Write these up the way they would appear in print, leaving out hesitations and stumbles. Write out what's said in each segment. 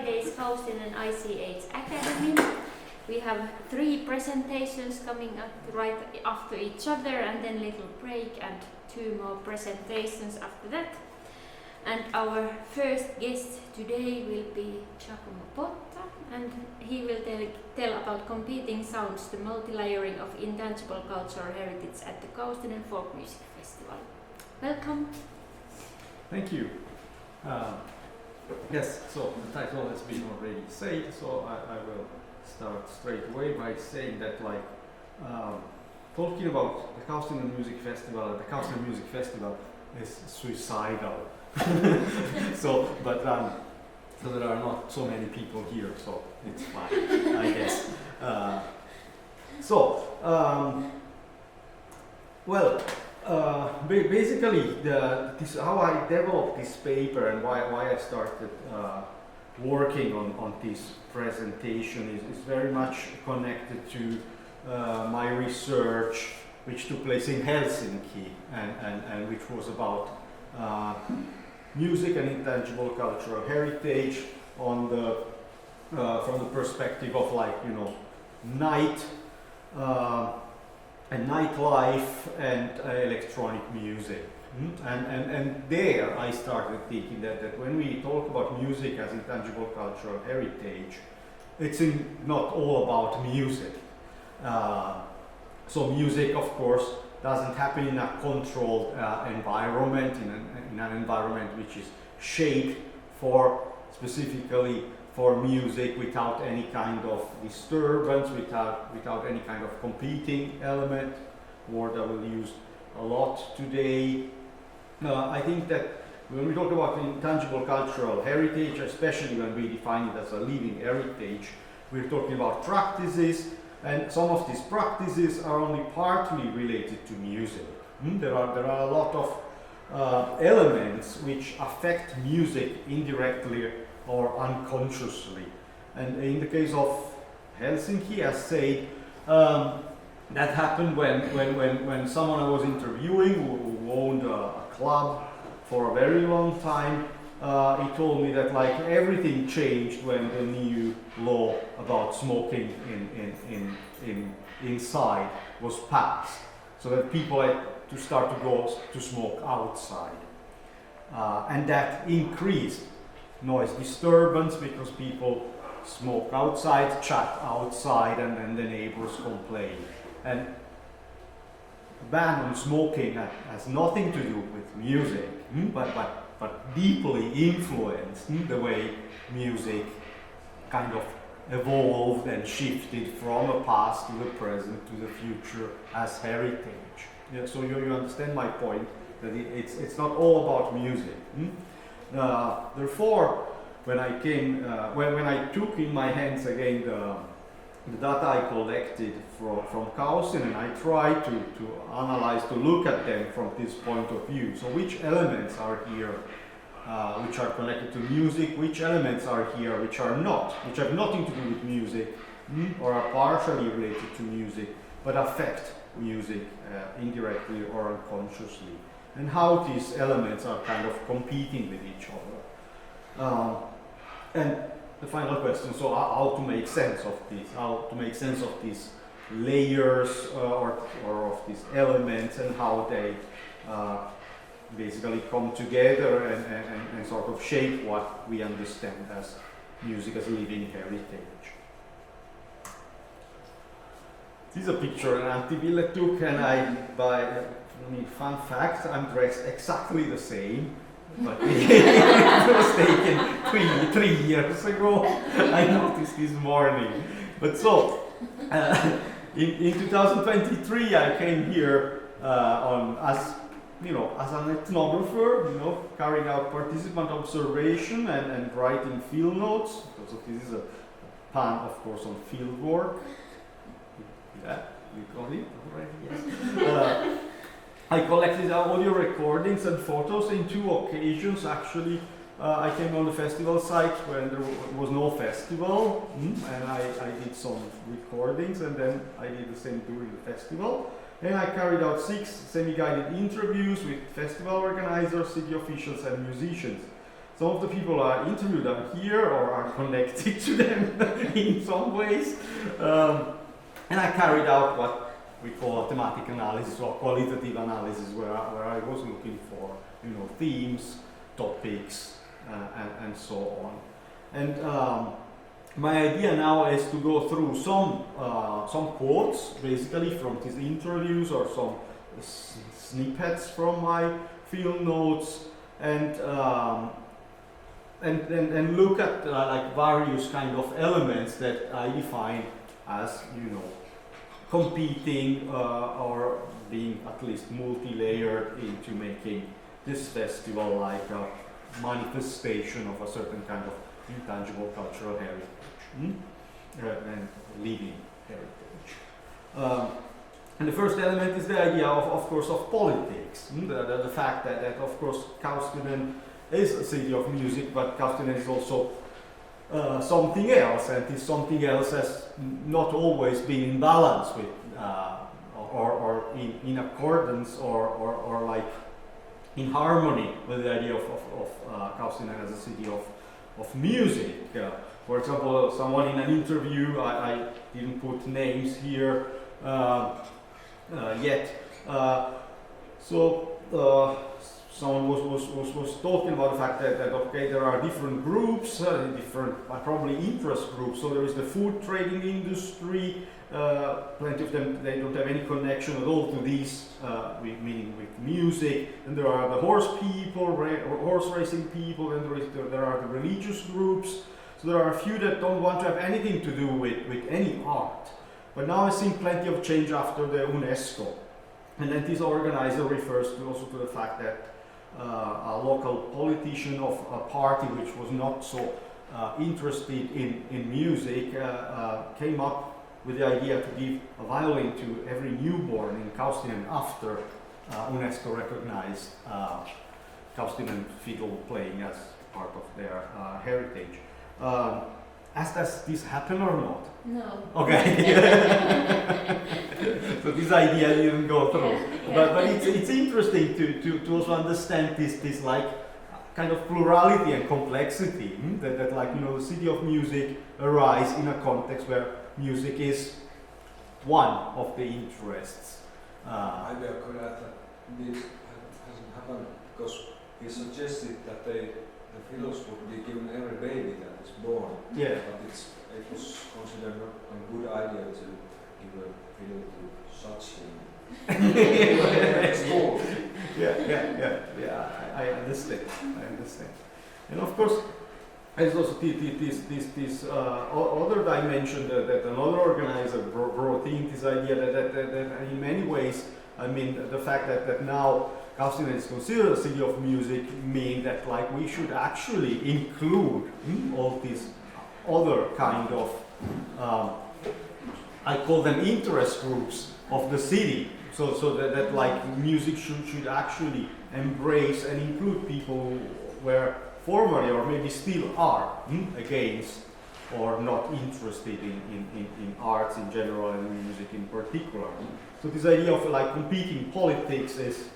Fridays Kaustinen ICH Academy. We have 3 presentations coming up right after each other, and then little break and 2 more presentations after that. And our first guest today will be Giacomo Botta, and he will tell about competing sounds, the multi-layering of intangible cultural heritage at the Kaustinen Folk Music Festival. Welcome. Thank you. Yes, so the title has been already said, so I will start straight away by saying that, like, talking about the Kaustinen Music Festival, the Kaustinen Music Festival is suicidal. So there are not so many people here, so it's fine, I guess. Basically, how I developed this paper and why I started working on this presentation is very much connected to my research, which took place in Helsinki and which was about music and intangible cultural heritage on the from the perspective of, like, you know, night and nightlife and electronic music. And there I started thinking that when we talk about music as intangible cultural heritage, it's not all about music. So music, of course, doesn't happen in a controlled environment, in an environment which is shaped specifically for music, without any kind of disturbance, without any kind of competing element, word I will use a lot today. I think that when we talk about intangible cultural heritage, especially when we define it as a living heritage, we're talking about practices, and some of these practices are only partly related to music. There are a lot of elements which affect music indirectly or unconsciously. And in the case of Helsinki, as said, that happened when someone I was interviewing who owned a club for a very long time, he told me that, like, everything changed when the new law about smoking inside was passed, so that people had to start to go to smoke outside, and that increased noise disturbance because people smoke outside, chat outside, and then the neighbors complain. And the ban on smoking has nothing to do with music, but deeply influenced the way music kind of evolved and shifted from the past to the present to the future as heritage. Yeah, so you understand my point, that it's not all about music. Therefore, when I came, when I took in my hands again the data I collected from Kaustinen, I tried to analyze, to look at them from this point of view. So which elements are here which are connected to music, which elements are here which are not, which have nothing to do with music, or are partially related to music, but affect music indirectly or unconsciously, and how these elements are kind of competing with each other. And the final question, so how to make sense of this, how to make sense of these layers or of these elements, and how they basically come together and sort of shape what we understand as music as living heritage. This is a picture Anni Järvelä took, and fun fact, I'm dressed exactly the same, but it was taken 3 years ago. I noticed this morning. But so, in 2023, I came here as an ethnographer, carrying out participant observation and writing field notes, because this is a pan, of course, on field work. Yeah, you got it already, yes. I collected audio recordings and photos in 2 occasions, actually. I came on the festival site when there was no festival, and I did some recordings, and then I did the same during the festival. And I carried out 6 semi-guided interviews with festival organizers, city officials, and musicians. Some of the people I interviewed are here or are connected to them in some ways. And I carried out what we call thematic analysis or qualitative analysis, where I was looking for, themes, topics, and so on. And my idea now is to go through some quotes, basically from these interviews, or some snippets from my field notes, and look at like various kind of elements that I define as competing or being at least multi-layered into making this festival like a manifestation of a certain kind of intangible cultural heritage and living heritage. And the first element is the idea of course, of politics. The fact that of course, Kaustinen is a city of music, but Kaustinen is also something else, and this something else has not always been in balance with, or in accordance, or like in harmony with the idea of Kaustinen as a city of music. For example, someone in an interview, I didn't put names here yet, someone was talking about the fact that okay, there are different groups, probably interest groups. So there is the food trading industry. Plenty of them, they don't have any connection at all to these, meaning with music. And there are the horse people, horse racing people, and there are the religious groups. So there are a few that don't want to have anything to do with any art. But now I've seen plenty of change after the UNESCO. And then this organizer refers also to the fact that a local politician of a party which was not so interested in music came up with the idea to give a violin to every newborn in Kaustinen after UNESCO recognized Kaustinen fiddle playing as part of their heritage. Does this happen or not? No. Okay. So this idea didn't go through. But it's interesting to also understand this like kind of plurality and complexity that like the city of music arise in a context where music is one of the interests. Maybe I could add that this hasn't happened because he suggested that the fiddles would be given every baby that is born. Yeah. But it was considered not a good idea to give a fiddle to such a school. Yeah. I understand. And of course, there's also this other dimension that another organizer brought in, this idea that in many ways, I mean, the fact that now Kaustinen is considered a city of music mean that like we should actually include all these other kind of I call them interest groups of the city. So that like music should actually embrace and include people who were formerly or maybe still are against or not interested in arts in general and music in particular. So this idea of like competing politics is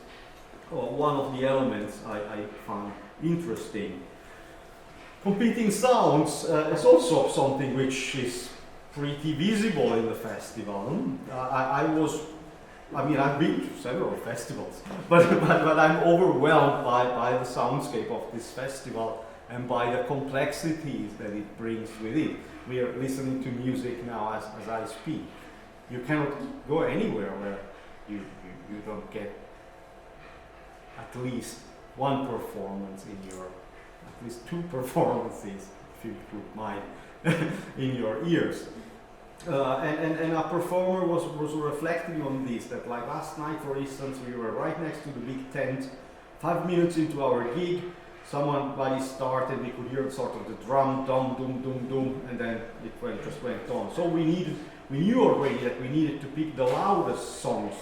one of the elements I found interesting. Competing sounds is also something which is pretty visible in the festival. I've been to several festivals, but I'm overwhelmed by the soundscape of this festival and by the complexities that it brings with it. We are listening to music now as I speak. You cannot go anywhere where you don't get at least one performance at least two performances, if you include mine, in your ears. And a performer was reflecting on this, that like last night, for instance, we were right next to the big tent. 5 minutes into our gig, somebody started, we could hear sort of the drum, dum, dum, dum, dum, and then it just went on. So we knew already that we needed to pick the loudest songs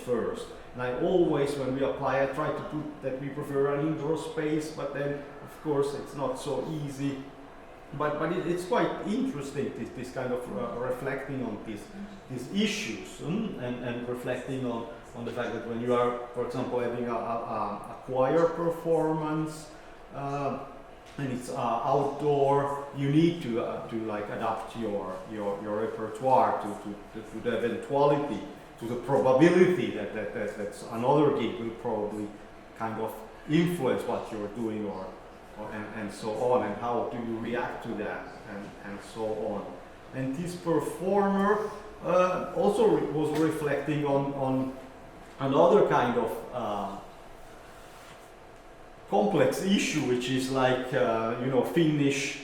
first. And I always, when we apply, I try to put that we prefer an indoor space, but then, of course, it's not so easy. But it's quite interesting, this kind of reflecting on these issues and reflecting on the fact that when you are, for example, having a choir performance, and it's outdoor. You need to like adapt your repertoire to the eventuality, to the probability that's another gig will probably kind of influence what you're doing and so on, and how do you react to that and so on. And this performer also was reflecting on another kind of complex issue, which is like Finnish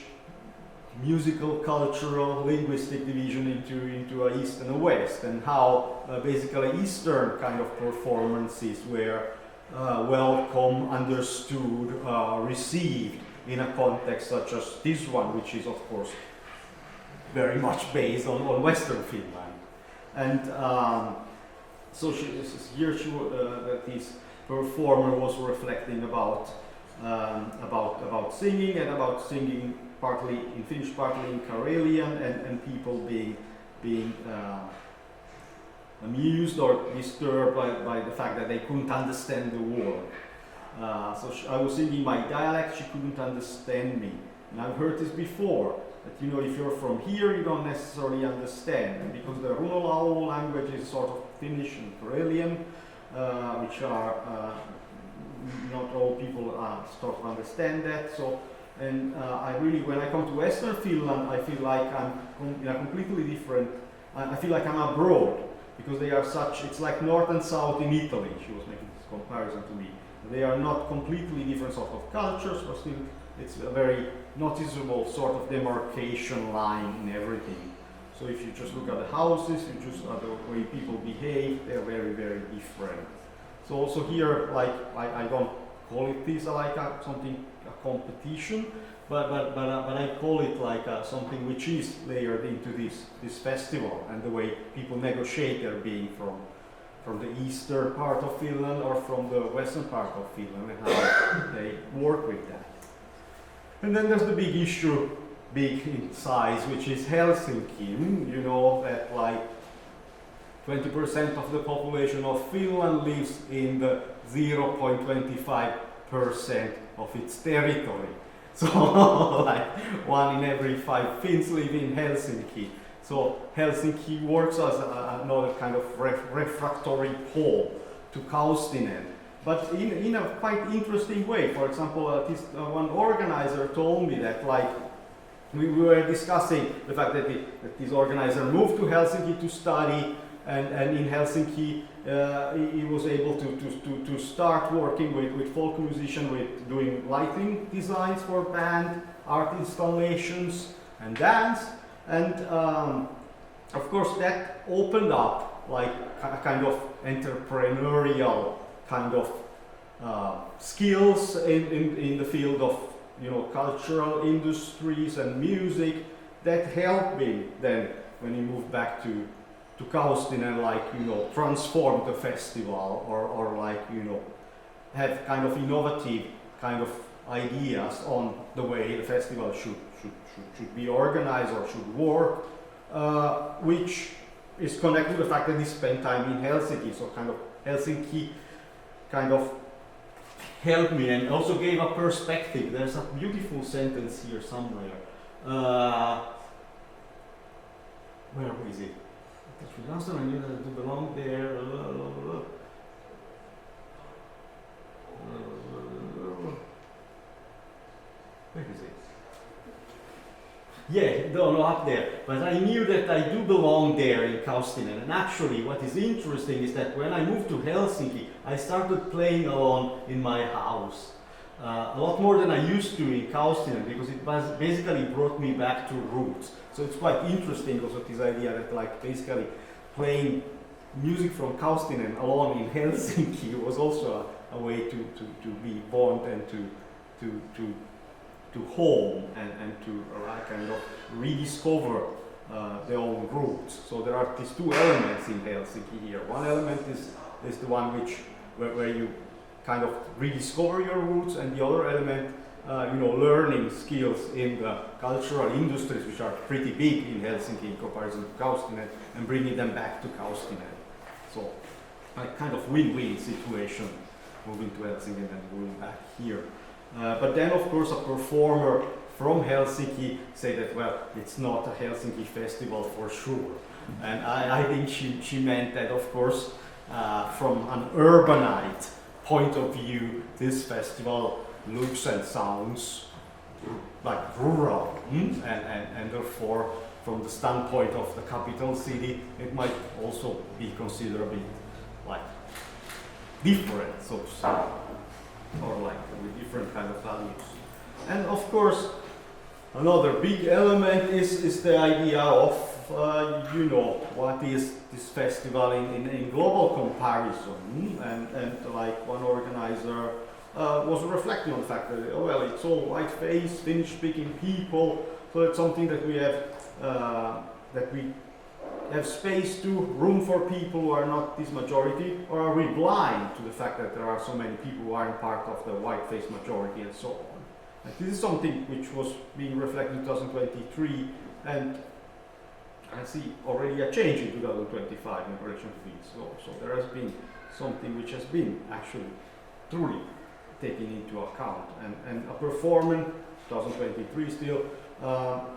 musical, cultural, linguistic division into a East and a West, and how basically Eastern kind of performances were welcome, understood, received in a context such as this one, which is of course very much based on Western Finland. And so this performer was reflecting about singing, and about singing partly in Finnish, partly in Karelian, and people being amused or disturbed by the fact that they couldn't understand the word. So I was singing my dialect, she couldn't understand me. And I've heard this before, that if you're from here, you don't necessarily understand. And because the Runolaulu language is sort of Finnish and Karelian, which are not all people sort of understand that. So, and I really, when I come to Western Finland, I feel like I'm in a completely different. I feel like I'm abroad, because they are such. It's like North and South in Italy. She was making this comparison to me. They are not completely different sort of cultures, but still, it's a very noticeable sort of demarcation line in everything. So if you just look at the houses, you just at the way people behave, they're very, very different. So also here, like I don't call it this like a competition, but I call it like something which is layered into this festival, and the way people negotiate their being from the eastern part of Finland or from the western part of Finland, and how they work with that. And then there's the big issue, big in size, which is Helsinki. That like 20% of the population of Finland lives in the 0.25% of its territory. So like 1 in every 5 Finns live in Helsinki. So Helsinki works as another kind of refractory pole to Kaustinen. But in a quite interesting way. For example, one organizer told me that like we were discussing the fact that this organizer moved to Helsinki to study, and in Helsinki he was able to start working with folk musicians, with doing lighting designs for band, art installations and dance, and of course that opened up like a kind of entrepreneurial kind of skills in the field of cultural industries and music that helped me then when he moved back to Kaustinen, transform the festival or have kind of innovative kind of ideas on the way the festival should be organized or should work, which is connected to the fact that he spent time in Helsinki. So kind of Helsinki kind of helped me and also gave a perspective. There's a beautiful sentence here somewhere. Where is it? I knew that to belong there. Where is it? Yeah, no, up there. But I knew that I do belong there in Kaustinen. And actually, what is interesting is that when I moved to Helsinki, I started playing alone in my house. A lot more than I used to in Kaustinen, because it basically brought me back to roots. So it's quite interesting also this idea that basically playing music from Kaustinen alone in Helsinki was also a way to be born and to home and to kind of rediscover their own roots. So there are these two elements in Helsinki here. One element is the one where you kind of rediscover your roots, and the other element, learning skills in the cultural industries, which are pretty big in Helsinki in comparison to Kaustinen, and bringing them back to Kaustinen. So a kind of win-win situation, moving to Helsinki and then going back here. But then, of course, a performer from Helsinki say that, well, it's not a Helsinki festival for sure. And I think she meant that, of course, from an urbanite point of view, this festival looks and sounds like rural, and therefore, from the standpoint of the capital city, it might also be considered a bit like different, so to say, or like with different kind of values. And of course, another big element is the idea of what is this festival in global comparison, and like one organizer was reflecting on the fact that, oh, well, it's all white-faced, Finnish-speaking people, so it's something that we have space to, room for people who are not this majority, or are we blind to the fact that there are so many people who aren't part of the white-faced majority and so on. Like, this is something which was being reflected in 2023, and I see already a change in 2025 in relation to this. So there has been something which has been actually truly taken into account. And a performer, 2023 still,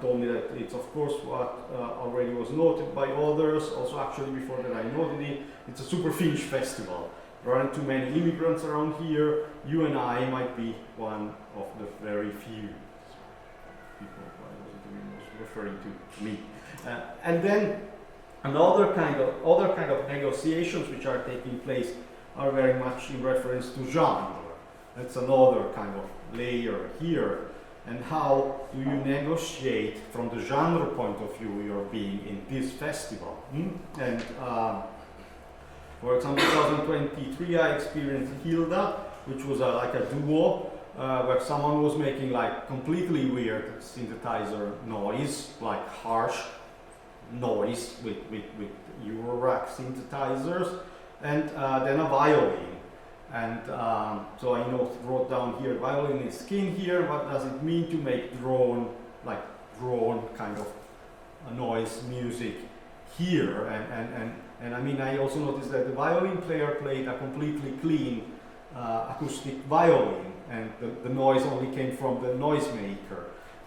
told me that it's of course what already was noted by others, also actually before that I noted it, it's a super Finnish festival. There aren't too many immigrants around here. You and I might be one of the very few people I was referring to me. And then other kind of negotiations which are taking place are very much in reference to genre. That's another kind of layer here. And how do you negotiate from the genre point of view your being in this festival? And for example, 2023 I experienced Hilda, which was like a duo where someone was making like completely weird synthesizer noise, like harsh noise with Eurorack synthesizers, and then a violin. And so I wrote down here, violin is skin here. What does it mean to make drone kind of noise music here? And I mean, I also noticed that the violin player played a completely clean acoustic violin, and the noise only came from the noisemaker.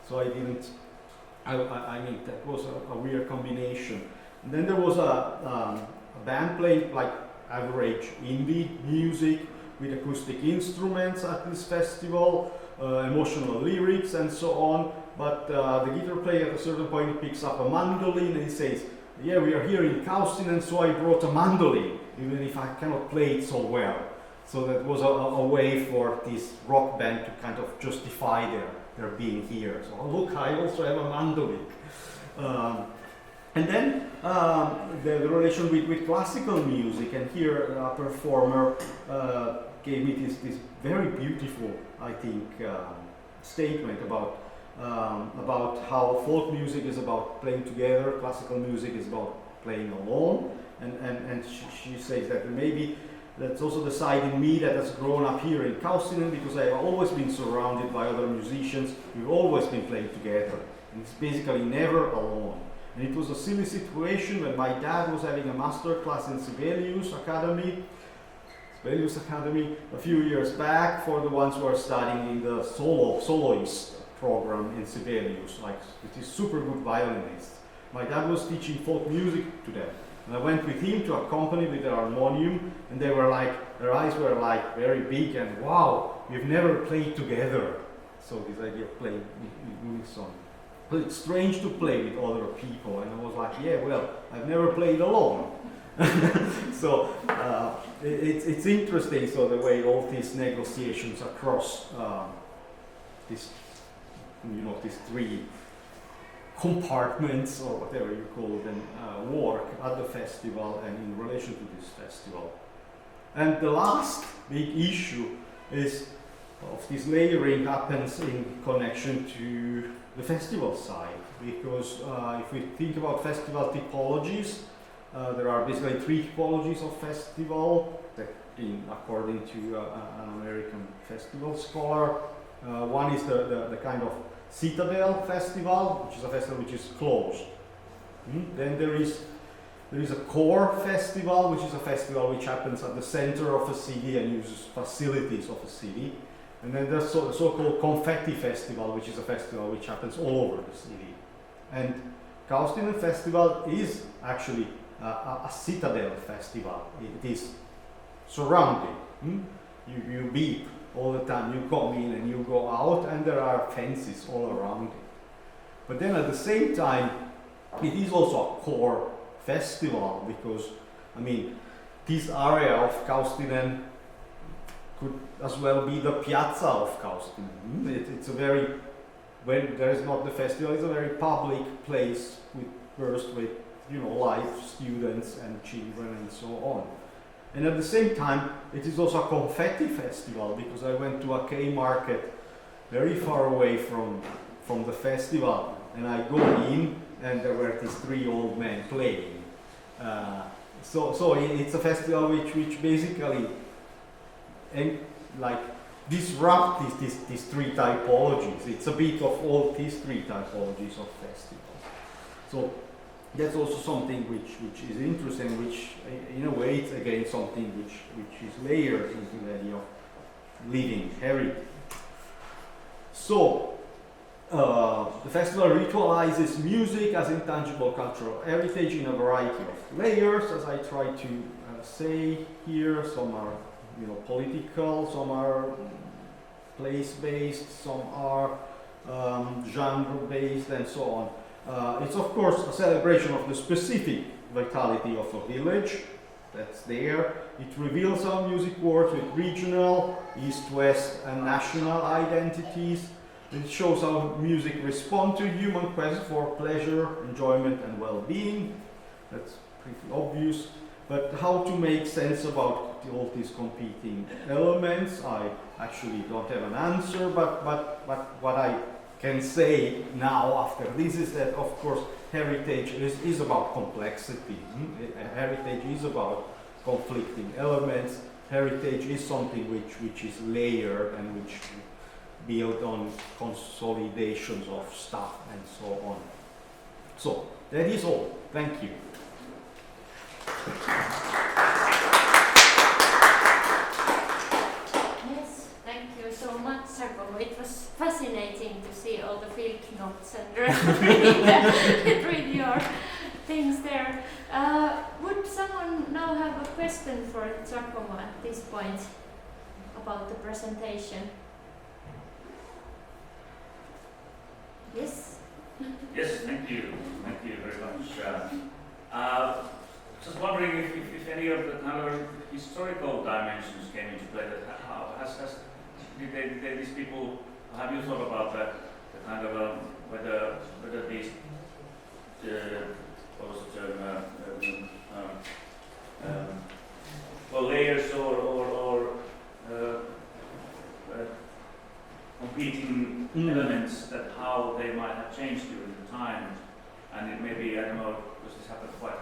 So I mean, that was a weird combination. And then there was a band playing like average indie music with acoustic instruments at this festival, emotional lyrics and so on. But the guitar player at a certain point picks up a mandolin and he says, yeah, we are here in Kaustinen, so I brought a mandolin, even if I cannot play it so well. So that was a way for this rock band to kind of justify their being here. So look, I also have a mandolin. And then the relation with classical music, and here a performer gave me this very beautiful, I think, statement about how folk music is about playing together, classical music is about playing alone, and she says that maybe that's also the side in me that has grown up here in Kaustinen, because I have always been surrounded by other musicians. We've always been playing together, and it's basically never alone. And it was a silly situation when my dad was having a master class in Sibelius Academy a few years back for the ones who are studying in the soloist program in Sibelius, like with these super good violinists. My dad was teaching folk music to them. And I went with him to a company with their harmonium, and they were like, their eyes were like very big, and wow, we've never played together. So this idea of playing in unison. But it's strange to play with other people, and I was like, yeah, well, I've never played alone. So it's interesting, so the way all these negotiations across these three compartments, or whatever you call them, work at the festival and in relation to this festival. And the last big issue is of this layering happens in connection to the festival side, because if we think about festival typologies, there are basically three typologies of festival that, according to an American festival scholar. One is the kind of Citadel festival, which is a festival which is closed. Then there is a core festival, which is a festival which happens at the center of a city and uses facilities of a city. And then there's so-called Confetti Festival, which is a festival which happens all over the city. And Kaustinen Festival is actually a citadel festival. It is surrounded. You beep all the time. You come in and you go out, and there are fences all around it. But then at the same time, it is also a core festival because, I mean, this area of Kaustinen could as well be the piazza of Kaustinen. It's a very, when there is not the festival, it's a very public place with live students and children and so on. And at the same time, it is also a confetti festival because I went to a K market very far away from the festival, and I go in and there were these 3 old men playing. So it's a festival which basically disrupt these 3 typologies. It's a bit of all these 3 typologies of festivals. So that's also something which is interesting, which in a way it's again something which is layered into the idea of living heritage. So the festival ritualizes music as intangible cultural heritage in a variety of layers, as I try to say here. Some are political, some are place-based, some are genre-based, and so on. It's of course a celebration of the specific vitality of a village that's there. It reveals how music works with regional, east-west and national identities. It shows how music responds to human quest for pleasure, enjoyment and well-being. That's pretty obvious. But how to make sense about all these competing elements, I actually don't have an answer, but what I can say now after this is that, of course, heritage is about complexity. Heritage is about conflicting elements. Heritage is something which is layered and which built on consolidations of stuff and so on. So that is all. Thank you. Yes, thank you so much, Giacomo. It was fascinating to see all the field notes and read your things there. Would someone now have a question for Giacomo at this point about the presentation? Yes? Yes, thank you. Thank you very much. Just wondering if any of the kind of historical dimensions came into play. Did these people, have you thought about that? The kind of whether these what was the term? Layers or competing elements, that how they might have changed during the time, and it maybe, I don't know, because this happened quite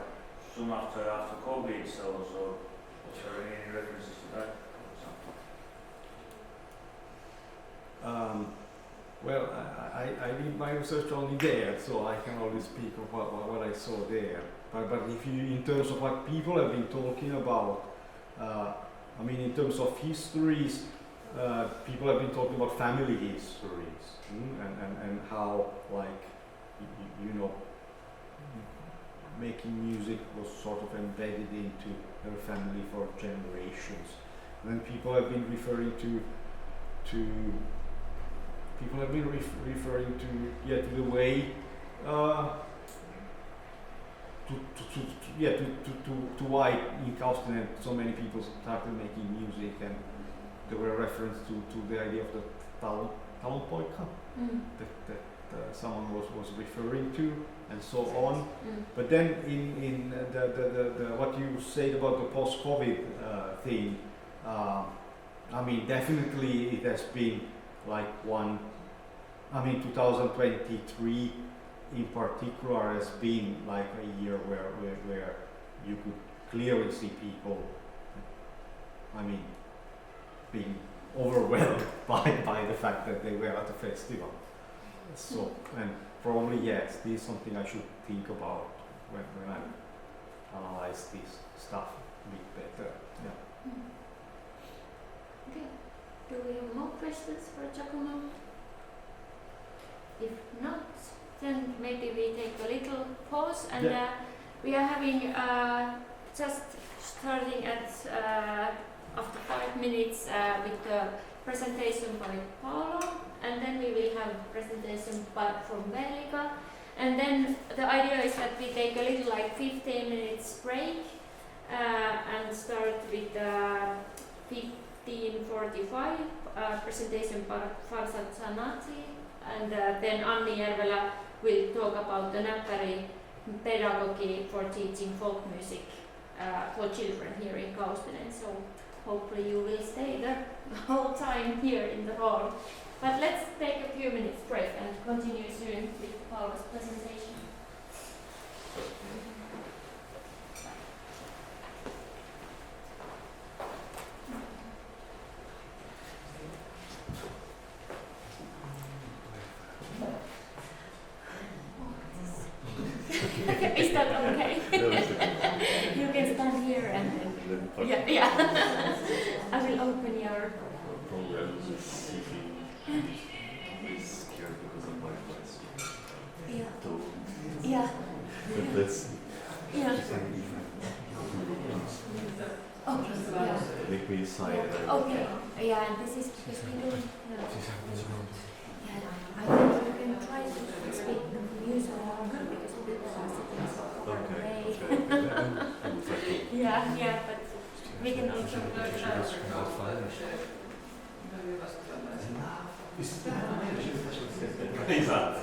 soon after COVID, so was there any references to that? Well, I did my research only there, so I can only speak of what I saw there. But if you, in terms of what people have been talking about, I mean, in terms of histories, people have been talking about family histories, and how, like, making music was sort of embedded into their family for generations. And then people have been referring to the way to why in Kaustinen so many people started making music, and there were reference to the idea of the talonpoika that someone was referring to, and so on. But then in the what you said about the post-COVID thing, I mean, definitely it has been like 2023 in particular has been like a year where you could clearly see people, I mean, being overwhelmed by the fact that they were at the festival. So, and probably yes, this is something I should think about when I analyze this stuff a bit better. Yeah. Okay. Do we have more questions for Giacomo? If not, then maybe we take a little pause and we are having just starting at after 5 minutes with the presentation by Paulo, and then we will have presentation from Velika, and then the idea is that we take a little like 15 minutes break and start with 15:45 presentation by Farshad Sanati, and then Anni Järvelä will talk about the Näppäri pedagogy for teaching folk music for children here in Kaustinen. So hopefully you will stay the whole time here in the hall. But let's take a few minutes break and continue soon with Paulo's presentation. Is that okay? You can stand here and then. Yeah. I will open your program is seeking is here because of my voice. Yeah. So, Yeah. but let's Yeah. Okay. Yeah. make me sign. Okay. Yeah, and this is because we don't know. Yeah. I think you can try to speak the music because people are sitting so far away. Yeah, but we can also work out. Esatto.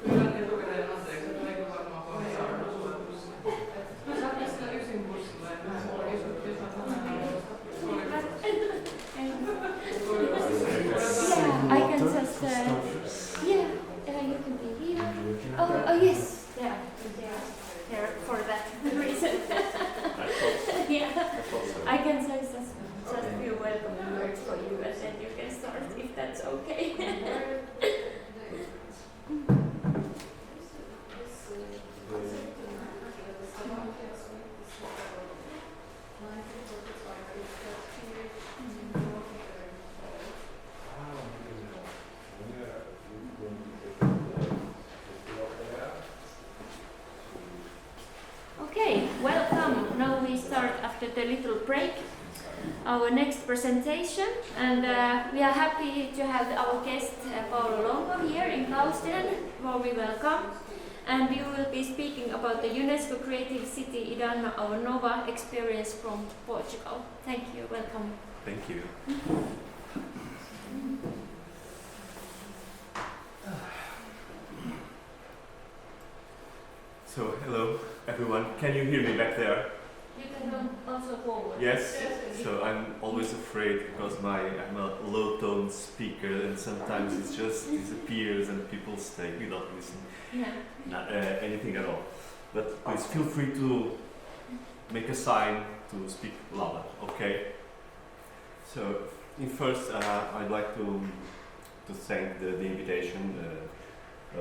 pyydän etukäteen anteeksi, että eikö varmaan pahia arvoisuutus. Mä saan tästä yksin bussilla, että mä mulla isot I can just, you can be here. Oh yes, there for that reason. Yeah, I can say just few welcome words for you, and then you can start if that's okay. Okay, welcome. Now we start after the little break our next presentation, and we are happy to have our guest Paulo Longo here in Kaustinen, where we welcome. And you will be speaking about the UNESCO Creative City Idanha-A-Nova experience from Portugal. Thank you, welcome. Thank you. So, hello everyone. Can you hear me back there? You can go also forward. Yes? So I'm always afraid because I'm a low tone speaker and sometimes it just disappears and people stay without listening anything at all. But please feel free to make a sign to speak louder, okay? So first I'd like to thank the invitation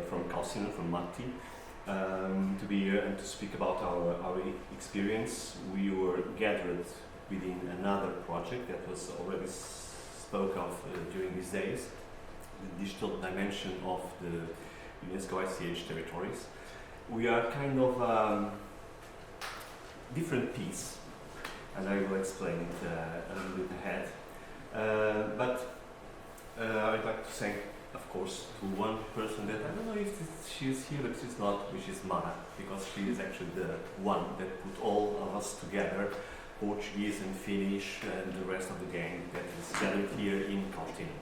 from Kaustinen, from Matti, to be here and to speak about our experience. We were gathered within another project that was already spoke of during these days, the digital dimension of the UNESCO ICH territories. We are kind of different piece, and I will explain it a little bit ahead. But I'd like to thank, of course, to one person that I don't know if she's here, but she's not, which is Mara, because she is actually the one that put all of us together, Portuguese and Finnish and the rest of the gang that is gathered here in Kaustinen.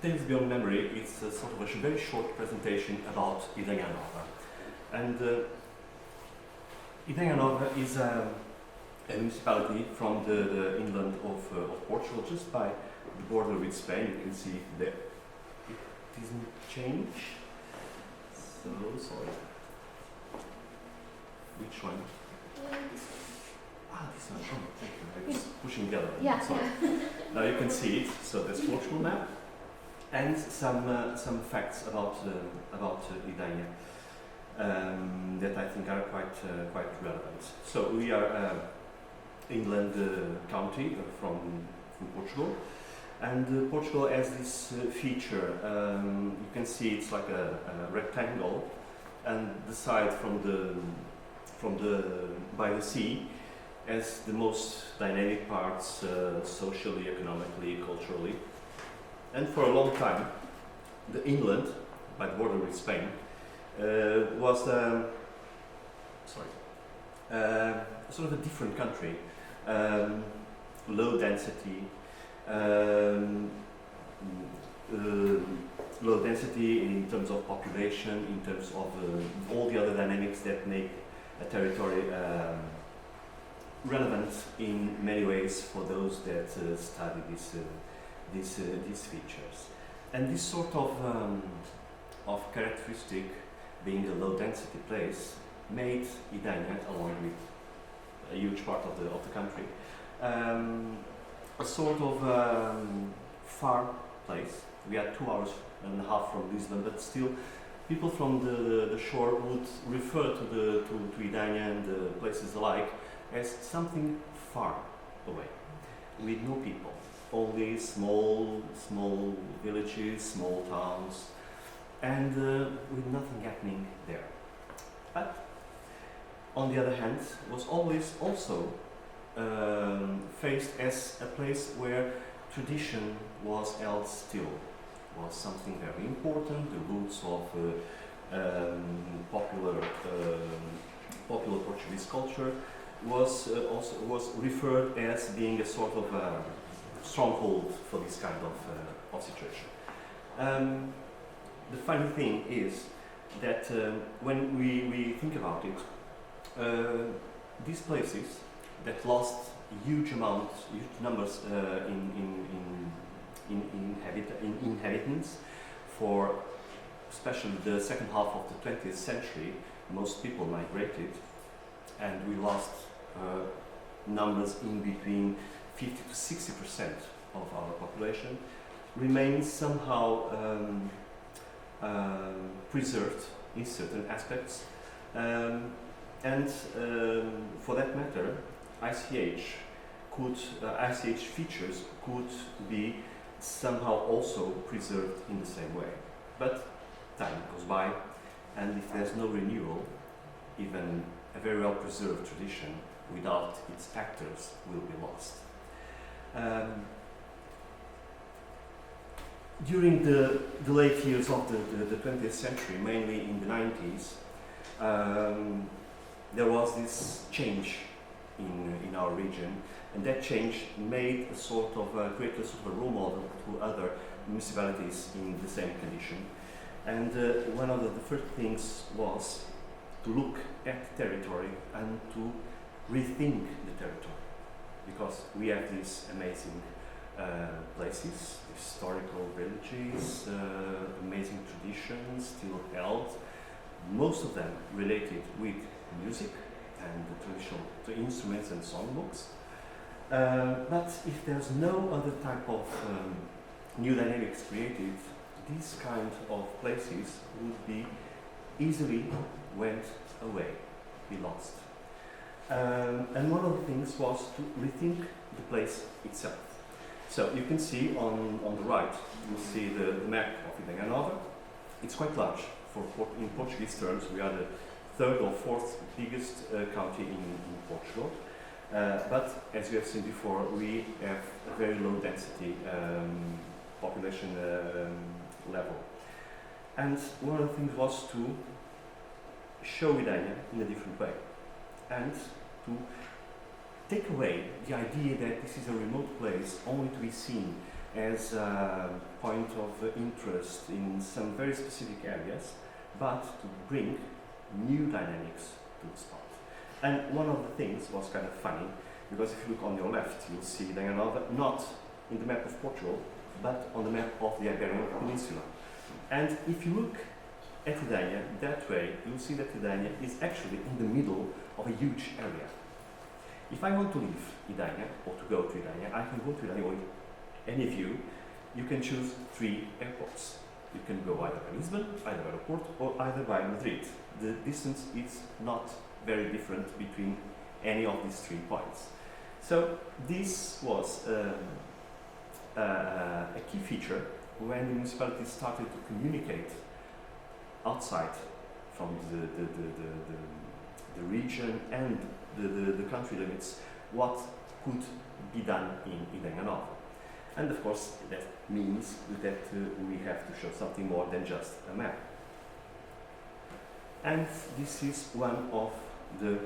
Things Beyond Memory, it's a sort of a very short presentation about Idanha-A-Nova. And Idanha-A-Nova is a municipality from the inland of Portugal, just by the border with Spain. You can see that it doesn't change. So sorry. Which one? This one. Oh, thank you. I was pushing the other one. Yeah. Sorry. Now you can see it. So that's Portugal map, and some facts about Idanha that I think are quite relevant. So we are inland country from Portugal. And Portugal has this feature. You can see it's like a rectangle, and the side by the sea has the most dynamic parts, socially, economically, culturally. And for a long time, the inland, by the border with Spain, was sort of a different country, low density. Low density in terms of population, in terms of all the other dynamics that make a territory relevant in many ways for those that study these features. And this sort of characteristic, being a low density place, made Idanha, along with a huge part of the country, a sort of far place. We are 2.5 hours from Lisbon, but still people from the shore would refer to Idanha and places alike as something far away, with no people, only small villages, small towns, and with nothing happening there. But on the other hand, was always also faced as a place where tradition was held still, was something very important. The roots of popular Portuguese culture was referred as being a sort of stronghold for this kind of situation. the funny thing is that when we think about it, these places that lost huge numbers in inhabitants for especially the second half of the 20th century, most people migrated, and we lost numbers in between 50 to 60% of our population, remains somehow preserved in certain aspects, and for that matter, ICH features could be somehow also preserved in the same way. But time goes by, and if there's no renewal, even a very well preserved tradition without its actors will be lost. During the late years of the 20th century, mainly in the 90s, there was this change in our region, and that change made a sort of created a sort of a role model to other municipalities in the same condition. And one of the first things was to look at territory and to rethink the territory, because we have these amazing places, historical villages, amazing traditions still held, most of them related with music and the traditional instruments and songbooks. But if there's no other type of new dynamics created, these kind of places would be easily went away, be lost. And one of the things was to rethink the place itself. So you can see on the right, you see the map of Idanha-A-Nova. It's quite large. In Portuguese terms, we are the third or fourth biggest county in Portugal. But as you have seen before, we have a very low density population level. And one of the things was to show Idanha in a different way, and to take away the idea that this is a remote place only to be seen as a point of interest in some very specific areas, but to bring new dynamics to the spot. And one of the things was kind of funny, because if you look on your left, you'll see Idanha-A-Nova not in the map of Portugal, but on the map of the Iberian Peninsula. And if you look at Idanha that way, you'll see that Idanha is actually in the middle of a huge area. If I want to leave Idanha, or to go to Idanha, I can go to Idanha with any of you. You can choose 3 airports. You can go either by Lisbon, either by Porto, or either by Madrid. The distance is not very different between any of these 3 points. So this was a key feature when the municipality started to communicate outside from the region and the country limits what could be done in Idanha-A-Nova. And of course that means that we have to show something more than just a map. And this is one of the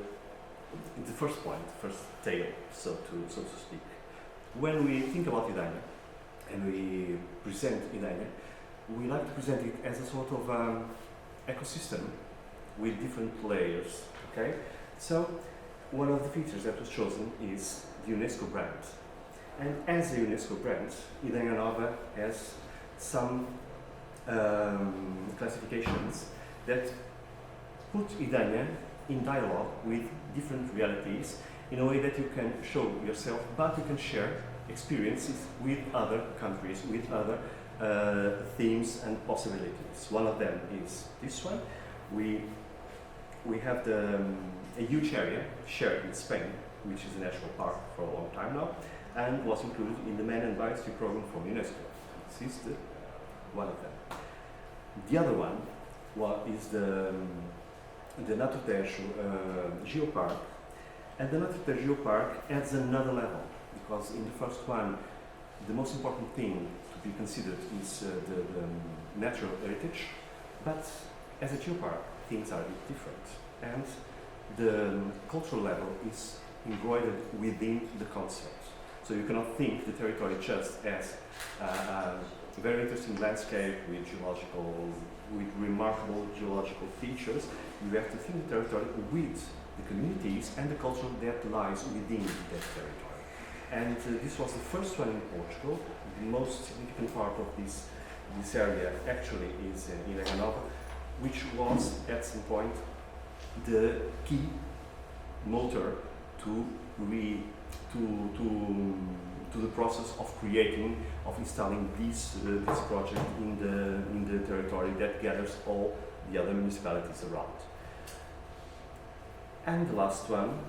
first point, first tale, so to speak. When we think about Idanha and we present Idanha, we like to present it as a sort of ecosystem with different layers. Okay, so one of the features that was chosen is the UNESCO brand, and as a UNESCO brand, Idanha-A-Nova has some classifications that put Idanha in dialogue with different realities in a way that you can show yourself, but you can share experiences with other countries, with other themes and possibilities. One of them is this one. We have a huge area shared with Spain, which is a national park for a long time now, and was included in the Man and Biosphere program from UNESCO. This is one of them. The other one is the Naturtejo Geopark, and the Naturtejo Geopark adds another level, because in the first one, the most important thing to be considered is the natural heritage, but as a geopark, things are a bit different, and the cultural level is embroidered within the concept. So you cannot think the territory just as very interesting landscape with remarkable geological features. You have to think the territory with the communities and the culture that lies within that territory. And this was the first one in Portugal. The most significant part of this area actually is in Idanha-A-Nova, which was at some point the key motor to the process of installing this project in the territory that gathers all the other municipalities around. And the last one,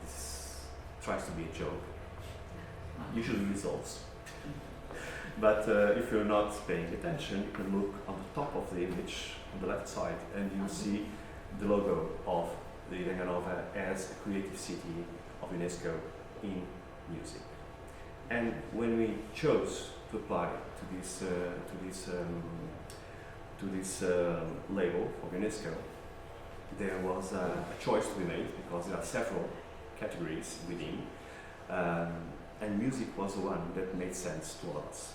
this tries to be a joke, usually results. But if you're not paying attention, you can look on the top of the image on the left side and you'll see the logo of the Idanha-A-Nova as a creative city of UNESCO in music. And when we chose to apply to this label for UNESCO, there was a choice to be made because there are several categories within, and music was the one that made sense to us.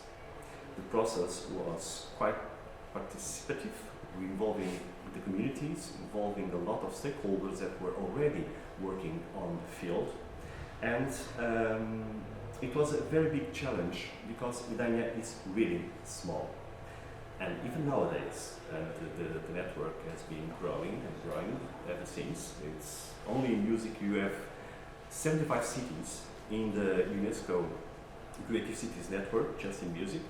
The process was quite participative, involving the communities, involving a lot of stakeholders that were already working on the field, and it was a very big challenge because Idanha is really small. And even nowadays, the network has been growing and growing ever since. It's only in music you have 75 cities in the UNESCO Creative Cities Network, just in music.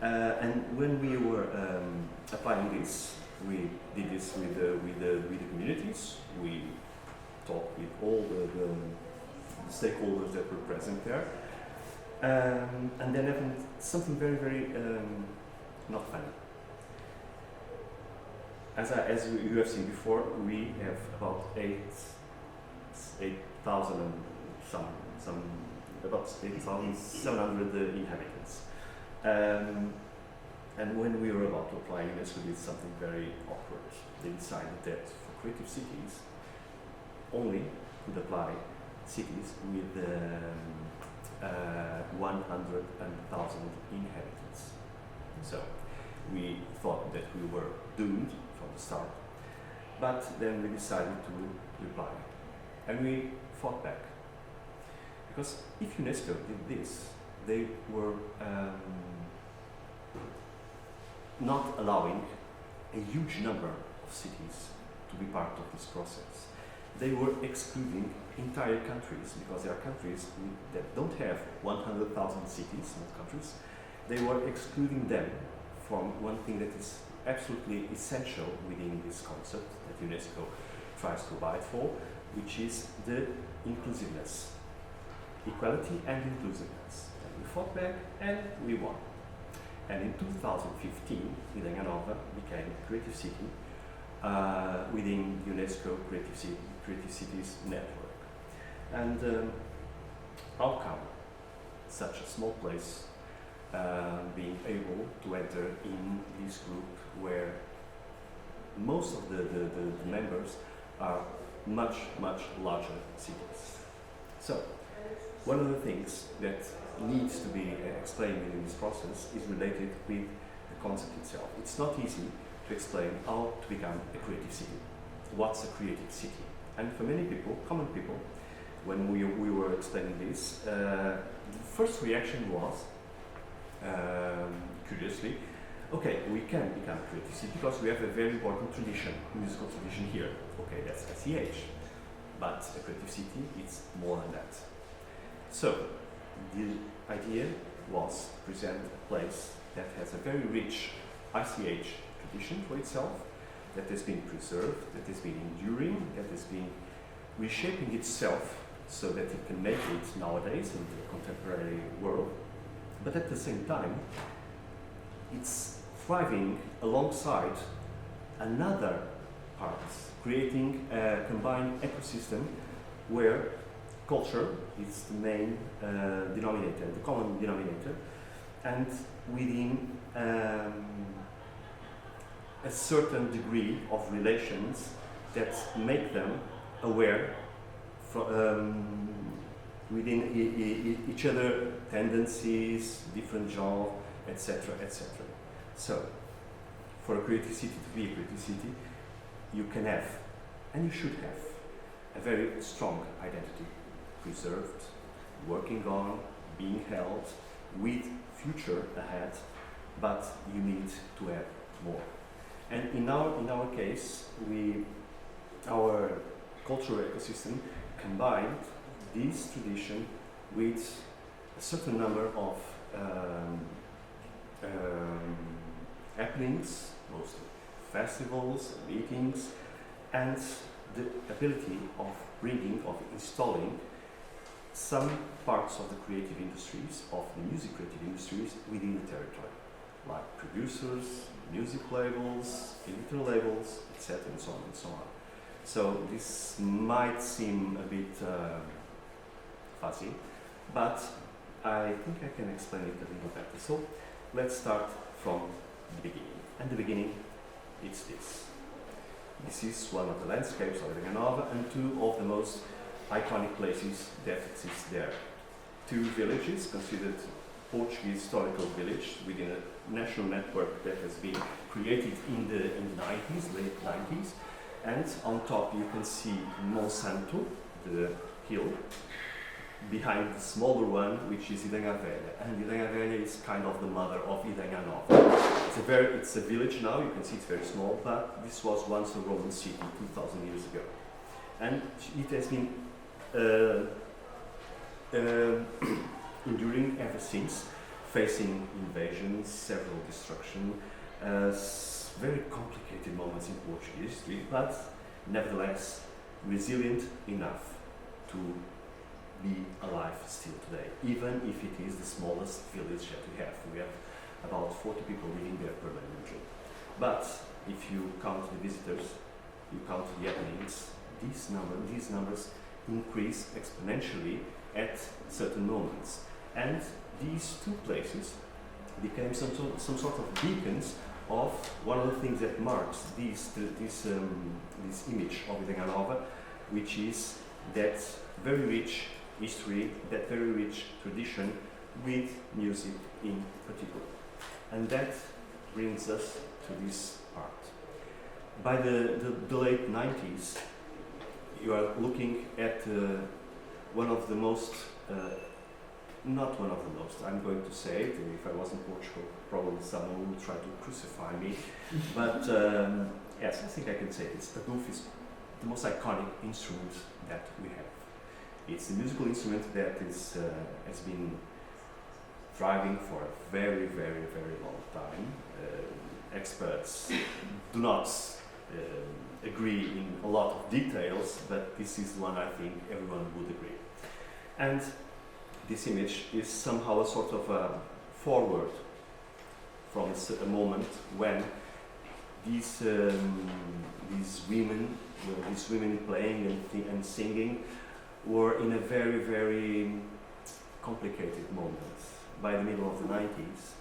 And when we were applying this, we did this with the communities. We talked with all the stakeholders that were present there. And then happened something very, very not funny. As you have seen before, we have about 8,000 and about 8,700 inhabitants. And when we were about to apply, UNESCO did something very awkward. They decided that for creative cities, only could apply cities with 100,000 inhabitants. So we thought that we were doomed from the start, but then we decided to reply, and we fought back. Because if UNESCO did this, they were not allowing a huge number of cities to be part of this process. They were excluding entire countries, because there are countries that don't have 100,000 cities, not countries. They were excluding them from one thing that is absolutely essential within this concept that UNESCO tries to provide for, which is the inclusiveness. Equality and inclusiveness. And we fought back and we won. And in 2015, Idanha-A-Nova became a creative city within UNESCO Creative Cities Network. And how come such a small place being able to enter in this group where most of the members are much, much larger cities? So, one of the things that needs to be explained in this process is related with the concept itself. It's not easy to explain how to become a creative city. What's a creative city? And for many people, common people, when we were explaining this, the first reaction was, curiously, okay, we can become a creative city because we have a very important tradition, musical tradition here. Okay, that's ICH. But a creative city is more than that. So, the idea was to present a place that has a very rich ICH tradition for itself, that has been preserved, that has been enduring, that has been reshaping itself so that it can make it nowadays in the contemporary world, but at the same time, it's thriving alongside another part, creating a combined ecosystem where culture is the main denominator, the common denominator, and within a certain degree of relations that make them aware within each other tendencies, different genres, etc., etc. So, for a creative city to be a creative city, you can have, and you should have, a very strong identity, preserved, working on, being held, with future ahead, but you need to have more. And in our case, our cultural ecosystem combined this tradition with a certain number of happenings, mostly festivals, meetings, and the ability of installing some parts of the creative industries, of the music creative industries within the territory, like producers, music labels, editor labels, etc., and so on and so on. So this might seem a bit fuzzy, but I think I can explain it a little better. So let's start from the beginning. And the beginning, it's this. This is one of the landscapes of Idanha-A-Nova and two of the most iconic places that exist there. Two villages considered Portuguese historical village within a national network that has been created in the 90s, late 90s. And on top you can see Monsanto, the hill, behind the smaller one, which is Idanha-A-Velha. And Idanha-A-Velha is kind of the mother of Idanha-A-Nova. It's a village now, you can see it's very small, but this was once a Roman city 2000 years ago. And it has been enduring ever since, facing invasions, several destruction, very complicated moments in Portuguese history, but nevertheless resilient enough to be alive still today, even if it is the smallest village that we have. We have about 40 people living there permanently. But if you count the visitors, you count the happenings, these numbers increase exponentially at certain moments. And these two places became some sort of beacons of one of the things that marks this image of Idanha-A-Nova, which is that very rich history, that very rich tradition with music in particular. And that brings us to this part. By the late 90s, you are looking at one of the most, not one of the most, I'm going to say it, if I was in Portugal, probably someone would try to crucify me, but yes, I think I can say this. The doof is the most iconic instrument that we have. It's a musical instrument that has been thriving for a very, very, very long time. Experts do not agree in a lot of details, but this is one I think everyone would agree. And this image is somehow a sort of a forward from a moment when these women playing and singing were in a very, very complicated moment. By the middle of the 90s,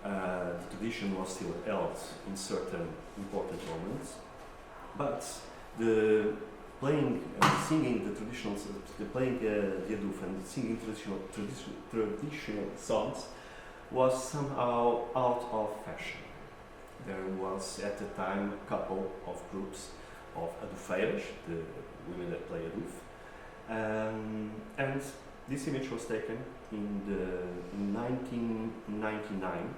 the tradition was still held in certain important moments, but the playing and singing the traditional, playing the adoof and singing traditional songs was somehow out of fashion. There was at the time a couple of groups of adoofeiras, the women that play adoof, and this image was taken in 1999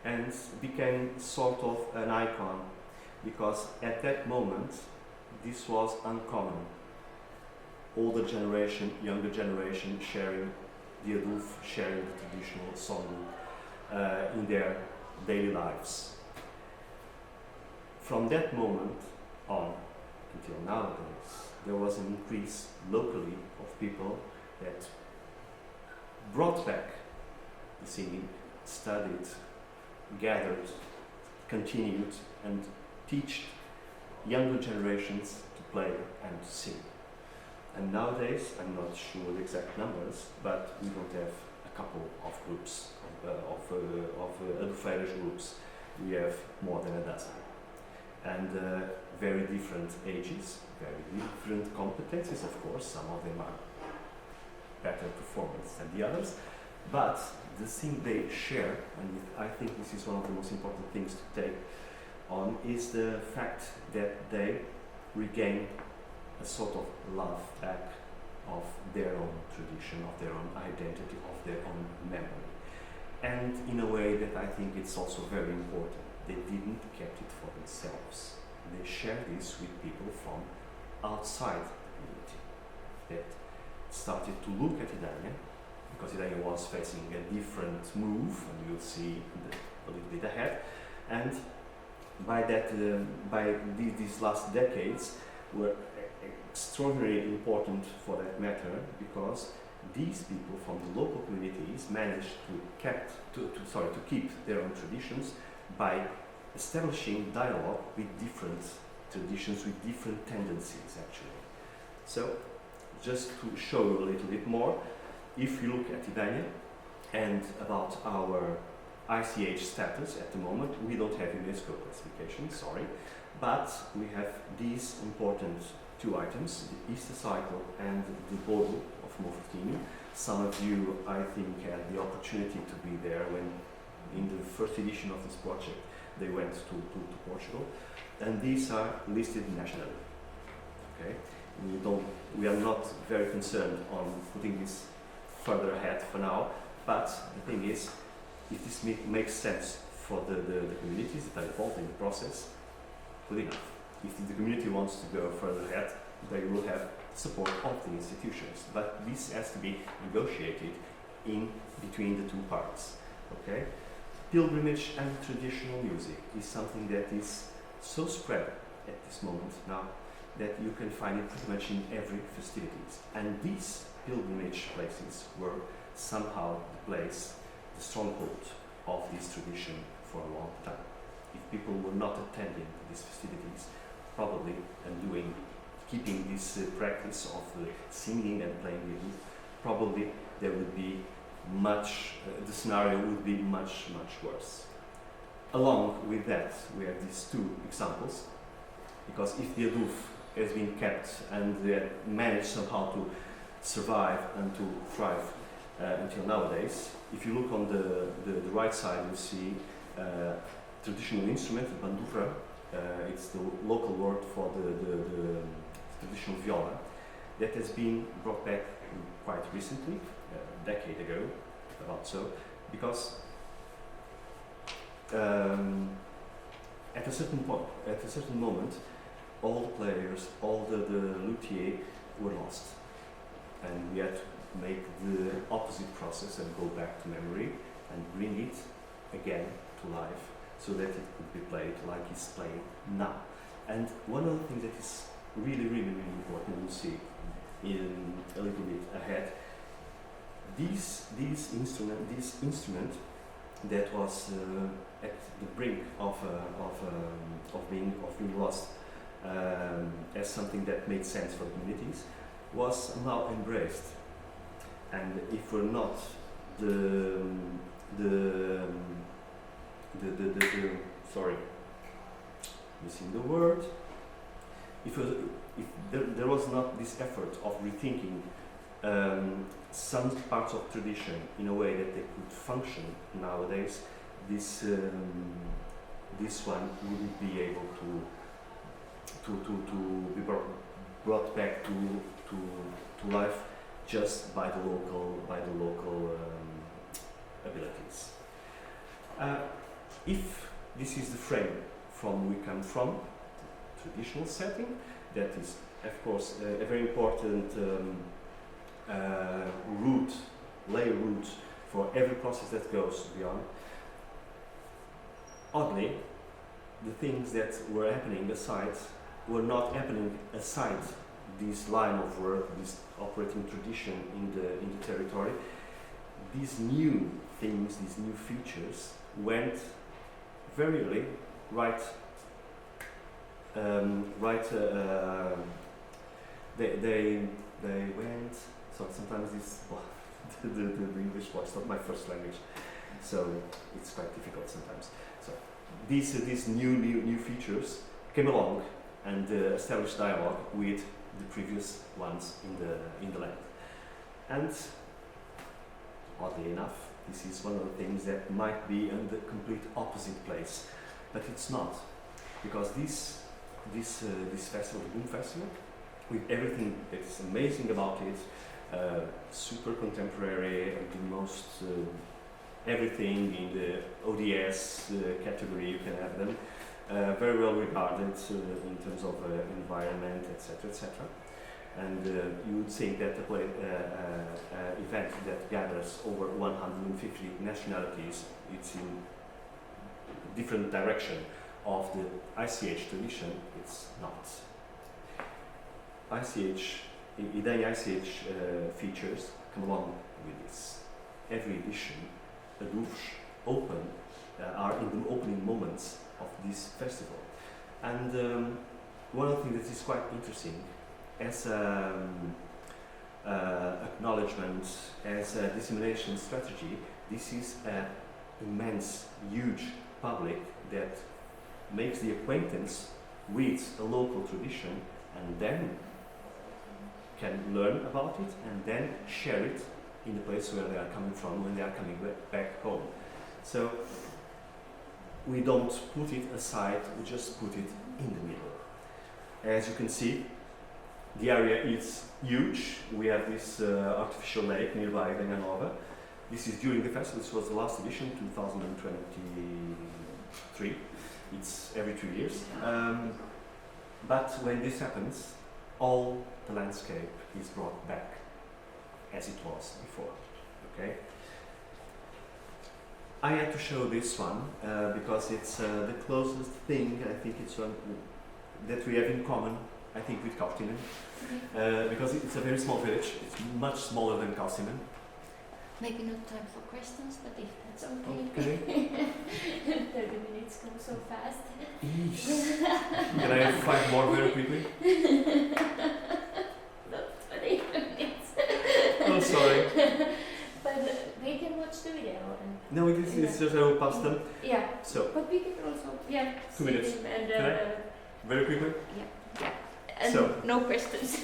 and became sort of an icon, because at that moment this was uncommon. Older generation, younger generation sharing the adoof, sharing the traditional song in their daily lives. From that moment on until nowadays, there was an increase locally of people that brought back the singing, studied, gathered, continued, and teach younger generations to play and to sing. And nowadays, I'm not sure the exact numbers, but we don't have a couple of groups, of adoofeiras groups. We have more than a dozen. And very different ages, very different competencies, of course. Some of them are better performance than the others, but the thing they share, and I think this is one of the most important things to take on, is the fact that they regain a sort of love back of their own tradition, of their own identity, of their own memory. And in a way that I think it's also very important, they didn't keep it for themselves. They share this with people from outside the community that started to look at Idanha, because Idanha was facing a different move, and you'll see a little bit ahead. And by that, by these last decades were extraordinarily important for that matter, because these people from the local communities managed to keep their own traditions by establishing dialogue with different traditions, with different tendencies actually. So, just to show you a little bit more, if you look at Idanha and about our ICH status at the moment, we don't have UNESCO classification, sorry, but we have these important two items, the Easter cycle and the Bodo of Mofetini. Some of you, I think, had the opportunity to be there when, in the first edition of this project, they went to Portugal, and these are listed nationally. Okay, we are not very concerned on putting this further ahead for now, but the thing is, if this makes sense for the communities that are involved in the process, good enough. If the community wants to go further ahead, they will have support of the institutions, but this has to be negotiated in between the two parts. Okay, pilgrimage and traditional music is something that is so spread at this moment now that you can find it pretty much in every festivities, and these pilgrimage places were somehow the place, the stronghold of this tradition for a long time. If people were not attending these festivities probably and keeping this practice of singing and playing music, probably there would be the scenario would be much worse. Along with that, we have these two examples, because if the Aduf has been kept and managed somehow to survive and to thrive until nowadays, if you look on the right side, you see traditional instrument, the bandura. It's the local word for the traditional viola that has been brought back quite recently, a decade ago, about so, because at a certain moment, all the players, all the luthier were lost, and we had to make the opposite process and go back to memory and bring it again to life, so that it could be played like it's playing now. And one of the things that is really important, we'll see in a little bit ahead, this instrument that was at the brink of being lost as something that made sense for the communities, was now embraced. And if we're not sorry, missing the word. If there was not this effort of rethinking some parts of tradition in a way that they could function nowadays, this one wouldn't be able to be brought back to life just by the local abilities. If this is the frame from we come from, traditional setting, that is of course a very important layer root for every process that goes beyond. Oddly, the things that were happening aside were not happening aside this line of work, this operating tradition in the territory. These new things, these new features went very early, they went. So sometimes this the English was not my first language, so it's quite difficult sometimes. So these new features came along and established dialogue with the previous ones in the land. And oddly enough, This is one of the things that might be in the complete opposite place, but it's not, because this festival, the Boom Festival, with everything that's amazing about it, super contemporary, the most everything in the ODS category, you can have them, very well regarded in terms of environment, etc., etc. And you would think that the event that gathers over 150 nationalities, it's in different direction of the ICH tradition. It's not. Idanha ICH features come along with this. Every edition, the doors open, are in the opening moments of this festival. And one of the things that is quite interesting, as acknowledgement, as a dissemination strategy, this is an immense, huge public that makes the acquaintance with a local tradition and then can learn about it and then share it in the place where they are coming from when they are coming back home. So we don't put it aside, we just put it in the middle. As you can see, the area is huge. We have this artificial lake nearby Idanha-A-Nova. This is during the festival. This was the last edition, 2023. It's every 2 years. But when this happens, all the landscape is brought back as it was before. Okay. I had to show this one because it's the closest thing. I think it's one that we have in common. I think with Kaustinen, because it's a very small village. It's much smaller than Kaustinen. Maybe not time for questions, but if that's okay. Okay. 30 minutes go so fast. Can I have 5 more very quickly? Not 20 minutes. Oh, sorry. But we can watch the video. And No, it's just I will pass them. yeah. So, But we can also 2 minutes. see them and Can I? Very quickly. and So- no questions.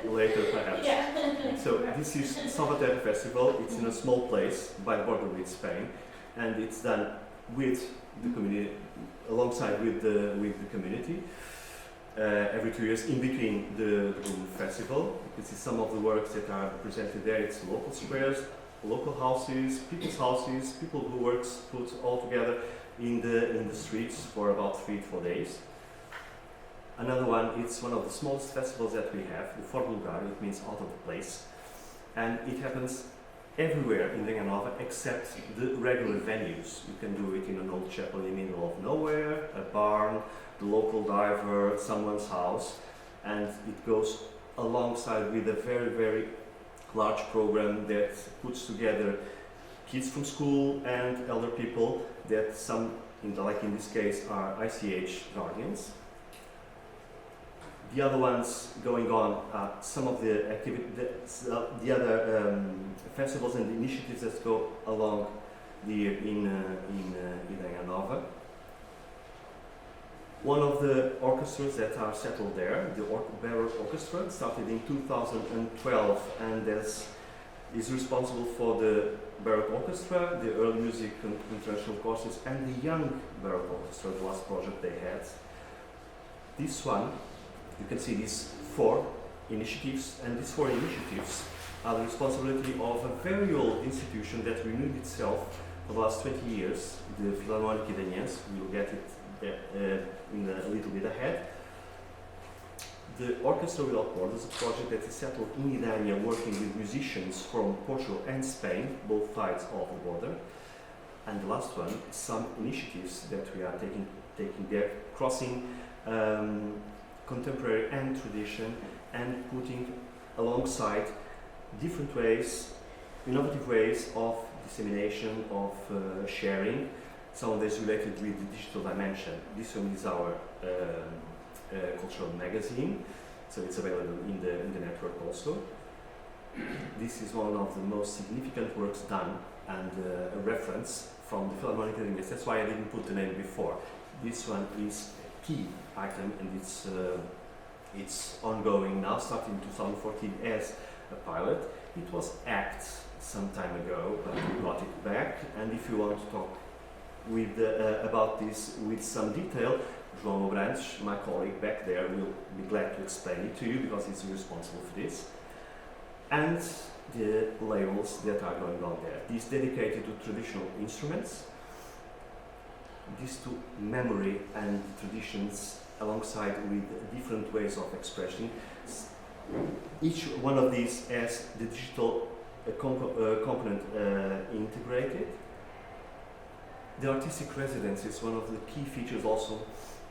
Later, perhaps. Yeah. So this is Sanati Festival. It's in a small place by the border with Spain, and it's done with the community, alongside with the community. Every 2 years, in between the festival, you can see some of the works that are presented there. It's local squares, local houses, people who works put all together in the streets for about 3 to 4 days. Another one, it's one of the smallest festivals that we have, the Fort Lugar, it means out of the place. And it happens everywhere in Idanha-A-Nova except the regular venues. You can do it in an old chapel in the middle of nowhere, a barn, the local diver, someone's house, and it goes alongside with a very, very large program that puts together kids from school and elder people that like in this case, are ICH guardians. The other ones going on are some of the the other festivals and initiatives that go along in Idanha-A-Nova. One of the orchestras that are settled there, the Baroque Orchestra, started in 2012 and is responsible for the Baroque Orchestra, the early music and international courses, and the young Baroque Orchestra, the last project they had. This one, you can see these 4 initiatives, and these 4 initiatives are the responsibility of a very old institution that renewed itself for the last 20 years, the Philharmonic Idanhense. We'll get it in a little bit ahead. The Orchestra Without Borders is a project that is settled in Idanha, working with musicians from Portugal and Spain, both sides of the border. And the last one, some initiatives that we are taking there, crossing contemporary and tradition, and putting alongside different ways, innovative ways of dissemination, of sharing. Some of this related with the digital dimension. This one is our cultural magazine, so it's available in the network also. This is one of the most significant works done, and a reference from the Philharmonic Idanhense. That's why I didn't put the name before. This one is key item, and it's ongoing now, starting in 2014 as a pilot. It was some time ago, but we got it back. And if you want to talk with about this with some detail, João Branch, my colleague back there, will be glad to explain it to you because he's responsible for this. And the labels that are going on there. These dedicated to traditional instruments, these to memory and traditions alongside with different ways of expressing. Each one of these has the digital component integrated. The artistic residence is one of the key features also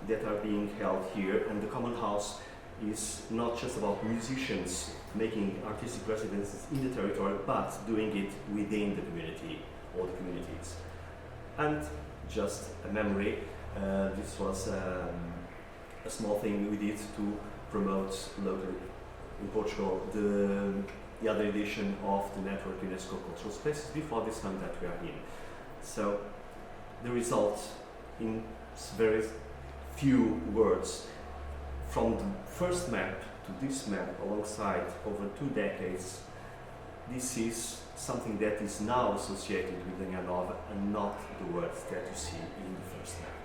that are being held here, and the Common House is not just about musicians making artistic residences in the territory, but doing it within the community or the communities. And just a memory, this was a small thing we did to promote locally in Portugal the other edition of the network UNESCO Cultural Spaces before this one that we are in. So the result in very few words, from the first map to this map alongside over 2 decades, this is something that is now associated with Idanha-A-Nova and not the words that you see in the first map.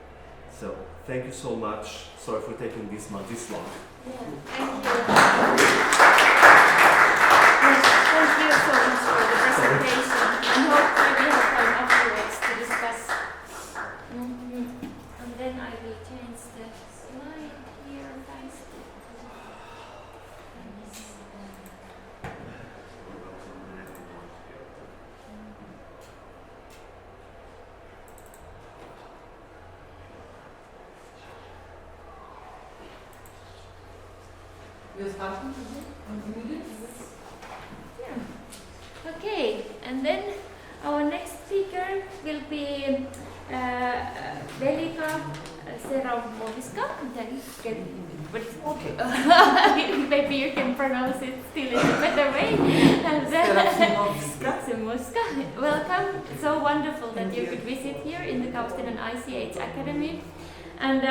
So thank you so much. Sorry for taking this long. Yeah, thank you. Yes, thank you so much for the presentation. And hopefully we have time afterwards to discuss. And then I will change the slide here, guys. Wir starten immediately. Yeah. Okay, and then our next speaker will be Velika Serafimovska. Maybe you can pronounce it still in a better way. Serafimovska. Welcome. So wonderful that you could visit here in the Kaustinen ICH Academy. And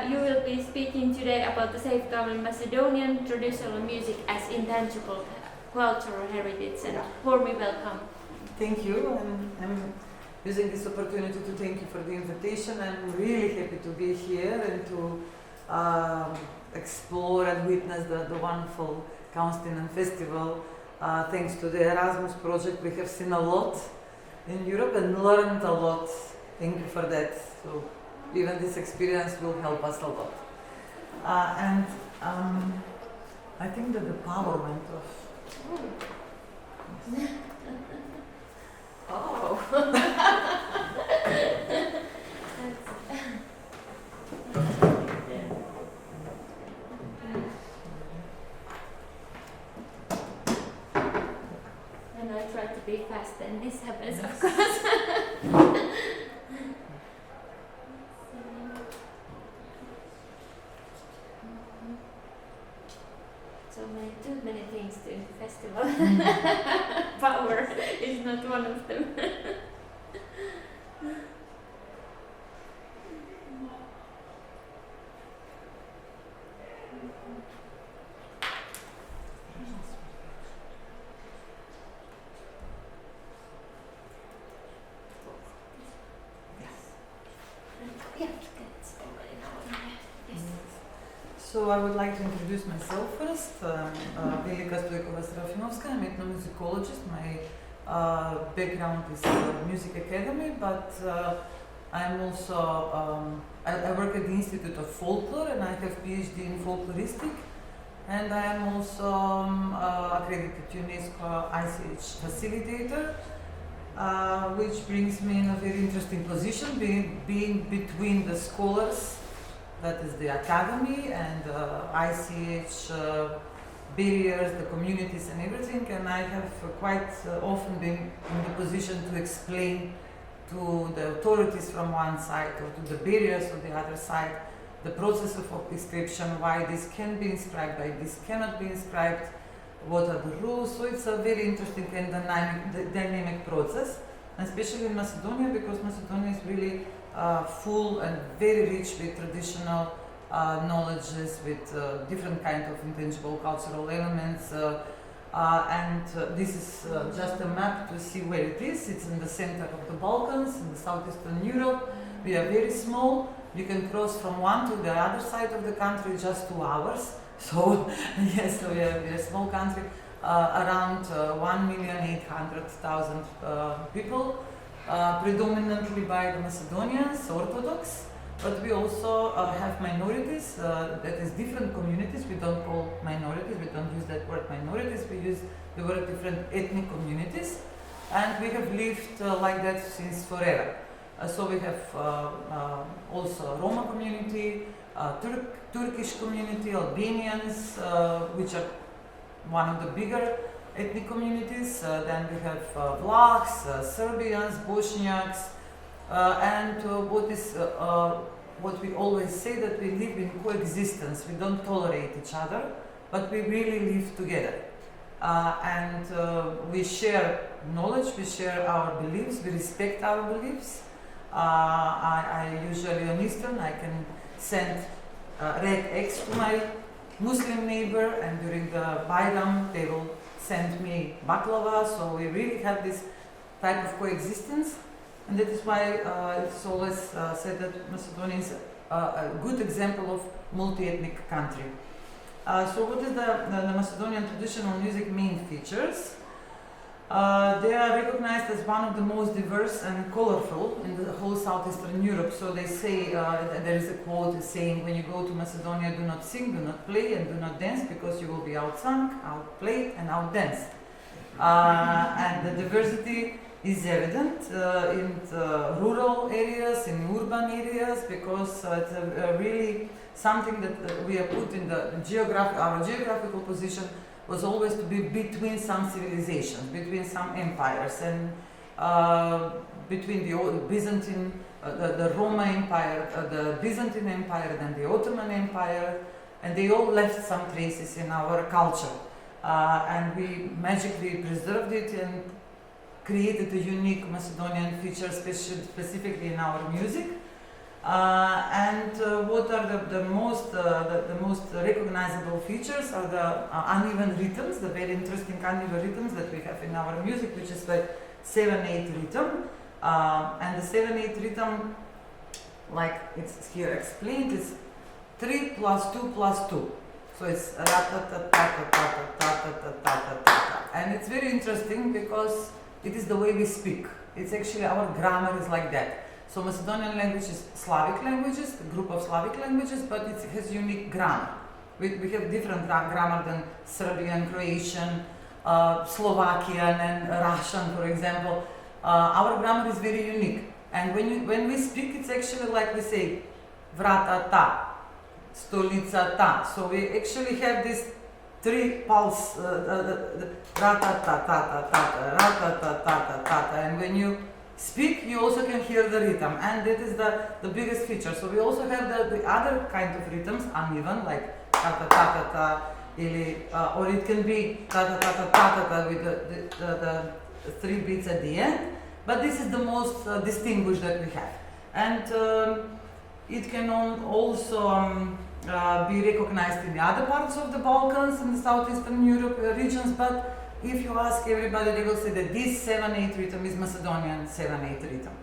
you will be speaking today about the safeguarding Macedonian traditional music as intangible cultural heritage. And warmly welcome. Thank you. I'm using this opportunity to thank you for the invitation. I'm really happy to be here and to explore and witness the wonderful Kaustinen festival. Thanks to the Erasmus project, we have seen a lot in Europe and learned a lot. Thank you for that. So even this experience will help us a lot. I think that the power went off. Oh. And I try to be fast, and this happens, of course. Too many things to festival. Power is not one of them. So I would like to introduce myself first. Velika Stojkova Serafimovska. I'm an ethnomusicologist. My background is music academy, but I'm also I work at the Institute of Folklore, and I have PhD in folkloristic, and I am also accredited UNESCO ICH facilitator, which brings me in a very interesting position, being between the scholars, that is the academy, and ICH barriers, the communities and everything, and I have quite often been in the position to explain to the authorities from one side or to the barriers on the other side the process of inscription, why this can be inscribed, why this cannot be inscribed, what are the rules. So it's a very interesting and dynamic process, especially in Macedonia, because Macedonia is really full and very rich with traditional knowledges, with different kind of intangible cultural elements, This is just a map to see where it is. It's in the center of the Balkans, in the southeastern Europe. We are very small. You can cross from one to the other side of the country just 2 hours. So yes, so we are a small country, around 1,800,000 people, predominantly by the Macedonians, Orthodox. But we also have minorities, that is different communities. We don't call minorities, we don't use that word minorities, we use the word different ethnic communities. And we have lived like that since forever. So we have also Roma community, Turkish community, Albanians, which are one of the bigger ethnic communities. Then we have Vlachs, Serbians, Bosniaks, and what we always say, that we live in coexistence. We don't tolerate each other, but we really live together. We share knowledge, we share our beliefs, we respect our beliefs. I usually on Eastern, I can send red eggs to my Muslim neighbor, and during the Bayram they will send me baklava. So we really have this type of coexistence, and that is why it's always said that Macedonia is a good example of multi-ethnic country. So what is the Macedonian traditional music main features? They are recognized as one of the most diverse and colorful in the whole southeastern Europe. So they say, there is a quote saying, when you go to Macedonia, do not sing, do not play, and do not dance, because you will be outsung, outplayed, and outdanced. And the diversity is evident in the rural areas, in urban areas, because it's really something that we are put in the our geographical position was always to be between some civilizations, between some empires, and between the Byzantine, the Roman Empire, the Byzantine Empire, then the Ottoman Empire, and they all left some traces in our culture. And we magically preserved it and created a unique Macedonian feature, specifically in our music. What are the most recognizable features are the uneven rhythms, the very interesting uneven rhythms that we have in our music, which is the 7/8 rhythm. And the 7/8 rhythm, like it's here explained, is 3 + 2 + 2. So it's ra-ta-ta-ta-ta-ta-ta-ta-ta-ta-ta-ta. And it's very interesting because it is the way we speak. It's actually, our grammar is like that. So Macedonian language is Slavic languages, a group of Slavic languages, but it has unique grammar. We have different grammar than Serbian, Croatian, Slovakian and Russian, for example. Our grammar is very unique. And when we speak, it's actually like we say, vrata ta, stolica ta. So we actually have this 3 pulse, rata ta ta ta ta, rata ta ta ta ta. And when you speak, you also can hear the rhythm, and that is the biggest feature. So we also have the other kind of rhythms, uneven, like ta ta ta ta ta, or it can be ta ta ta ta ta ta with the 3 beats at the end. But this is the most distinguished that we have, and it can also be recognized in the other parts of the Balkans and the southeastern Europe regions. But if you ask everybody, they will say that this 7/8 rhythm is Macedonian 7/8 rhythm.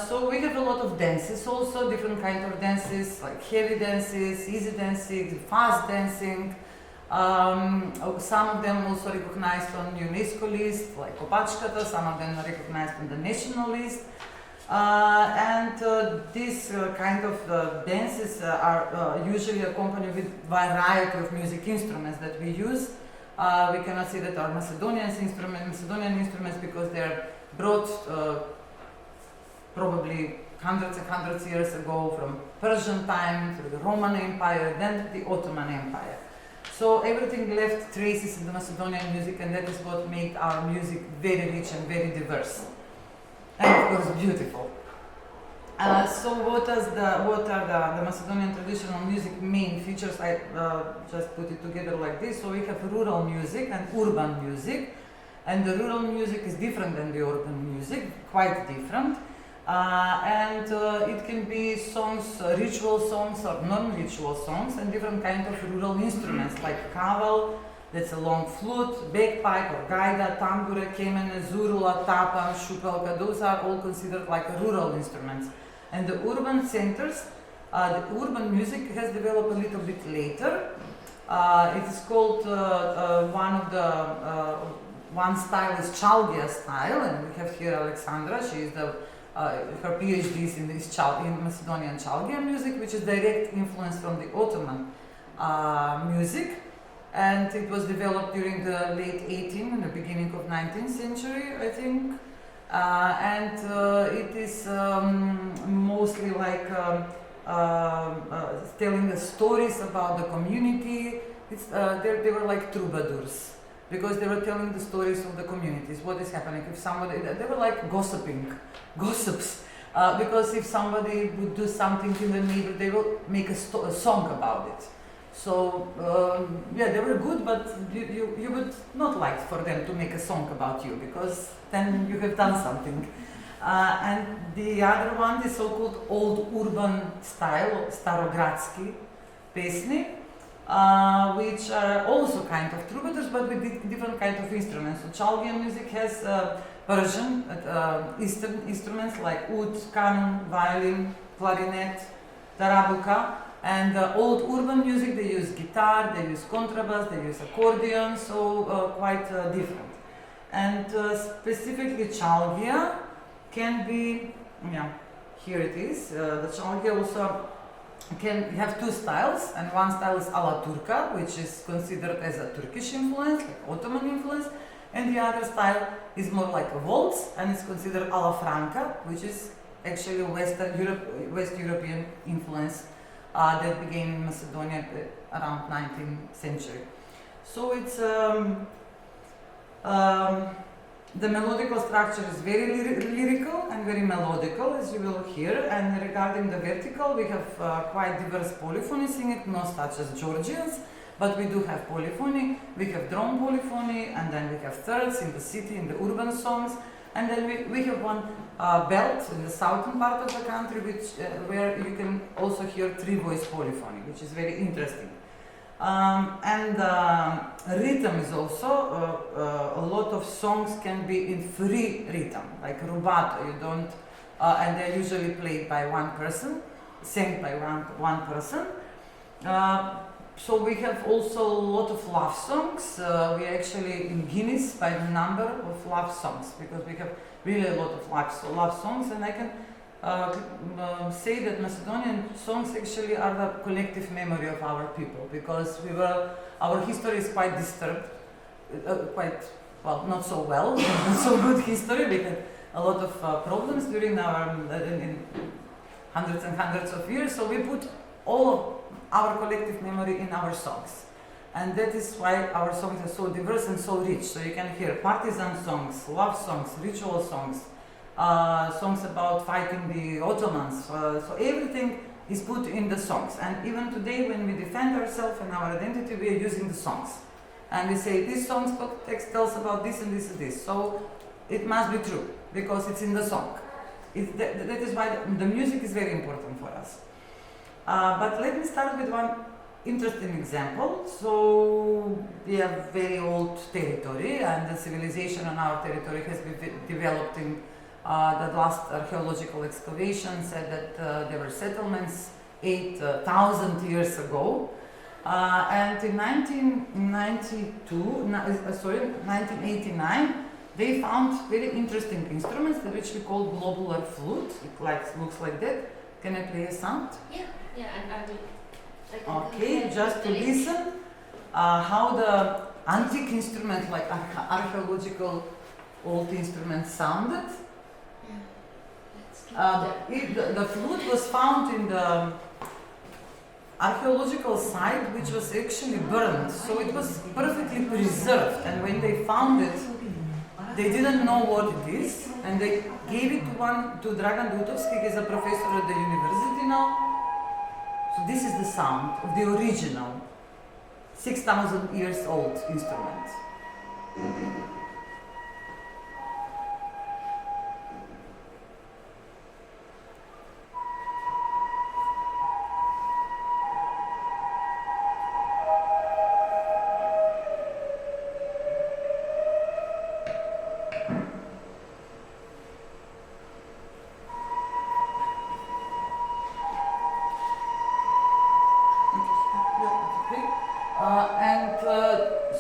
So we have a lot of dances also, different kind of dances, like heavy dances, easy dancing, fast dancing. Some of them also recognized on UNESCO list, like Kopačkata, some of them are recognized on the national list. These kind of dances are usually accompanied with variety of music instruments that we use. We cannot say that our Macedonian instruments, because they are brought probably hundreds and hundreds of years ago from Persian time to the Roman Empire, then the Ottoman Empire. So everything left traces in the Macedonian music, and that is what made our music very rich and very diverse, and of course beautiful. So what are the Macedonian traditional music main features? I just put it together like this. So we have rural music and urban music, and the rural music is different than the urban music, quite different. It can be songs, ritual songs or non-ritual songs, and different kind of rural instruments like kaval, That's a long flute, bagpipe or gaida, tambure, kemene, zurula, tapa, shupelka. Those are all considered like rural instruments. And the urban centers, the urban music has developed a little bit later. It is called one style is Chalgia style, and we have here Alexandra. She is her PhD is in Macedonian Chalgia music, which is direct influence from the Ottoman music. And it was developed during the late 18th and the beginning of 19th century, I think. It is mostly like telling the stories about the community. They were like troubadours, because they were telling the stories of the communities, what is happening. If somebody, they were like gossips, because if somebody would do something in the neighborhood, they will make a song about it. So they were good, but you would not like for them to make a song about you, because then you have done something. And the other one, the so-called old urban style, Starogradsky pesni, which are also kind of troubadours, but with different kind of instruments. So Chalgian music has Persian, Eastern instruments like oud, kanun, violin, clarinet, tarabuka. And old urban music, they use guitar, they use contrabass, they use accordion, so quite different. And specifically Chalgia can be, here it is. The Chalgia also can have two styles, and one style is alla turca, which is considered as a Turkish influence, like Ottoman influence, and the other style is more like a waltz, and it's considered alla franca, which is actually West European influence that began in Macedonia around 19th century. So it's the melodical structure is very lyrical and very melodical, as you will hear. And regarding the vertical, we have quite diverse polyphony singing, not such as Georgians, but we do have polyphony. We have drone polyphony, and then we have thirds in the city, in the urban songs. And then we have one belt in the southern part of the country, where you can also hear three-voice polyphony, which is very interesting. Rhythm is also, a lot of songs can be in free rhythm, like rubato, and they're usually played by one person, sang by one person. So we have also a lot of love songs. We are actually in Guinness by the number of love songs, because we have really a lot of love songs, and I can say that Macedonian songs actually are the collective memory of our people, because our history is quite disturbed, not so good history. We had a lot of problems during our in hundreds and hundreds of years, so we put all of our collective memory in our songs. And that is why our songs are so diverse and so rich. So you can hear partisan songs, love songs, ritual songs, songs about fighting the Ottomans. So everything is put in the songs. And even today, when we defend ourselves and our identity, we are using the songs. And we say, this song's text tells about this and this and this. So it must be true, because it's in the song. That is why the music is very important for us. But let me start with one interesting example. So we have very old territory, and the civilization on our territory has been developed in the last archaeological excavation said that there were settlements 8,000 years ago. And in 1989, they found very interesting instruments, which we call globular flute. It looks like that. Can I play a sound? Yeah, and I can Okay, just to listen how the antique instrument, like archaeological old instruments, sounded. The flute was found in the archaeological site, which was actually burned, so it was perfectly preserved. And when they found it, they didn't know what it is, and they gave it to Dragan Dutovski, who is a professor at the university now. So this is the sound of the original 6,000 years old instrument.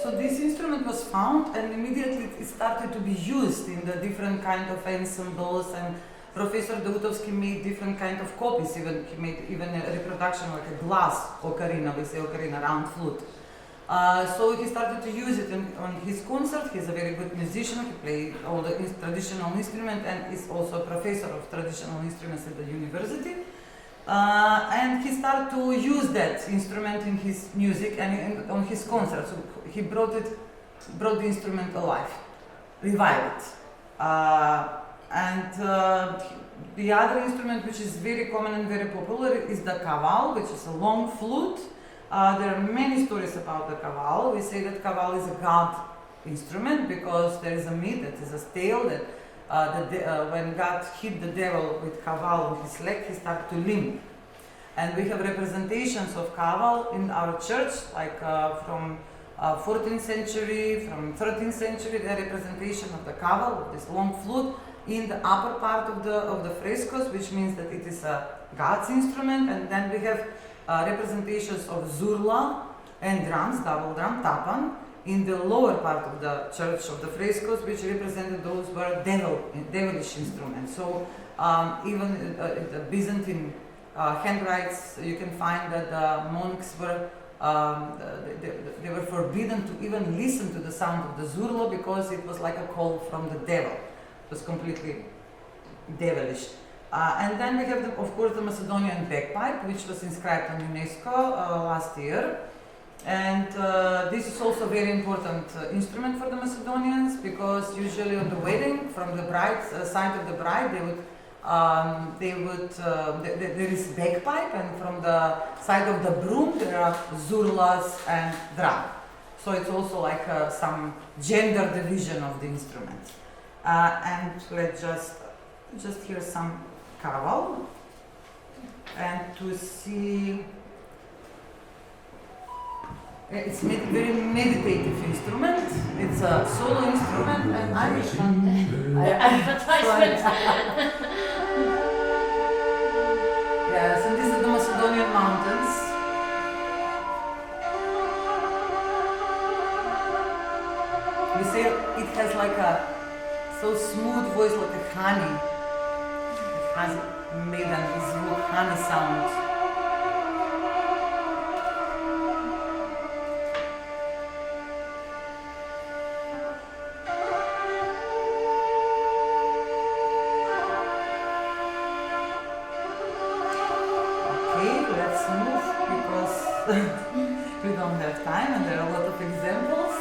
So this instrument was found, and immediately it started to be used in the different kind of ensembles, and Professor Dautovsky made different kind of copies. He made even a reproduction like a glass ocarina, we say ocarina, round flute. So he started to use it on his concert. He's a very good musician. He played all the traditional instruments and is also a professor of traditional instruments at the university. And he started to use that instrument in his music and on his concerts. So he brought the instrument alive, revived it. The other instrument which is very common and very popular is the kaval, which is a long flute. There are many stories about the kaval. We say that kaval is a god instrument because there is a myth, that is a tale that when God hit the devil with kaval on his leg, he started to limp. And we have representations of kaval in our church, like from 14th century, from 13th century, the representation of the kaval, this long flute, in the upper part of the frescoes, which means that it is a God's instrument. And then we have representations of zurla and drums, double drum, tapan, in the lower part of the church of the frescoes, which represented those were devilish instruments. So even the Byzantine handwrites, you can find that the monks were they were forbidden to even listen to the sound of the zurla because it was like a call from the devil. It was completely devilish. And then we have, of course, the Macedonian bagpipe, which was inscribed on UNESCO last year. And this is also a very important instrument for the Macedonians because usually on the wedding, from the bride's side of the bride, there is bagpipe, and from the side of the broom there are zurlas and drum. So it's also like some gender division of the instruments. And let's just hear some kaval and to see. It's a very meditative instrument. It's a solo instrument, and I wish Advertisement. Yes, and these are the Macedonian mountains. We say it has like a so smooth voice, like a honey. It has made a honey sound. We don't have time and there are a lot of examples.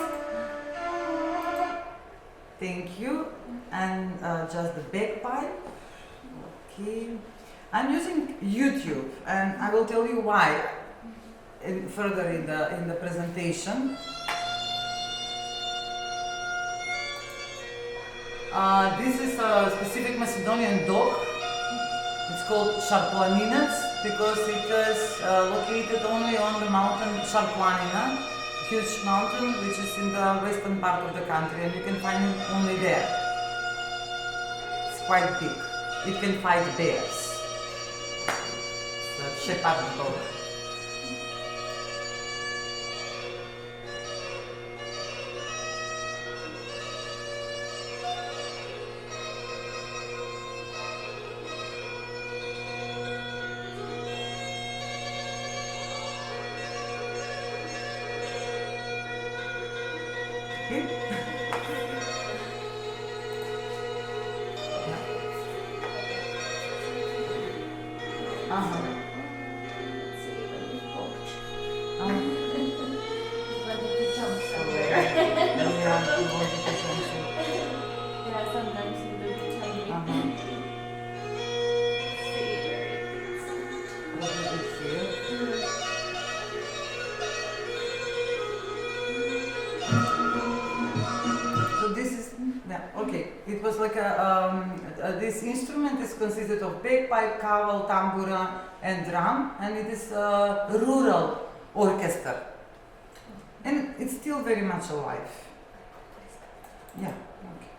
Thank you. And just the bagpipe. Okay. I'm using YouTube and I will tell you why further in the presentation. This is a specific Macedonian dog. It's called Sharplaninets because it is located only on the mountain Sharplanina, huge mountain which is in the western part of the country, and you can find it only there. It's quite big. It can fight bears. It's a shepherd dog. It was like this instrument is consisted of bagpipe, kaval, tambura, and drum, and it is a rural orchestra, and it's still very much alive. Yeah. Okay.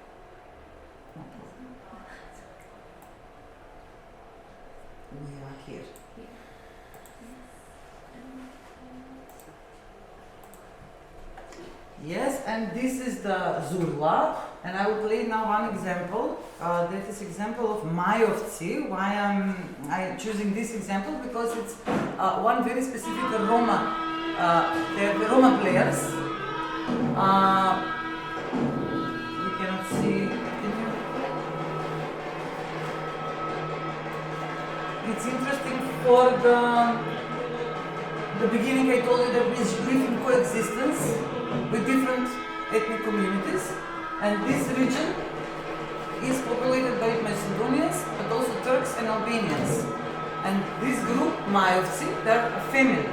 No problem. We are here. and this is the Zurla, and I will play now one example. That is example of Majovci. Why I'm choosing this example? Because it's one very specific Roma. They're the Roma players. We cannot see. It's interesting for the beginning. I told you that we live in coexistence with different ethnic communities, and this region is populated by Macedonians, but also Turks and Albanians. And this group, Majovci, they're a family.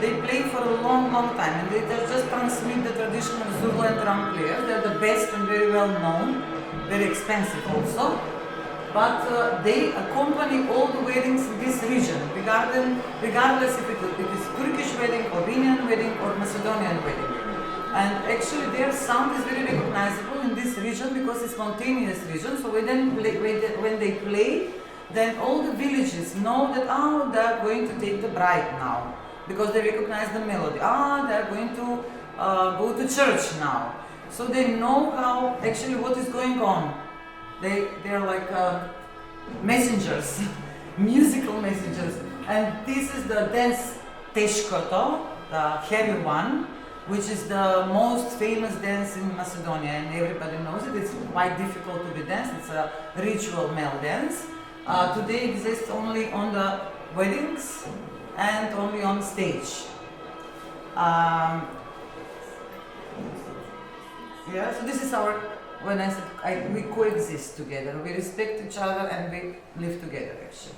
They play for a long, long time, and they just transmit the tradition of Zurla and drum players. They're the best and very well known, very expensive also. But they accompany all the weddings in this region, regardless if it is Turkish wedding, Albanian wedding, or Macedonian wedding. And actually their sound is very recognizable in this region because it's a spontaneous region. So when they play, then all the villages know that they're going to take the bride now, because they recognize the melody. They're going to go to church now. So they know how actually what is going on. They're like messengers, musical messengers. And this is the dance Teshkoto, the heavy one, which is the most famous dance in Macedonia, and everybody knows it. It's quite difficult to be danced. It's a ritual male dance. Today it exists only on the weddings and only on stage. So this is our, when I said we coexist together, we respect each other and we live together actually.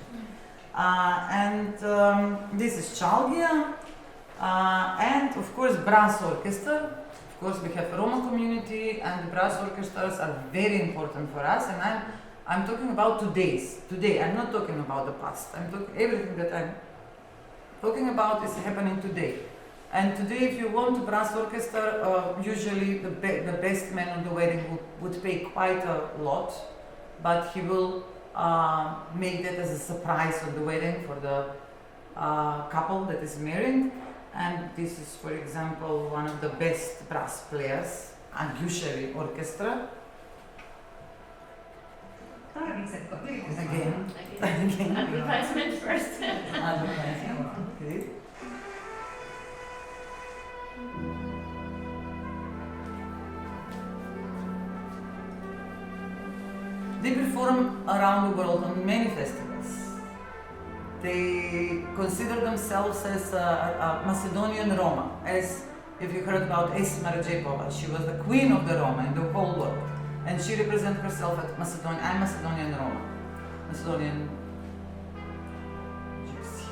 This is Chalgia, and of course brass orchestra. Of course we have Roma community, and the brass orchestras are very important for us, and I'm talking about today. I'm not talking about the past. I'm talking everything that I'm talking about is happening today. And today, if you want a brass orchestra, usually the best man on the wedding would pay quite a lot, but he will make that as a surprise on the wedding for the couple that is married. And this is, for example, one of the best brass players, Angushari Orchestra. Again. Advertisement first. Advertisement. Okay. They perform around the world on many festivals. They consider themselves as a Macedonian Roma, as if you heard about Esma Rajepova. She was the queen of the Roma in the whole world. And she represents herself as Macedonian. I'm Macedonian Roma. Macedonian Gypsy.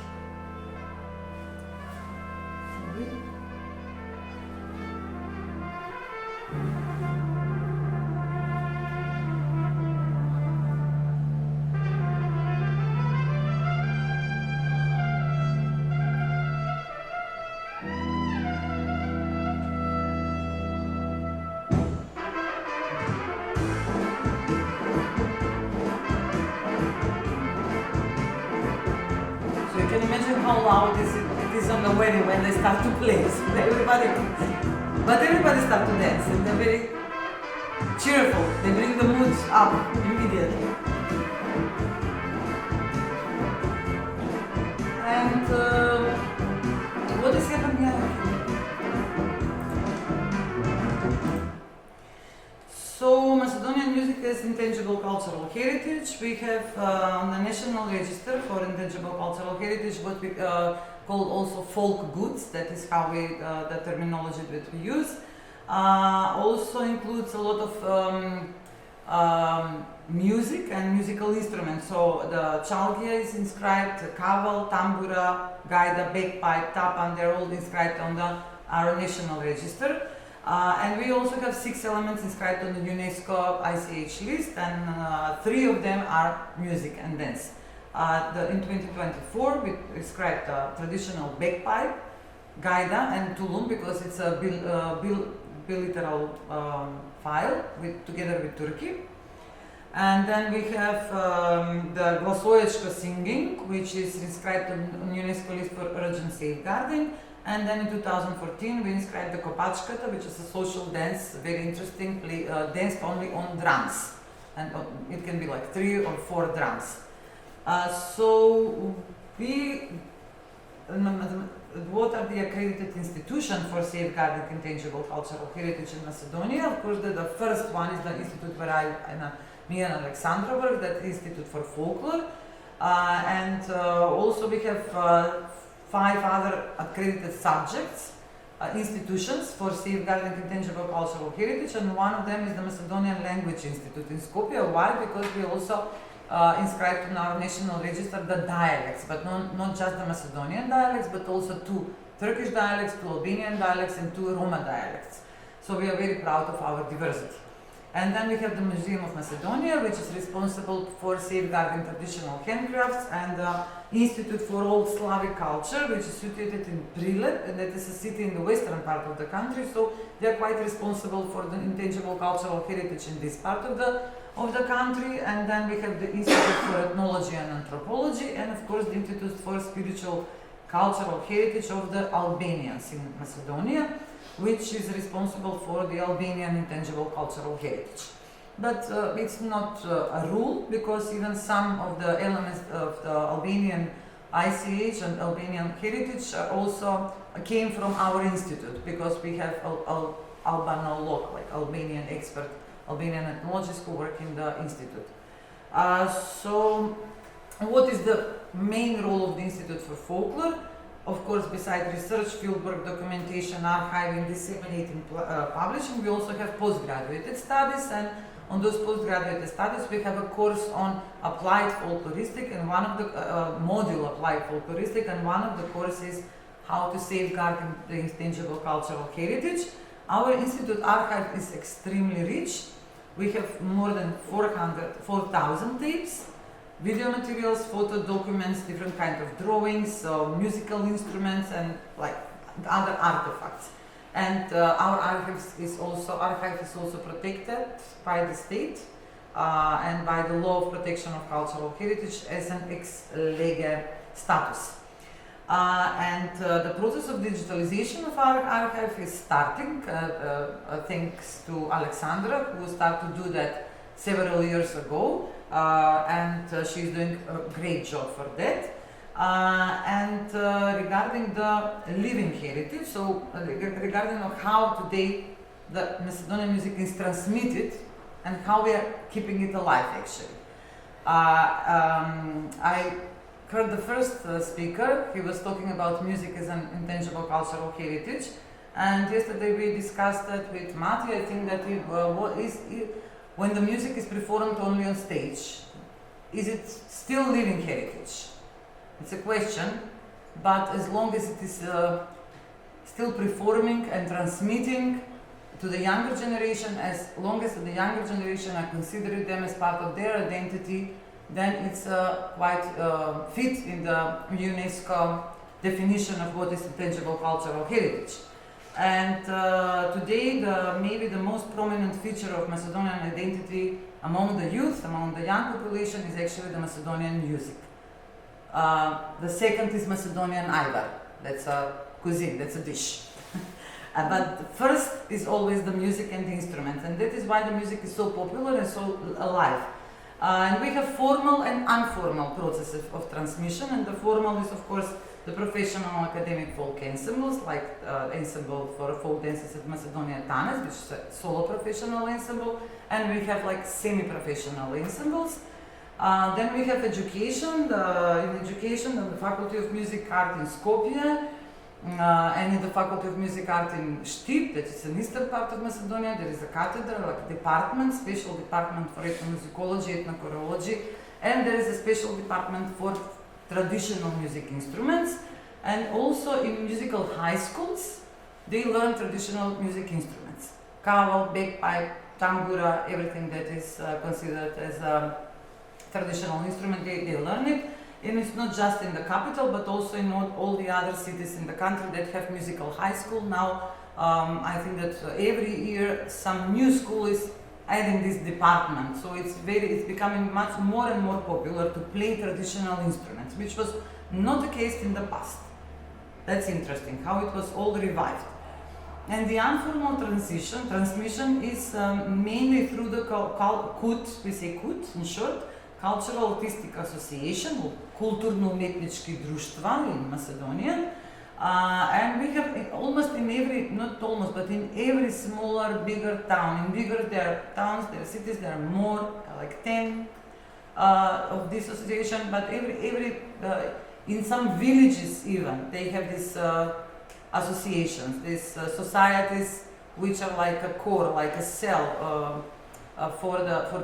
How loud it is on the wedding when they start to play. So everybody starts to dance, and they're very cheerful. They bring the mood up immediately. And what is happening here? So Macedonian music is intangible cultural heritage. We have on the National Register for Intangible Cultural Heritage what we call also folk goods. That is how the terminology that we use. Also includes a lot of music and musical instruments. So the chalgia is inscribed, kaval, tambura, gaida, bagpipe, tapan, they're all inscribed on our National Register. And we also have 6 elements inscribed on the UNESCO ICH list, and 3 of them are music and dance. In 2024, we inscribed traditional bagpipe, gaida, and tulum, because it's a bilateral file together with Turkey. And then we have the Glasoyechka singing, which is inscribed on UNESCO list for urgent safeguarding. And then in 2014 we inscribed the Kopachkata, which is a social dance, very interesting, danced only on drums. And it can be like 3 or 4 drums. So we, what are the accredited institutions for safeguarding intangible cultural heritage in Macedonia? Of course, the first one is the institute where me and Alexandra work, that Institute for Folklore. And also we have 5 other accredited subjects, institutions for safeguarding intangible cultural heritage, and one of them is the Macedonian Language Institute in Skopje. Why? Because we also inscribed in our national register the dialects, but not just the Macedonian dialects, but also 2 Turkish dialects, 2 Albanian dialects, and 2 Roma dialects. So we are very proud of our diversity. And then we have the Museum of Macedonia, which is responsible for safeguarding traditional handcrafts, and the Institute for Old Slavic Culture, which is situated in Prilep, and that is a city in the western part of the country. So they are quite responsible for the intangible cultural heritage in this part of the country. And then we have the Institute for Ethnology and Anthropology, and of course the Institute for Spiritual Cultural Heritage of the Albanians in Macedonia, which is responsible for the Albanian intangible cultural heritage. But it's not a rule, because even some of the elements of the Albanian ICH and Albanian heritage also came from our institute, because we have Albanolog, like Albanian expert, Albanian ethnologists who work in the institute. So what is the main role of the Institute for Folklore? Of course, besides research, fieldwork, documentation, archiving, disseminating, publishing, we also have postgraduate studies, and on those postgraduate studies we have a course on applied folkloristic, and one of the module applied folkloristic, and one of the courses how to safeguard the intangible cultural heritage. Our institute archive is extremely rich. We have more than 4,000 tapes, video materials, photo documents, different kinds of drawings, musical instruments, and like other artifacts. And our archive is also protected by the state and by the law of protection of cultural heritage as an ex lege status. And the process of digitalization of our archive is starting, thanks to Alexandra, who started to do that several years ago. And she's doing a great job for that. And regarding the living heritage, so regarding how today the Macedonian music is transmitted and how we are keeping it alive, actually. I heard the first speaker. He was talking about music as an intangible cultural heritage, and yesterday we discussed that with Mati. I think that when the music is performed only on stage, is it still living heritage? It's a question, but as long as it is still performing and transmitting to the younger generation, as long as the younger generation are considering them as part of their identity, then it's quite fit in the UNESCO definition of what is intangible cultural heritage. And today, maybe the most prominent feature of Macedonian identity among the youth, among the young population, is actually the Macedonian music. The second is Macedonian Ivar. That's a cuisine, that's a dish. But first is always the music and the instruments, and that is why the music is so popular and so alive. And we have formal and informal processes of transmission, and the formal is, of course, the professional academic folk ensembles, like ensemble for folk dances at Macedonia Tanes, which is a solo professional ensemble, and we have like semi-professional ensembles. Then we have education, the Faculty of Music Art in Skopje, and in the Faculty of Music Art in Štip, that is an eastern part of Macedonia. There is a cathedral, like a department, special department for ethnomusicology, ethnochoreology, and there is a special department for traditional music instruments. And also in musical high schools, they learn traditional music instruments. Kaval, bagpipe, tambura, everything that is considered as a traditional instrument, they learn it. And it's not just in the capital, but also in all the other cities in the country that have musical high school. Now, I think that every year some new school is adding this department. So it's becoming much more and more popular to play traditional instruments, which was not the case in the past. That's interesting, how it was all revived. And the informal transmission is mainly through the KUT, we say KUT in short, Cultural Artistic Association, or Kulturno-umetnički društva in Macedonian. And we have almost in every, not almost, but in every smaller, bigger town. In bigger there are towns, there are cities, there are more, like 10 of this association, but every in some villages even, they have these associations, these societies which are like a core, like a cell for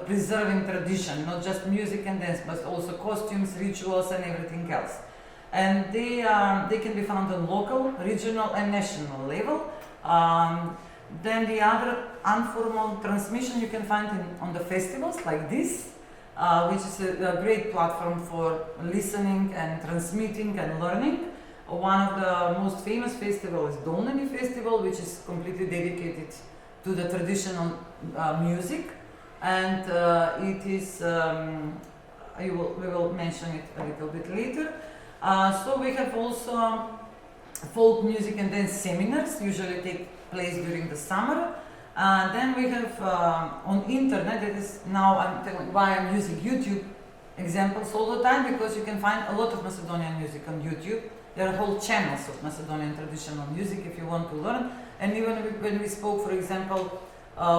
preserving tradition, not just music and dance, but also costumes, rituals, and everything else. And they can be found on local, regional, and national level. Then the other informal transmission you can find on the festivals like this, which is a great platform for listening and transmitting and learning. One of the most famous festivals is Dolneni Festival, which is completely dedicated to the traditional music, and it is. We will mention it a little bit later. So we have also folk music and dance seminars, usually take place during the summer. Then we have on internet, that is now I'm telling why I'm using YouTube examples all the time, because you can find a lot of Macedonian music on YouTube. There are whole channels of Macedonian traditional music if you want to learn. And even when we spoke, for example,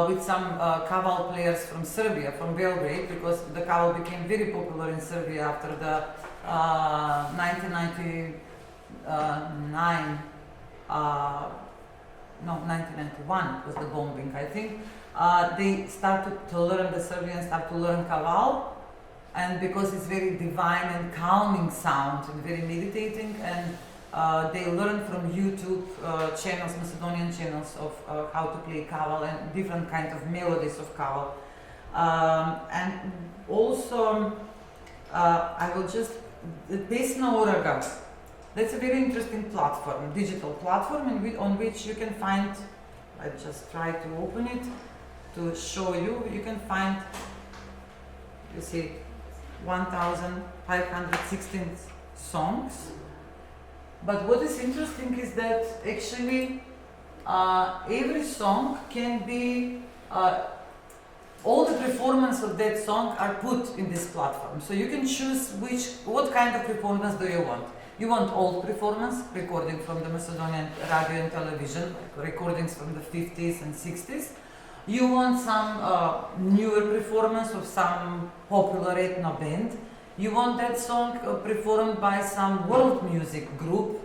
with some kaval players from Serbia, from Belgrade, because the kaval became very popular in Serbia after the 1991 was the bombing, I think. They started to learn, the Serbians start to learn kaval, and because it's very divine and calming sound and very meditating, and they learn from YouTube channels, Macedonian channels of how to play kaval and different kinds of melodies of kaval. And also, I will just, Pesna Oraga, that's a very interesting platform, digital platform on which you can find, I just try to open it to show you, you can find, you see, 1,516 songs. But what is interesting is that actually every song can be, all the performance of that song are put in this platform. So you can choose what kind of performance do you want. You want old performance, recording from the Macedonian radio and television, like recordings from the 50s and 60s. You want some newer performance of some popular ethno band. You want that song performed by some world music group.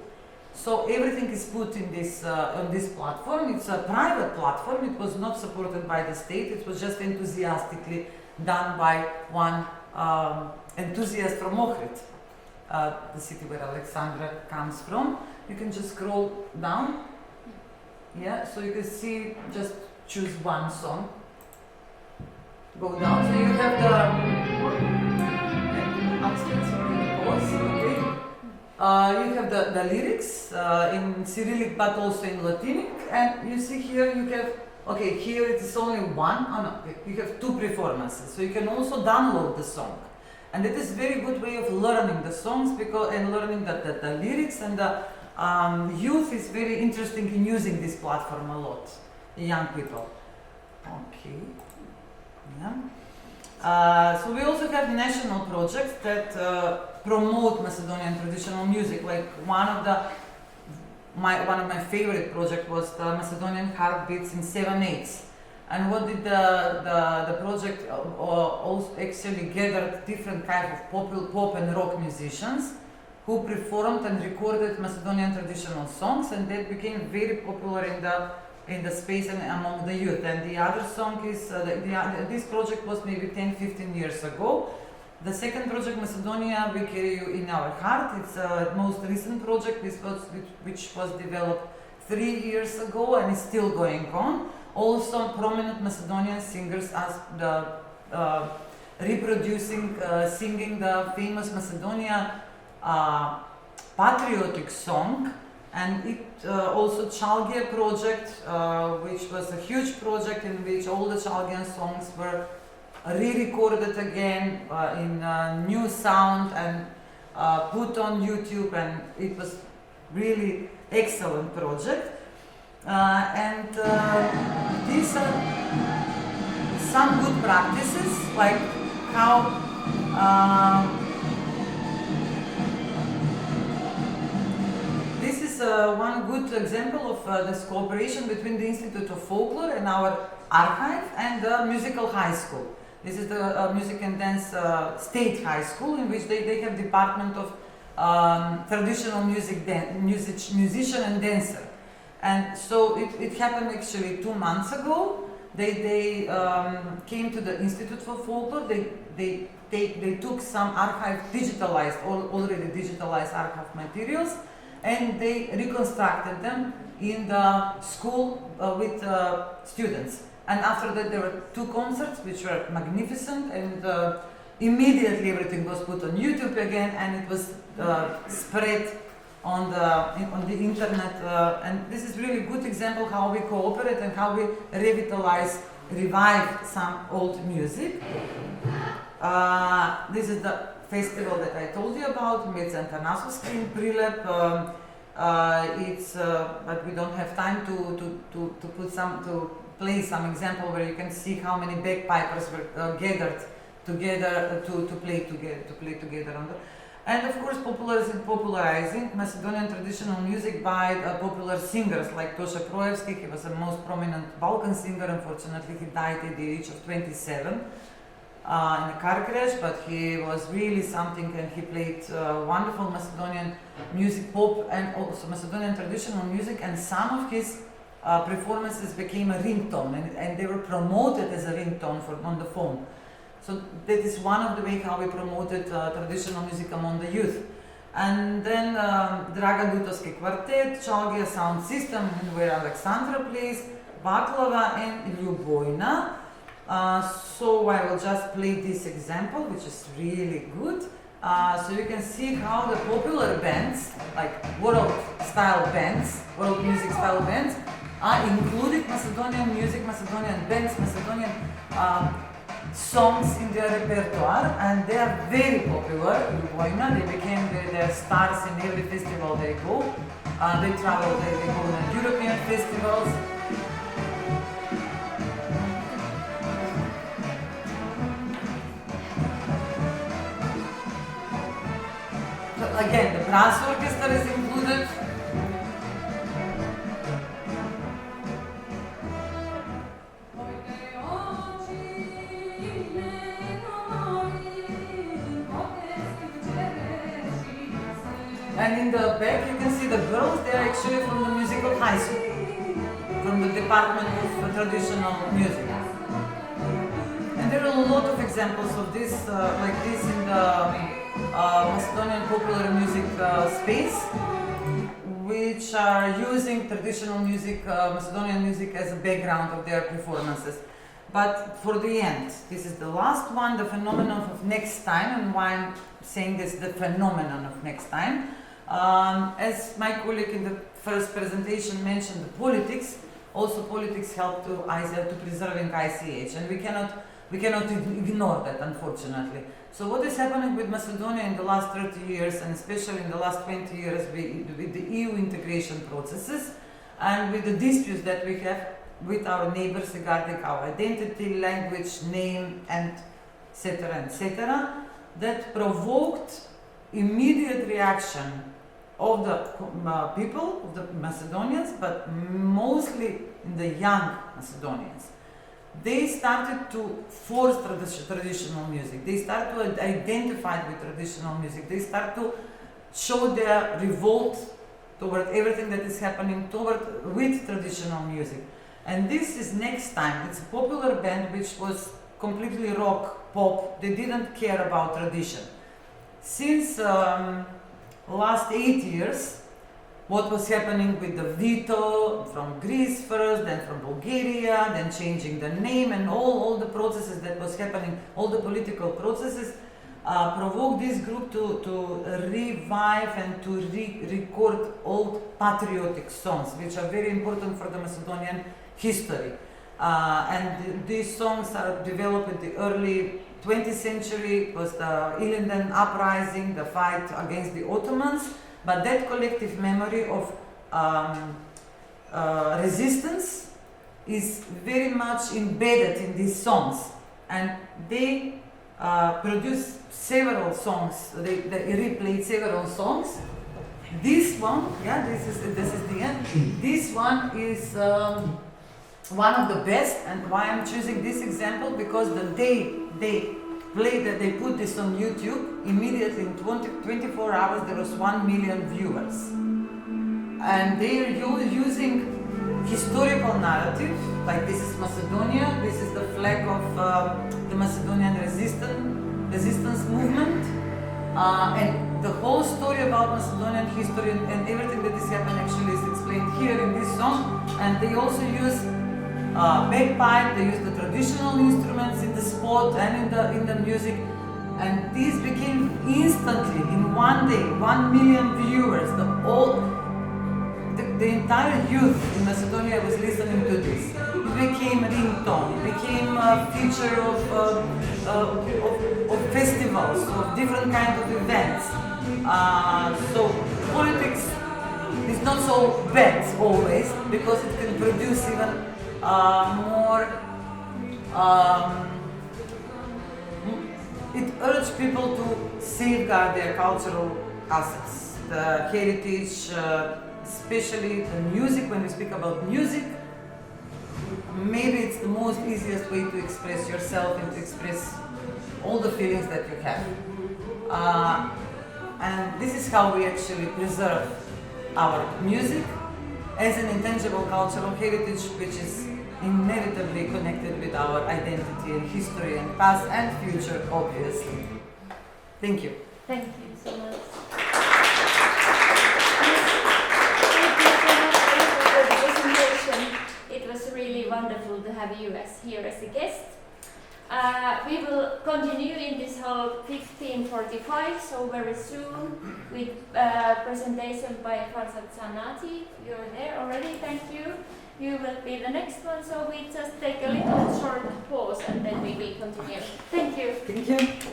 So everything is put in this on this platform. It's a private platform. It was not supported by the state. It was just enthusiastically done by one enthusiast from Ohrid, the city where Alexandra comes from. You can just scroll down. Yeah, so you can see, just choose one song. Go down. So you have the upstairs. Okay. You have the lyrics in Cyrillic but also in Latinic, and you see here you have, okay, here it is only one, you have two performances, so you can also download the song. And it is very good way of learning the songs and learning the lyrics, and the youth is very interesting in using this platform a lot, the young people. Okay, yeah. So we also have national projects that promote Macedonian traditional music. Like one of my favorite project was the Macedonian Heartbeats in 7/8. And what did the project also actually gathered different kinds of pop and rock musicians who performed and recorded Macedonian traditional songs, and that became very popular in the space and among the youth. And the other song is, this project was maybe 10-15 years ago. The second project, Macedonia, We Carry You in Our Heart, it's the most recent project which was developed 3 years ago and is still going on. Also prominent Macedonian singers as the reproducing, singing the famous Macedonia patriotic song. And it also Chalgia project, which was a huge project in which all the Chalgian songs were re-recorded again in new sound and put on YouTube, and it was really excellent project. These are some good practices, like how this is one good example of this cooperation between the Institute of Folklore and our archive and the musical high school. This is the Music and Dance State High School, in which they have department of traditional musician and dancer. And so it happened actually 2 months ago. They came to the Institute for Folklore. They took some already digitalized archive materials, and they reconstructed them in the school with students. And after that, there were 2 concerts which were magnificent, and immediately everything was put on YouTube again, and it was spread on the internet. And this is really a good example how we cooperate and how we revive some old music. This is the festival that I told you about, Mecentanasovski in Prilep. But we don't have time to play some example where you can see how many bagpipers were gathered together to play together on the. And of course, popularizing Macedonian traditional music by popular singers like Toša Projevski. He was the most prominent Balkan singer. Unfortunately, he died at the age of 27 in a car crash, but he was really something, and he played wonderful Macedonian music, pop, and also Macedonian traditional music, and some of his performances became a ringtone, and they were promoted as a ringtone on the phone. So that is one of the ways how we promoted traditional music among the youth. And then Dragan Dutovski Quartet, Chalgia Sound System, where Alexandra plays, Baklava and Ljubojna. So I will just play this example, which is really good. So you can see how the popular bands, like world music style bands, are included Macedonian music, Macedonian bands, Macedonian songs in their repertoire, and they are very popular. Ljubojna, they became their stars in every festival they go. They travel, they go to European festivals. So again, the brass orchestra is included. And in the back you can see the girls, they are actually from the musical high school, from the Department of Traditional Music. And there are a lot of examples of this, like this in the Macedonian popular music space, which are using traditional music, Macedonian music as a background of their performances. But for the end, this is the last one, the phenomenon of next time, and why I'm saying this, the phenomenon of next time. As my colleague in the first presentation mentioned, the politics help to preserving ICH, and we cannot ignore that, unfortunately. So what is happening with Macedonia in the last 30 years, and especially in the last 20 years with the EU integration processes, and with the disputes that we have with our neighbors regarding our identity, language, name, and etc., that provoked immediate reaction of the people, of the Macedonians, but mostly in the young Macedonians. They started to force traditional music. They started to identify with traditional music. They start to show their revolt toward everything that is happening with traditional music. And this is Next Time. It's a popular band which was completely rock, pop. They didn't care about tradition. Since last 8 years, what was happening with the veto from Greece first, then from Bulgaria, then changing the name, and all the processes that was happening, all the political processes, provoked this group to revive and to record old patriotic songs, which are very important for the Macedonian history. And these songs are developed in the early 20th century. It was the Ilinden uprising, the fight against the Ottomans, but that collective memory of resistance is very much embedded in these songs, and they produce several songs. They replayed several songs. This one, this is the end. This one is one of the best, and why I'm choosing this example, because the day they played that, they put this on YouTube, immediately in 24 hours there was 1 million viewers, and they are using historical narrative, like this is Macedonia, this is the flag of the Macedonian resistance movement, and the whole story about Macedonian history and everything that is happening actually is explained here in this song. And they also use bagpipe, they use the traditional instruments in the spot and in the music, and this became instantly, in one day, 1 million viewers. The entire youth in Macedonia was listening to this. It became a ringtone, it became a feature of festivals, of different kinds of events. So politics is not so bad always, because it can produce even more. It urges people to safeguard their cultural assets, the heritage. Especially the music. When we speak about music, maybe it's the most easiest way to express yourself and to express all the feelings that you have. And this is how we actually preserve our music as an intangible cultural heritage, which is inevitably connected with our identity and history and past and future, obviously. Thank you. Thank you so much. It was really wonderful to have you here as a guest. We will continue in this hall 15:45, so very soon, with presentation by Farshad Sanati. You're there already, thank you. You will be the next one, so we just take a little short pause and then we will continue. Thank you. Thank you.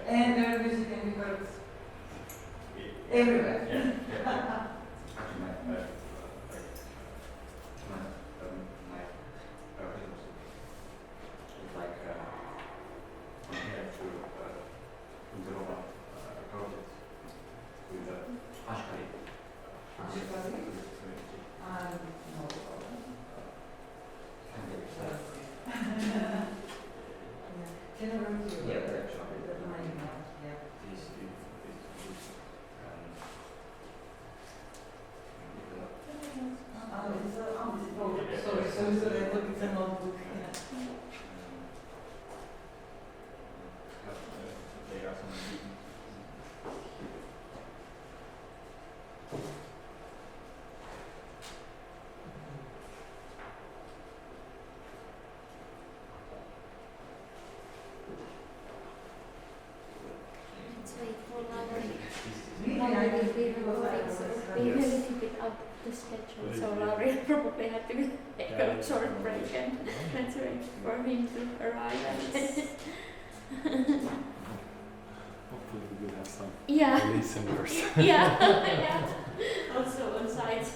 And their music can be heard everywhere. the schedule, so Lauri probably had to take a short break and let's wait for him to arrive. Hopefully we will have some Yeah. listeners. Yeah, yeah. Also on site.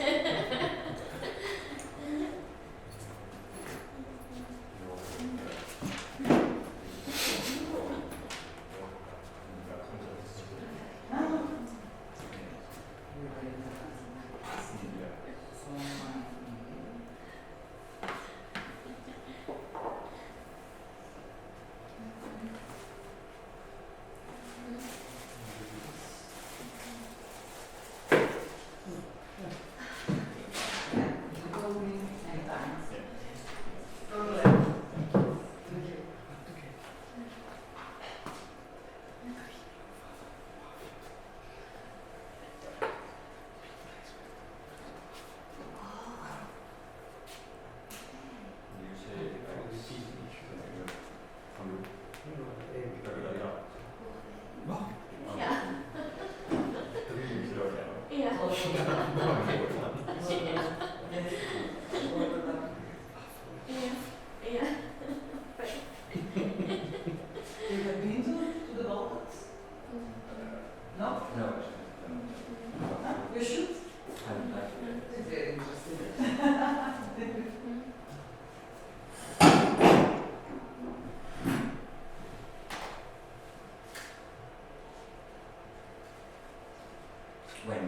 When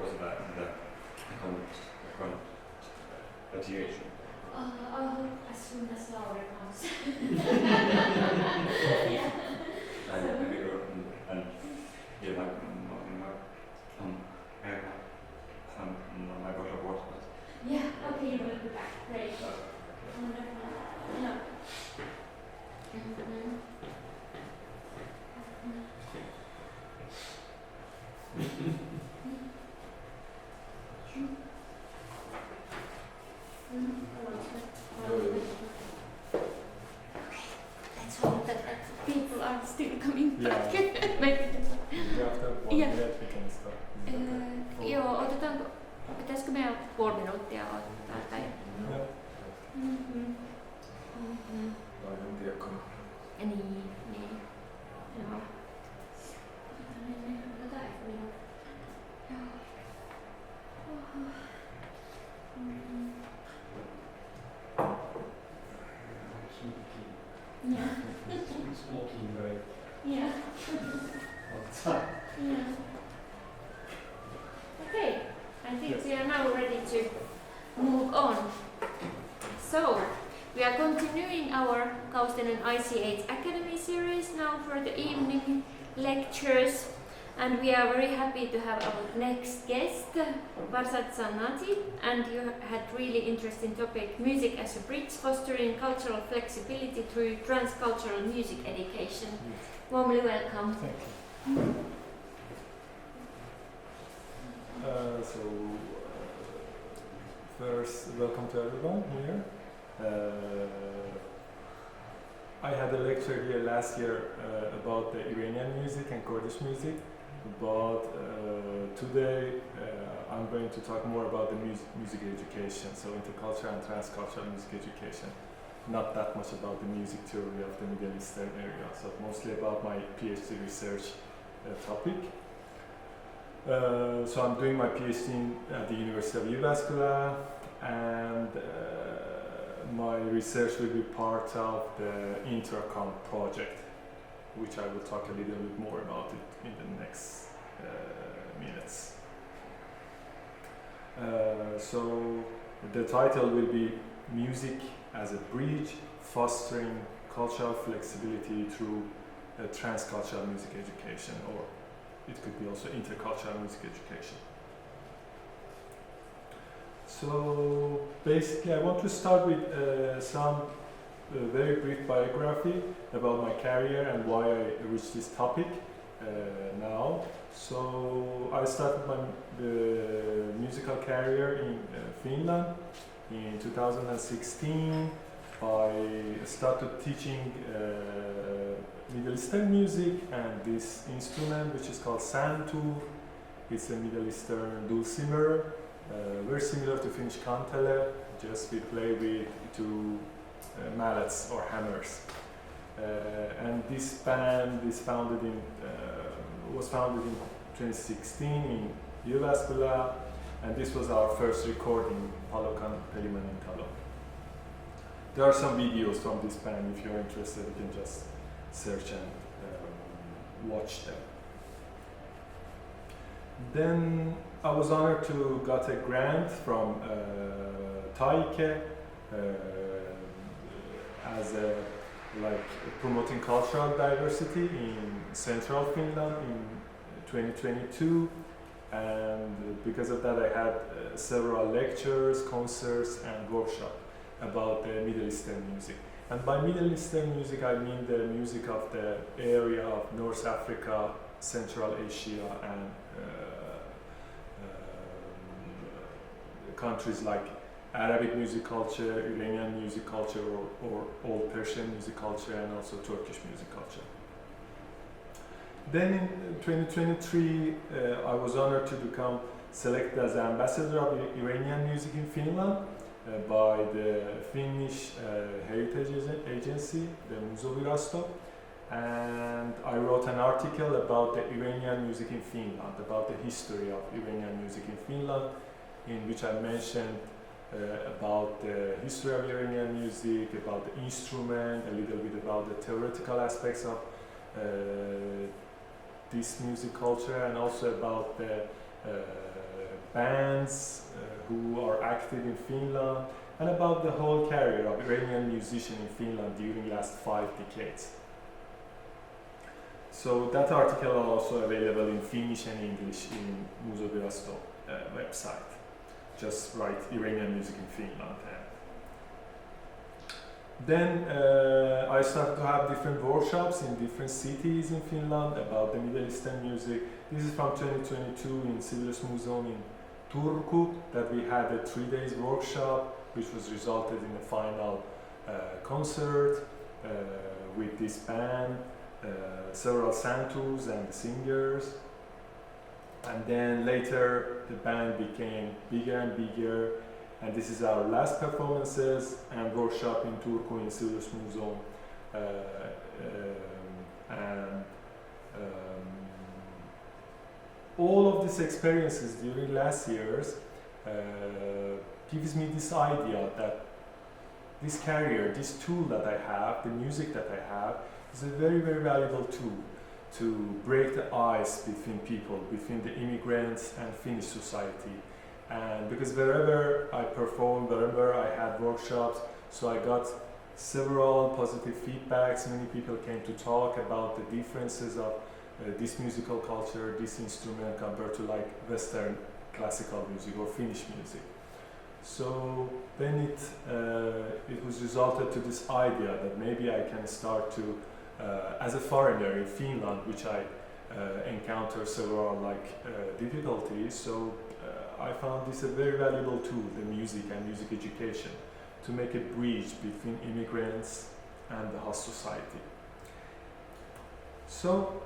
was that the continuation? As soon as Laura comes. My bottle of water. Yeah, okay, you will be back. Great. Yeah. Let's hope that people are still coming back. After 1 minute we can start. Joo, otetaanko, pitäisikö meidän puoli minuuttia ottaa tai? Giacomo. Niin. Joo. Smoking break. Yeah. Yeah. Okay, I think we are now ready to move on. So, we are continuing our Kaustinen ICH Academy series now for the evening lectures, and we are very happy to have our next guest, Farshad Sanati, and you had really interesting topic, music as a bridge, fostering cultural flexibility through transcultural music education. Warmly welcome. Thank you. First, welcome to everyone here. I had a lecture here last year about the Iranian music and Kurdish music, but today I'm going to talk more about the music education, so intercultural and transcultural music education. Not that much about the music theory of the Middle Eastern area, so mostly about my PhD research topic. So I'm doing my PhD at the University of Jyväskylä, and my research will be part of the Intercom project, which I will talk a little bit more about it in the next minutes. So the title will be Music as a Bridge, Fostering Cultural Flexibility through Transcultural Music Education, or it could be also intercultural music education. So basically I want to start with some very brief biography about my career and why I reached this topic now. So I started my musical career in Finland in 2016. I started teaching Middle Eastern music and this instrument which is called santur, It's a Middle Eastern dulcimer, very similar to Finnish kantele, just we play with two mallets or hammers. And this band is was founded in 2016 in Jyväskylä, and this was our first recording, Palokan Pelimanin Talo. There are some videos from this band. If you're interested, you can just search and watch them. Then I was honored to got a grant from Taike as promoting cultural diversity in central Finland in 2022, and because of that I had several lectures, concerts and workshops about the Middle Eastern music. And by Middle Eastern music I mean the music of the area of North Africa, Central Asia and countries like Arabic music culture, Iranian music culture or Old Persian music culture and also Turkish music culture. Then in 2023 I was honored to become selected as ambassador of Iranian music in Finland by the Finnish Heritage Agency, the Museovirasto, and I wrote an article about the Iranian music in Finland, about the history of Iranian music in Finland, in which I mentioned about the history of Iranian music, about the instrument, a little bit about the theoretical aspects of this music culture, and also about the bands who are active in Finland, and about the whole career of Iranian musicians in Finland during the last 5 decades. So that article is also available in Finnish and English in Museovirasto website. Just write Iranian music in Finland. Then I started to have different workshops in different cities in Finland about the Middle Eastern music. This is from 2022 in Civilis Museum in Turku, that we had a 3 days workshop, which was resulted in a final concert with this band, several santus and singers. And then later the band became bigger and bigger, and this is our last performances and workshop in Turku in Civilis Museum. All of these experiences during last years gives me this idea that this career, this tool that I have, the music that I have, is a very, very valuable tool to break the ice between people, between the immigrants and Finnish society. And because wherever I performed, wherever I had workshops, so I got several positive feedbacks. Many people came to talk about the differences of this musical culture, this instrument compared to like Western classical music or Finnish music. So then it was resulted to this idea that maybe I can start to as a foreigner in Finland, which I encounter several difficulties, so I found this a very valuable tool, the music and music education, to make a bridge between immigrants and the host society. So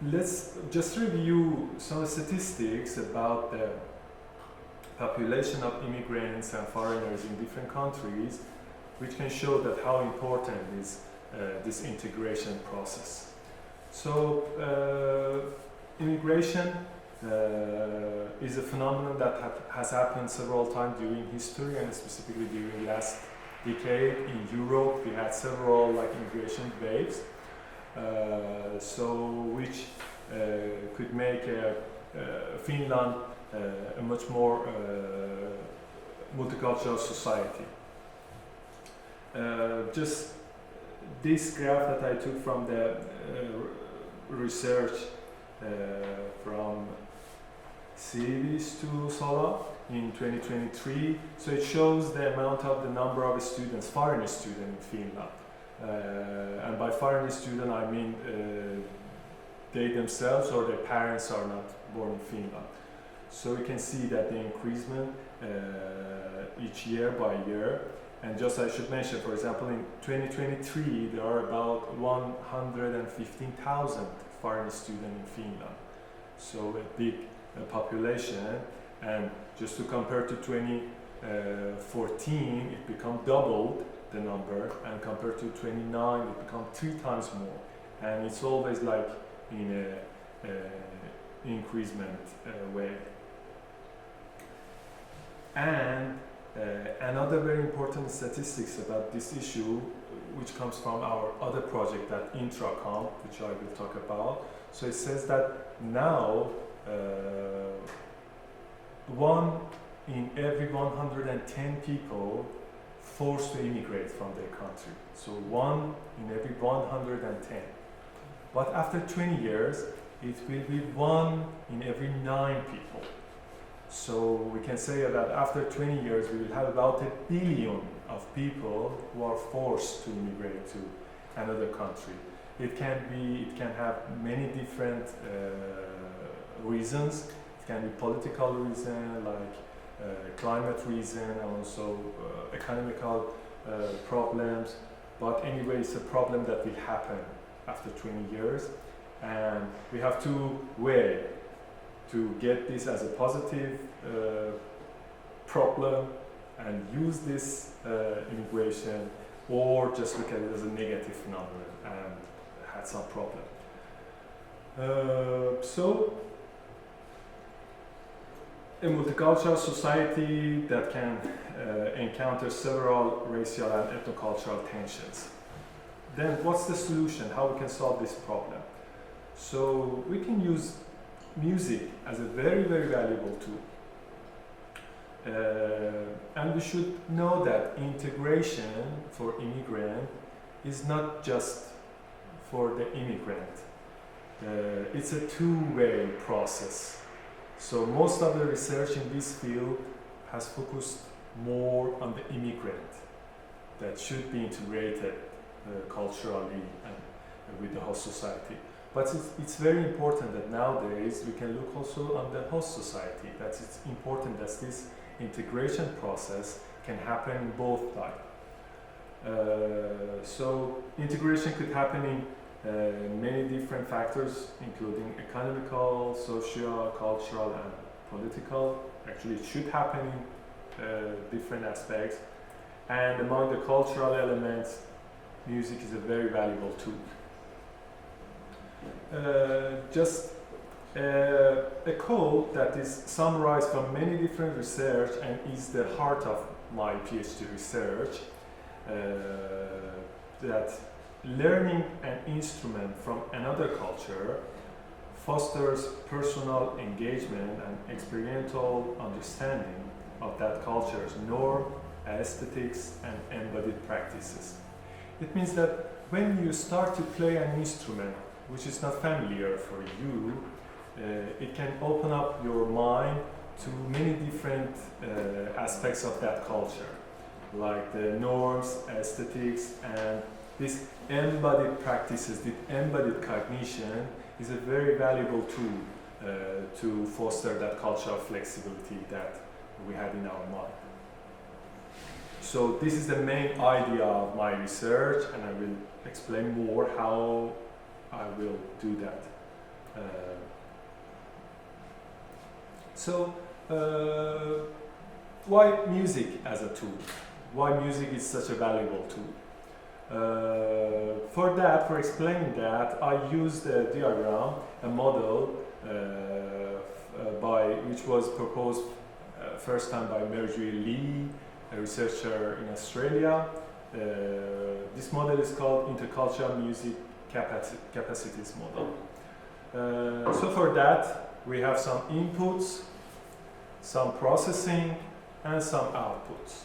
let's just review some statistics about the population of immigrants and foreigners in different countries, which can show that how important is this integration process. So immigration is a phenomenon that has happened several times during history, and specifically during last decade. In Europe we had several immigration waves, which could make Finland a much more multicultural society. Just this graph that I took from the research from Civis to Sola in 2023. So it shows the amount of the number of students, foreign students in Finland. And by foreign student I mean they themselves or their parents are not born in Finland. So we can see that the increasement each year by year. And just I should mention, for example, in 2023 there are about 115,000 foreign student in Finland. So a big population, and just to compare to 2014, it become doubled the number, and compared to 29, it become 3 times more. And it's always like in a increasement way. And another very important statistics about this issue, which comes from our other project at Intracom, which I will talk about. So it says that now 1 in every 110 people forced to immigrate from their country. So 1 in every 110. But after 20 years, it will be 1 in every 9 people. So we can say that after 20 years, we will have about 1 billion of people who are forced to immigrate to another country. It can have many different reasons. It can be political reason, like climate reason, and also economical problems. But anyway, it's a problem that will happen after 20 years. And we have two ways to get this as a positive problem and use this immigration, or just look at it as a negative phenomenon and had some problem. So a multicultural society that can encounter several racial and ethnocultural tensions. Then what's the solution? How we can solve this problem? So we can use music as a very, very valuable tool. And we should know that integration for immigrant is not just for the immigrant. It's a two-way process. So most of the research in this field has focused more on the immigrant that should be integrated culturally and with the host society. But it's very important that nowadays we can look also on the host society. That it's important that this integration process can happen in both sides. So integration could happen in many different factors, including economical, social, cultural, and political. Actually, it should happen in different aspects. And among the cultural elements, music is a very valuable tool. Just a quote that is summarized from many different research and is the heart of my PhD research, that learning an instrument from another culture fosters personal engagement and experiential understanding of that culture's norm, aesthetics, and embodied practices. It means that when you start to play an instrument which is not familiar for you, it can open up your mind to many different aspects of that culture, like the norms, aesthetics, and this embodied practices, the embodied cognition is a very valuable tool to foster that cultural flexibility that we have in our mind. So this is the main idea of my research, and I will explain more how I will do that. Why music as a tool? Why music is such a valuable tool? For explaining that, I used a diagram, a model which was proposed first time by Marjorie Lee, a researcher in Australia. This model is called Intercultural Music Capacities Model. So for that, we have some inputs, some processing, and some outputs.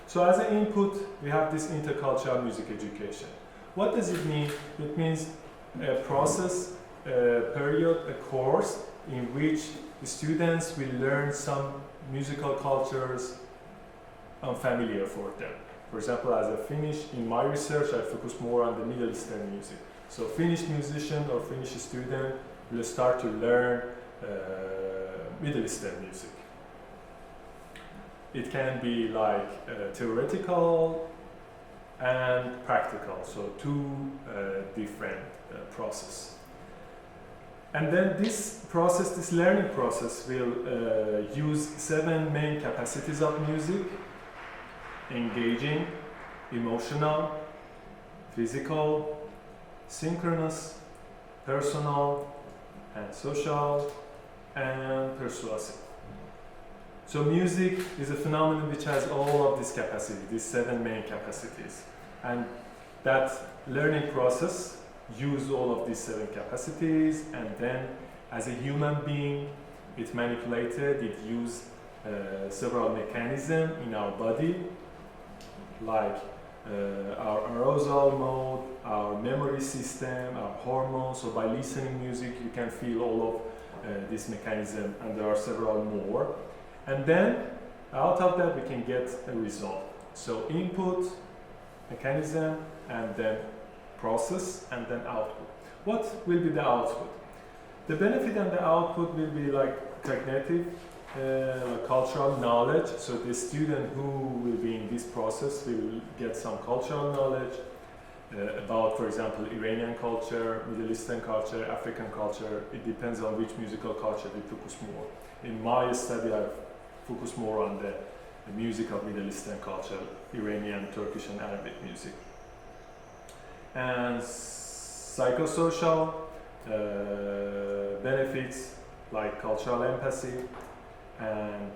So as an input, we have this intercultural music education. What does it mean? It means a process, a period, a course in which the students will learn some musical cultures unfamiliar for them. For example, as a Finnish, in my research, I focus more on the Middle Eastern music. So Finnish musician or Finnish student will start to learn Middle Eastern music. It can be like theoretical and practical, so two different processes. And then this process, this learning process, will use 7 main capacities of music: engaging, emotional, physical, synchronous, personal, and social, and persuasive. So music is a phenomenon which has all of these capacities, these 7 main capacities. And that learning process use all of these 7 capacities, and then as a human being it manipulated, it used several mechanisms in our body, like our arousal mode, our memory system, our hormones. So by listening music you can feel all of this mechanism, and there are several more. And then out of that we can get a result. So input, mechanism, and then process, and then output. What will be the output? The benefit and the output will be like cognitive, like cultural knowledge. So the student who will be in this process will get some cultural knowledge about, for example, Iranian culture, Middle Eastern culture, African culture. It depends on which musical culture we focus more. In my study, I've focused more on the music of Middle Eastern culture, Iranian, Turkish, and Arabic music. And psychosocial benefits like cultural empathy and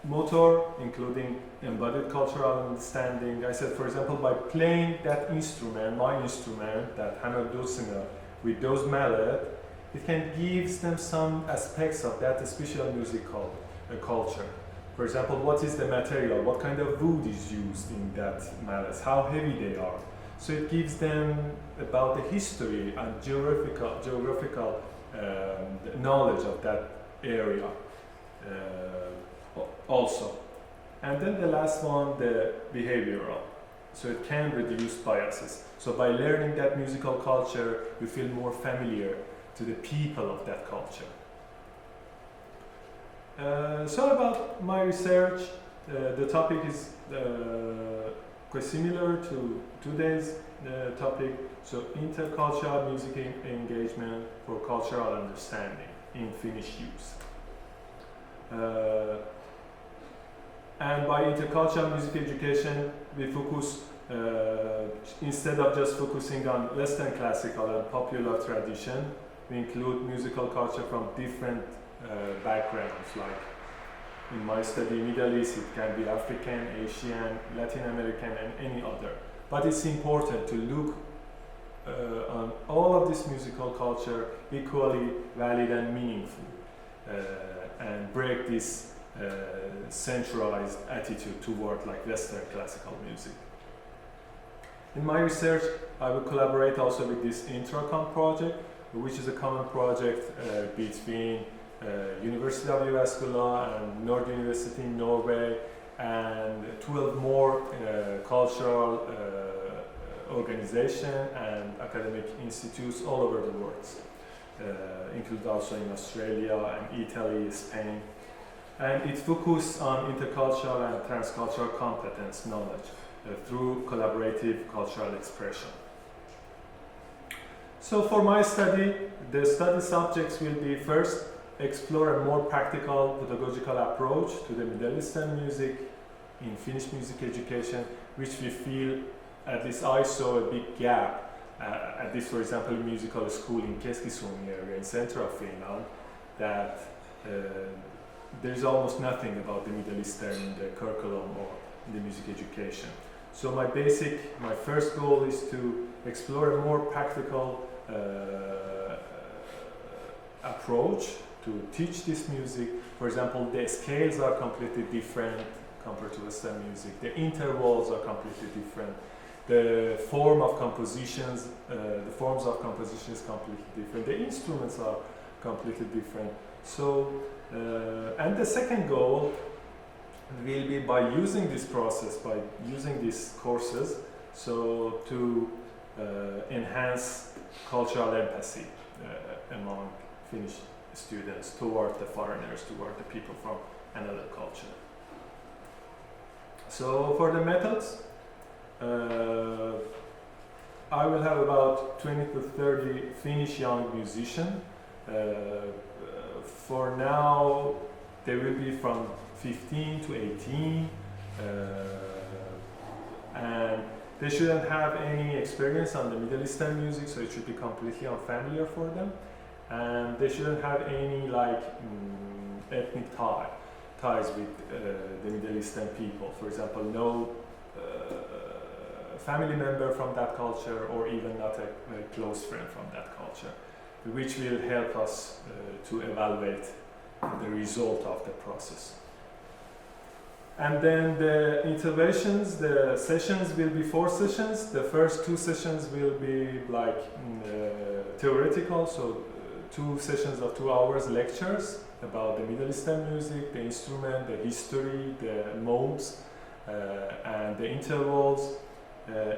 motor, including embodied cultural understanding. I said, for example, by playing that instrument, my instrument, that hammer dulcimer, with those mallet, it can give them some aspects of that special music called a culture. For example, what is the material? What kind of wood is used in that mallets? How heavy they are? So it gives them about the history and geographical knowledge of that area also. And then the last one, the behavioral. So it can reduce biases. So by learning that musical culture, you feel more familiar to the people of that culture. So about my research, the topic is quite similar to today's topic. So intercultural music engagement for cultural understanding in Finnish use. And by intercultural music education, we focus, instead of just focusing on Western classical and popular tradition, we include musical culture from different backgrounds. Like in my study, Middle East, it can be African, Asian, Latin American, and any other. But it's important to look on all of this musical culture equally valid and meaningful, and break this centralized attitude toward like Western classical music. In my research, I will collaborate also with this Intracom project, which is a common project between University of Jyväskylä and Nord University in Norway, and 12 more cultural organizations and academic institutes all over the world, included also in Australia and Italy, Spain. And it focuses on intercultural and transcultural competence knowledge through collaborative cultural expression. So for my study, the study subjects will be first explore a more practical pedagogical approach to the Middle Eastern music in Finnish music education, which we feel, at least I saw a big gap, at least for example in musical school in Keski-Suomi area in central Finland, that there's almost nothing about the Middle Eastern in the curriculum or in the music education. So my first goal is to explore a more practical approach to teach this music. For example, the scales are completely different compared to Western music. The intervals are completely different. The forms of composition is completely different. The instruments are completely different. So, and the second goal will be by using this process, by using these courses, so to enhance cultural empathy among Finnish students toward the foreigners, toward the people from another culture. So for the methods, I will have about 20 to 30 Finnish young musicians. For now, they will be from 15 to 18, and they shouldn't have any experience on the Middle Eastern music, so it should be completely unfamiliar for them. And they shouldn't have any ethnic ties with the Middle Eastern people. For example, no family member from that culture, or even not a very close friend from that culture, which will help us to evaluate the result of the process. And then the interventions, the sessions will be 4 sessions. The first 2 sessions will be theoretical, so 2 sessions of 2 hours lectures about the Middle Eastern music, the instrument, the history, the modes, and the intervals.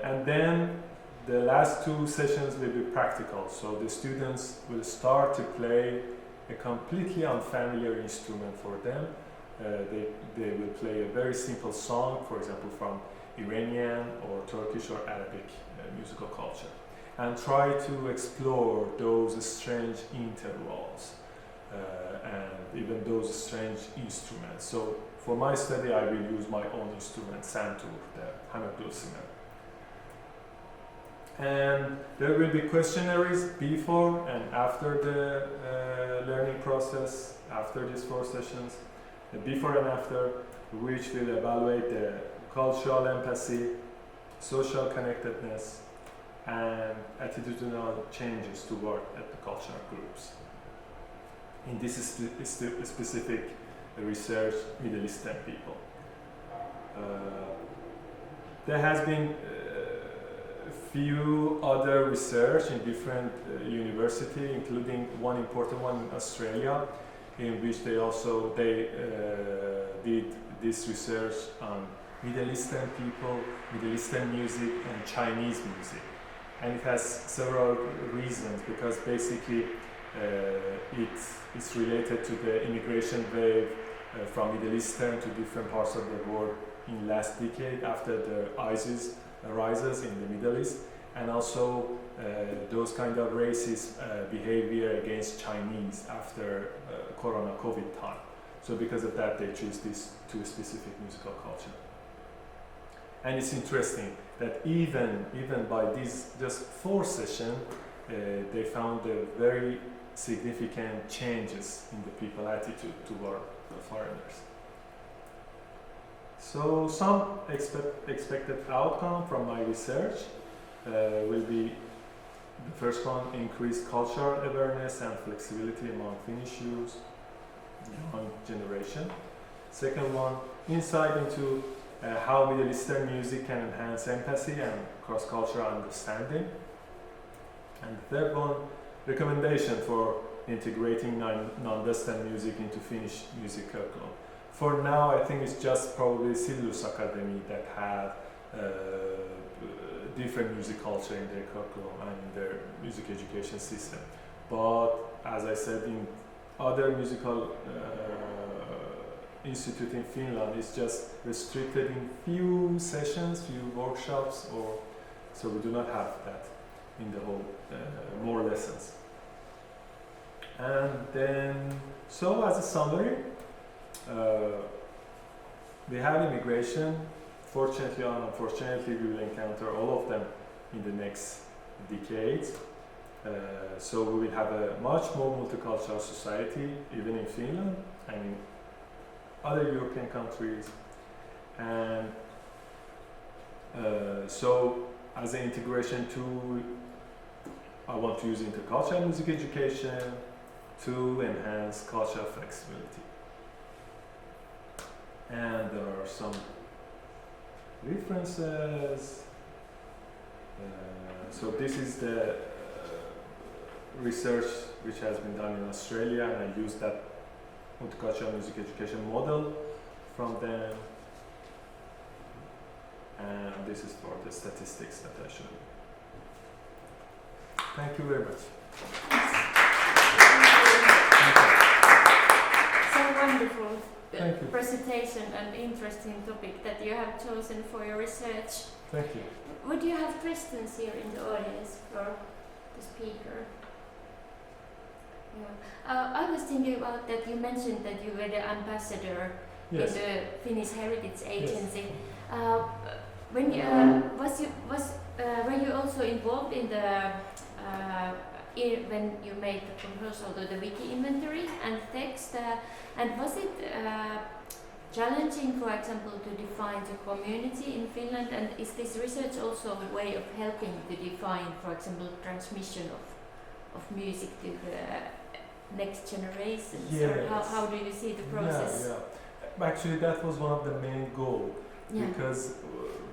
And then the last 2 sessions will be practical, so the students will start to play a completely unfamiliar instrument for them. They will play a very simple song, for example, from Iranian or Turkish or Arabic musical culture, and try to explore those strange intervals and even those strange instruments. So for my study, I will use my own instrument, santur, the hammer dulcimer. And there will be questionnaires before and after the learning process, after these 4 sessions, before and after, which will evaluate the cultural empathy, social connectedness, and attitudinal changes toward the cultural groups. In this specific research, Middle Eastern people. There has been few other research in different universities, including one important one in Australia, in which they did this research on Middle Eastern people, Middle Eastern music, and Chinese music. And it has several reasons, because basically it's related to the immigration wave from Middle Eastern to different parts of the world in last decade after the ISIS rises in the Middle East, and also those kind of racist behavior against Chinese after Corona COVID time. So because of that, they choose these 2 specific musical culture. And it's interesting that even by these just 4 sessions, they found very significant changes in the people's attitude toward the foreigners. So some expected outcome from my research will be the first one, increased cultural awareness and flexibility among Finnish youth, young generation. Second one, insight into how Middle Eastern music can enhance empathy and cross-cultural understanding. And third one, recommendation for integrating non-Western music into Finnish music curriculum. For now, I think it's just probably Sillus Academy that have different music culture in their curriculum and in their music education system. But as I said, in other musical institute in Finland, it's just restricted in few sessions, few workshops, so we do not have that in the whole more lessons. And then, so as a summary, we have immigration. Fortunately or unfortunately, we will encounter all of them in the next decades. So we will have a much more multicultural society, even in Finland and in other European countries. And so as an integration tool, I want to use intercultural music education to enhance cultural flexibility. And there are some references. So this is the research which has been done in Australia, and I used that multicultural music education model from them. And this is for the statistics that I showed you. Thank you very much. So wonderful Thank you. presentation and interesting topic that you have chosen for your research. Thank you. Would you have questions here in the audience for the speaker? Yeah. I was thinking about that you mentioned that you were the ambassador in the Finnish Heritage Agency. When were you also involved in the when you made the proposal to the wiki inventory and text? And was it challenging, for example, to define the community in Finland? And is this research also a way of helping to define, for example, transmission of music to the next generations? Yes. Or how do you see the process? Yeah. Actually, that was one of the main goals. Yeah. Because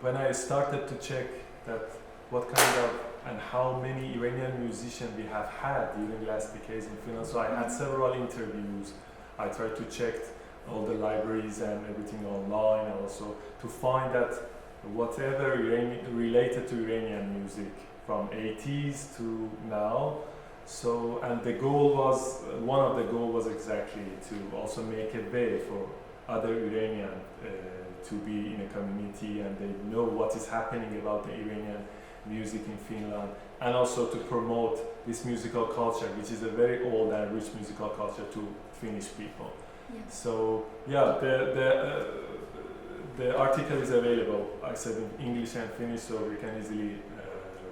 when I started to check that what kind of and how many Iranian musicians we have had during last decades in Finland, so I had several interviews. I tried to check all the libraries and everything online, also to find that whatever related to Iranian music from 80s to now. So, and the goal was, one of the goals was exactly to also make a way for other Iranian to be in a community and they know what is happening about the Iranian music in Finland, and also to promote this musical culture, which is a very old and rich musical culture to Finnish people. Yeah. So yeah, the article is available, I said, in English and Finnish, so we can easily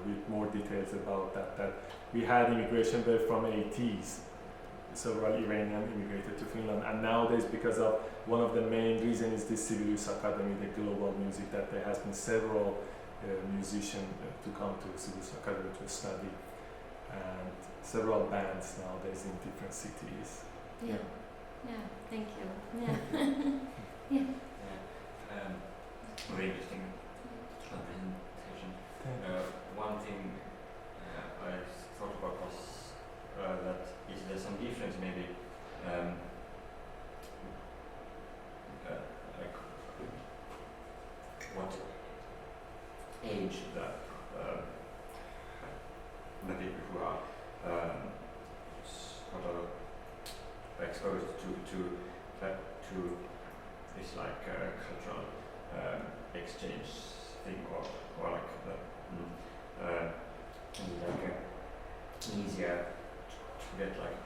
read more details about that. That we had immigration there from 80s, several Iranian immigrated to Finland, and nowadays, because of one of the main reasons is this Sibelius Academy, the global music, that there has been several musicians to come to Sibelius Academy to study, and several bands nowadays in different cities. Yeah. Yeah, thank you. Yeah. Yeah. Very interesting presentation. One thing I thought about was that is there some difference maybe like what age the people who are sort of exposed to this like cultural exchange thing or like like easier to get like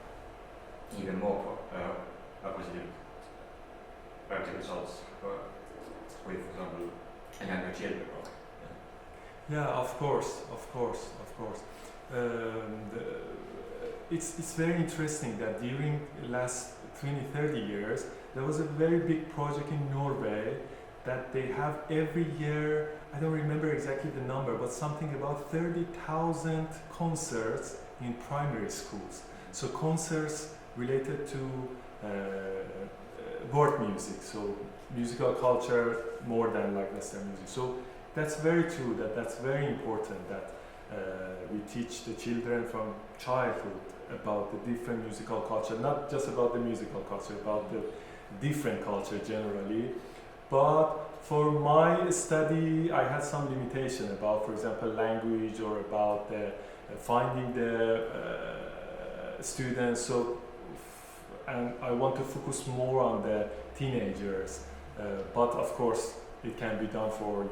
even more positive results with, for example, younger children. Yeah, of course. It's very interesting that during the last 20-30 years, there was a very big project in Norway that they have every year, I don't remember exactly the number, but something about 30,000 concerts in primary schools. So concerts related to world music, so musical culture more than like Western music. So that's very true, that's very important that we teach the children from childhood about the different musical culture, not just about the musical culture, about the different culture generally. But for my study, I had some limitation about, for example, language or about finding the students. So, and I want to focus more on the teenagers. But of course, it can be done for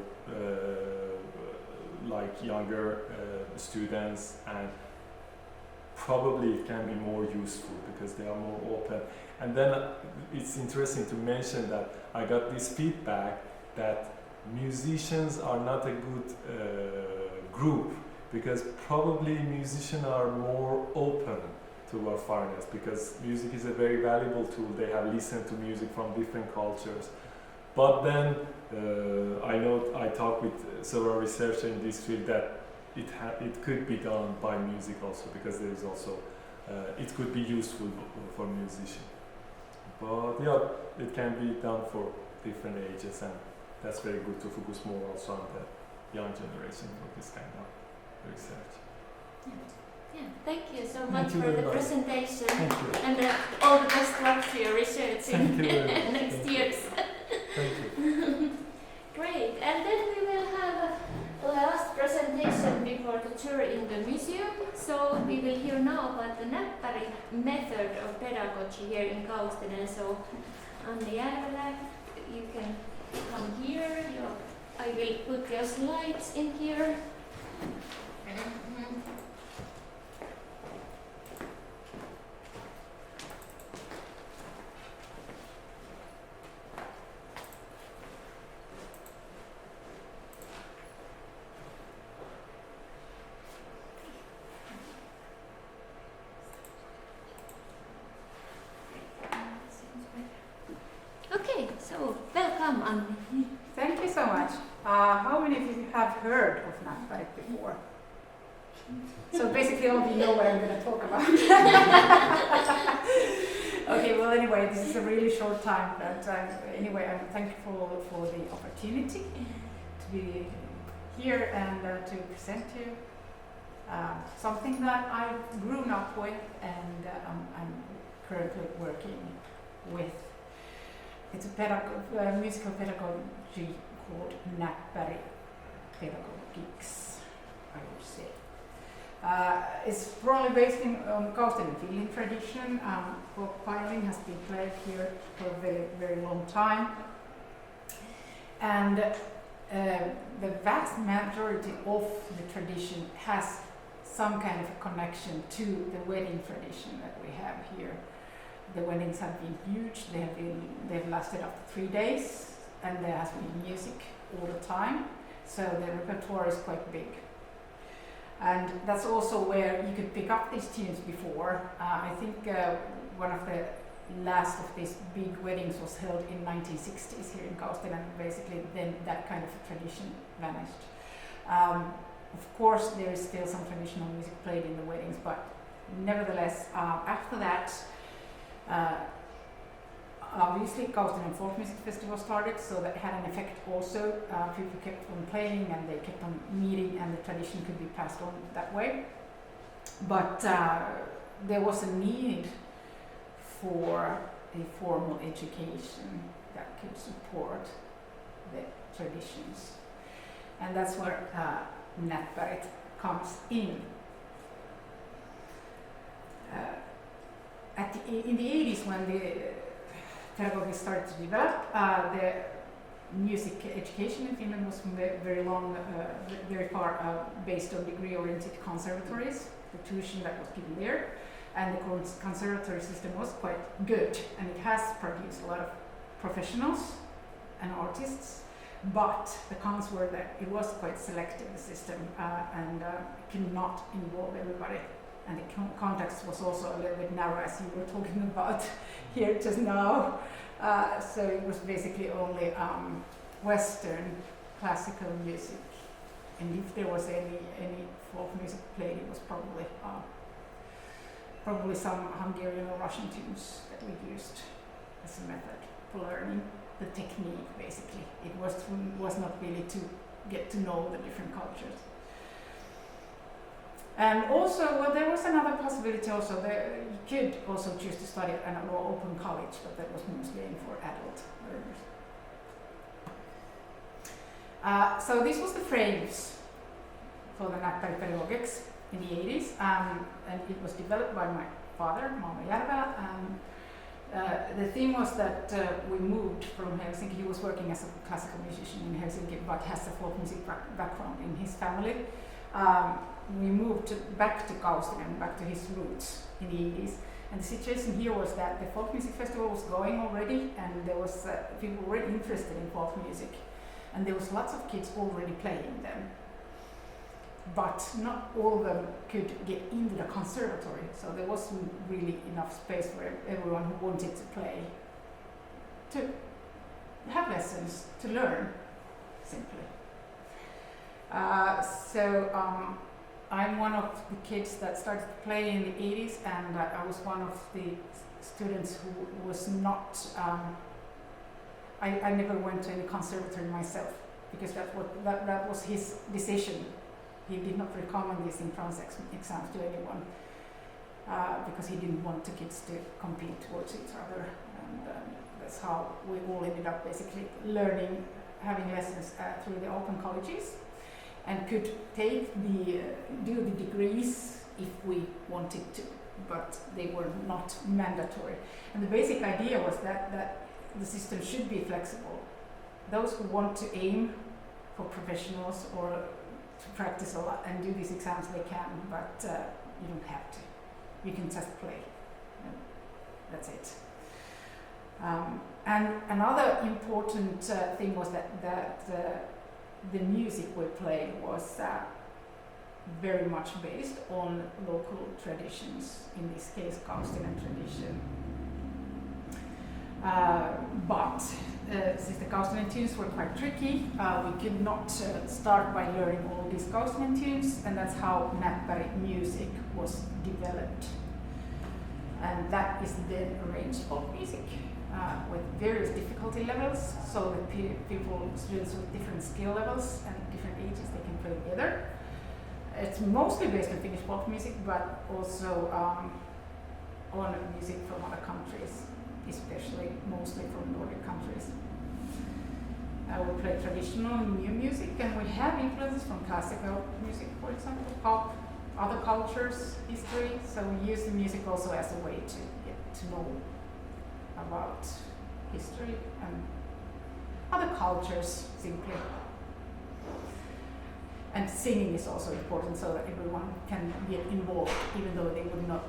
like younger students, and probably it can be more useful because they are more open. And then it's interesting to mention that I got this feedback that musicians are not a good group, because probably musicians are more open to foreigners, because music is a very valuable tool. They have listened to music from different cultures. But then I talked with several researchers in this field that it could be done by music also, because there is also it could be useful for musicians. But yeah, it can be done for different ages, and that's very good to focus more also on the young generation for this kind of research. Yeah, thank you so much for the presentation, Thank and all the best luck to your research in next years. Thank you. Great, and then we will have a last presentation before the tour in the museum. So we will hear now about the Näppäri method of pedagogy here in Kaustinen. So Anni Järvelä, you can come here. I will put your slides in here. Okay, so welcome, Anni. Thank you so much. How many of you have heard of Näppäri before? So basically all of you know what I'm going to talk about. Okay, well anyway, this is a really short time, but anyway, I'm thankful for the opportunity to be here and to present to you something that I've grown up with and I'm currently working with. It's a musical pedagogy called Näppäri pedagogics, I would say. It's probably based on Kaustinen feeling tradition. Violin has been played here for a very, very long time. And the vast majority of the tradition has some kind of a connection to the wedding tradition that we have here. The weddings have been huge. They've lasted up to 3 days, and there has been music all the time. So the repertoire is quite big. And that's also where you could pick up these tunes before. I think one of the last of these big weddings was held in 1960s here in Kaustinen, and basically then that kind of tradition vanished. Of course, there is still some traditional music played in the weddings, but nevertheless, after that, obviously Kaustinen Folk Music Festival started, so that had an effect also. People kept on playing and they kept on meeting, and the tradition could be passed on that way. But there was a need for a formal education that could support the traditions. And that's where Näppäri comes in. In the 80s, when the pedagogy started to develop, the music education in Finland was very long, very far based on degree-oriented conservatories, the tuition that was given there, and the conservatory system was quite good, and it has produced a lot of professionals and artists, but the cons were that it was quite selective, the system, and could not involve everybody. And the context was also a little bit narrow, as you were talking about here just now. So it was basically only Western classical music, and if there was any folk music played, it was probably some Hungarian or Russian tunes that we used as a method for learning the technique. Basically, it was not really to get to know the different cultures. And also, well, there was another possibility also. You could also choose to study at an open college, but that was mostly aimed for adult learners. So this was the frames for the Näppäri pedagogics in the 80s, and it was developed by my father, Anni Järvelä. The theme was that we moved from Helsinki. He was working as a classical musician in Helsinki, but has a folk music background in his family. We moved back to Kaustinen, back to his roots in the 80s. And the situation here was that the folk music festival was going already, and there was people were interested in folk music, and there was lots of kids already playing them. But not all of them could get into the conservatory, so there wasn't really enough space for everyone who wanted to play to have lessons, to learn, simply. I'm one of the kids that started to play in the 80s, and I was one of the students who was not, I never went to any conservatory myself, because that was his decision. He did not recommend these entrance exams to anyone, because he didn't want the kids to compete towards each other, and that's how we all ended up basically learning, having lessons through the open colleges, and could do the degrees if we wanted to, but they were not mandatory. And the basic idea was that the system should be flexible. Those who want to aim for professionals or to practice a lot and do these exams, they can, but you don't have to. You can just play. And that's it. And another important thing was that the music we played was very much based on local traditions, in this case Kaustinen tradition. But since the Kaustinen tunes were quite tricky, we could not start by learning all these Kaustinen tunes, and that's how Näppäri music was developed. And that is then arranged folk music with various difficulty levels, so that students with different skill levels and different ages, they can play together. It's mostly based on Finnish folk music, but also on music from other countries, especially mostly from Nordic countries. We play traditional and new music, and we have influences from classical music, for example, pop, other cultures, history, so we use the music also as a way to get to know about history and other cultures, simply. And singing is also important, so that everyone can get involved, even though they would not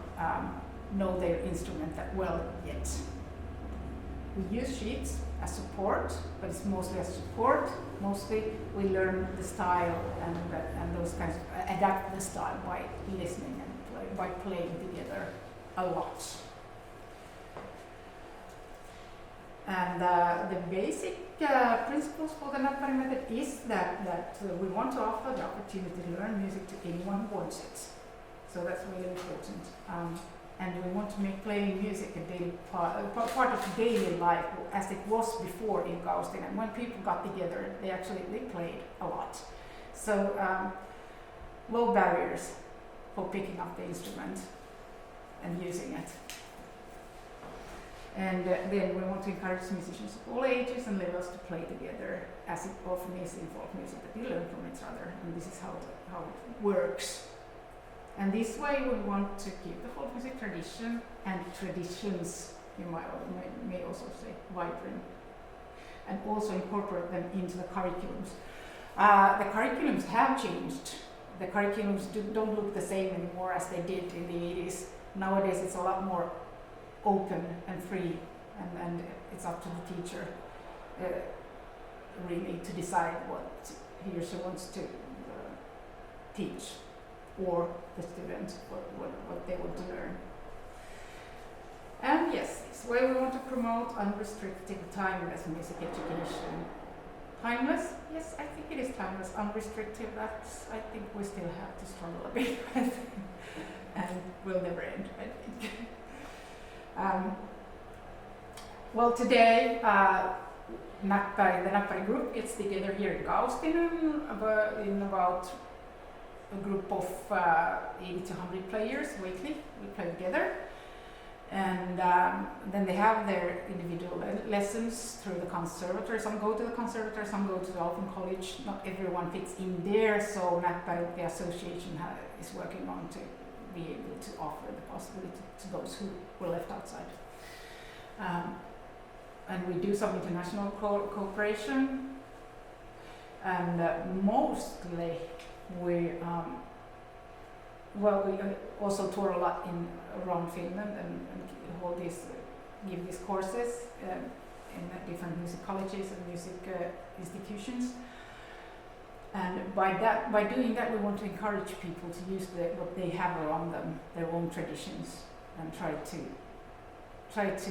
know their instrument that well yet. We use sheets as support, but it's mostly as support. Mostly we learn the style and those kinds of, adapt the style by listening and by playing together a lot. And the basic principles for the Näppäri method is that we want to offer the opportunity to learn music to anyone who wants it. So that's really important. And we want to make playing music a daily part of daily life, as it was before in Kaustinen. When people got together, they played a lot. So low barriers for picking up the instrument and using it. And then we want to encourage musicians of all ages and levels to play together, as it often is in folk music, that you learn from each other, and this is how it works. And this way we want to keep the folk music tradition and traditions, you may also say, vibrant, and also incorporate them into the curriculums. The curriculums have changed. The curriculums don't look the same anymore as they did in the 80s. Nowadays it's a lot more open and free, and it's up to the teacher really to decide what he or she wants to teach, or the student what they want to learn. And yes, this way we want to promote unrestricted, timeless music education. Timeless? Yes, I think it is timeless. Unrestricted, that's, I think we still have to struggle a bit with, and will never end, I think. Well, today, the Näppäri group gets together here in Kaustinen in about a group of 80 to 100 players weekly. We play together, and then they have their individual lessons through the conservatory. Some go to the conservatory, some go to the Open College. Not everyone fits in there, so Näppäri, the association, is working on to be able to offer the possibility to those who were left outside. And we do some international cooperation, and mostly we also tour a lot around Finland and hold give these courses in different music colleges and music institutions. And by doing that, we want to encourage people to use what they have around them, their own traditions, and try to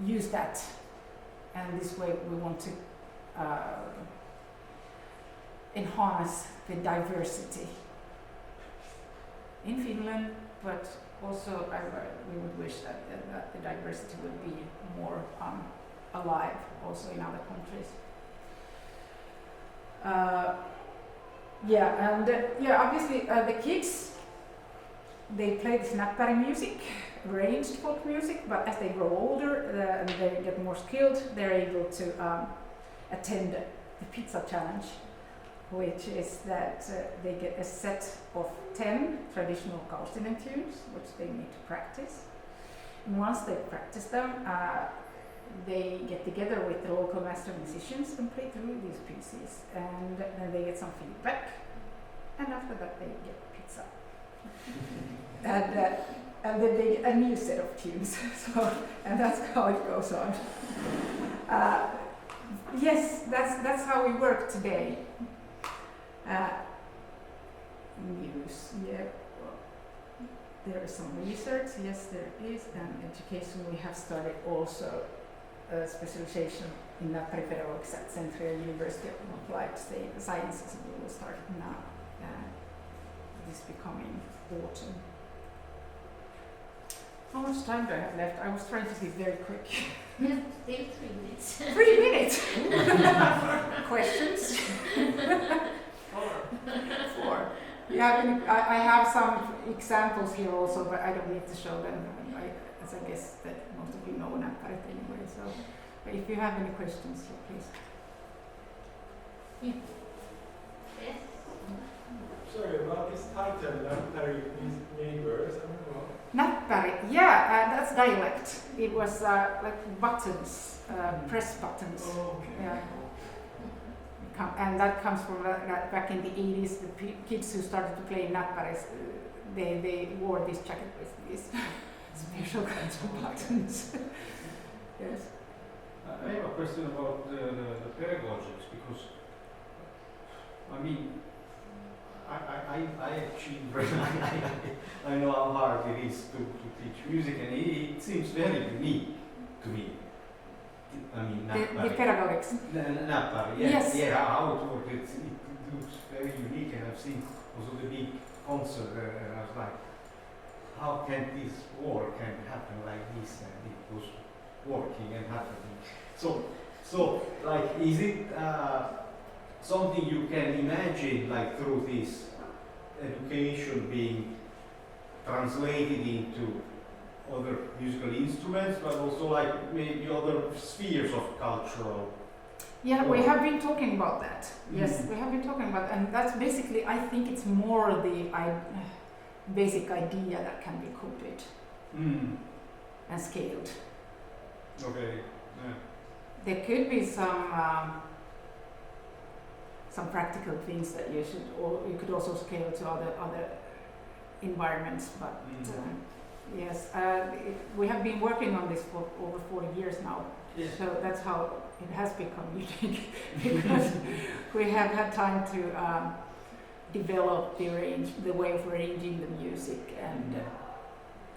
use that. And this way, we want to enhance the diversity in Finland, but also we would wish that the diversity would be more alive also in other countries. Obviously the kids, they play this Näppäri music, arranged folk music, but as they grow older and they get more skilled, they're able to attend the pizza challenge, which is that they get a set of 10 traditional Kaustinen tunes, which they need to practice. And once they practice them, they get together with the local master musicians and play through these pieces, and then they get some feedback, and after that they get pizza. And then they get a new set of tunes. So, and that's how it goes on. Yes, that's how we work today. News, yeah. Well, there is some research, yes there is, and education. We have started also a specialization in Näppäri pedagogy at Central University of Applied Sciences, and we will start now. This becoming autumn. How much time do I have left? I was trying to be very quick. Yeah, still 3 minutes. 3 minutes? Questions? 4. I have some examples here also, but I don't need to show them. As I guess that most of you know Näppäri anyway. So, but if you have any questions, so please. Yeah. Yes. Sorry, about this title, Näppäri is neighbors. Näppäri, yeah, that's dialect. It was like buttons, press buttons. Oh, okay. Yeah. And that comes from back in the 80s. The kids who started to play Näppäris, they wore this jacket with these special kinds of buttons. Yes. I have a question about the pedagogics, because I mean, I have children. I know how hard it is to teach music, and it seems very unique to me. I mean, the pedagogics. Näppäri, yes. Yeah, how it works, it looks very unique, and I've seen also the big concert, and I was like, how can this work and happen like this? And it was working and happening. So like, is it something you can imagine, like through this education being translated into other musical instruments, but also like maybe other spheres of cultural? Yeah, we have been talking about that. Yes, we have been talking about, and that's basically, I think it's more the basic idea that can be copied and scaled. Okay. Yeah. There could be some practical things that you should, or you could also scale to other environments. But yes, we have been working on this for over 40 years now. Yes. So that's how it has become unique, because we have had time to develop the way of arranging the music,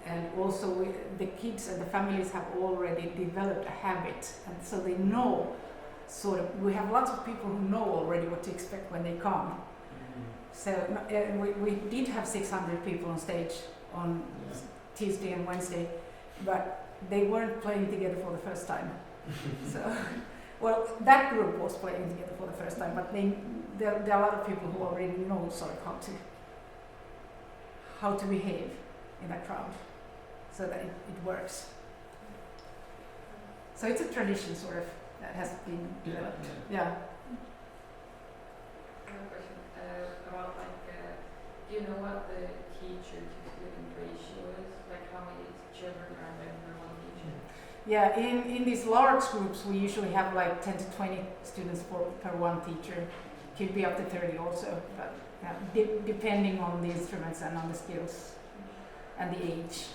and also the kids and the families have already developed a habit, and so they know sort of. We have lots of people who know already what to expect when they come. So we did have 600 people on stage on Tuesday and Wednesday, but they weren't playing together for the first time. So, well, that group was playing together for the first time, but there are a lot of people who already know sort of how to behave in that crowd, so that it works. So it's a tradition sort of that has been developed. Yeah. I have a question about do you know what the teacher to student ratio is? Like how many children are there for one teacher? Yeah, in these large groups we usually have like 10 to 20 students per one teacher. Could be up to 30 also, but depending on the instruments and on the skills and the age.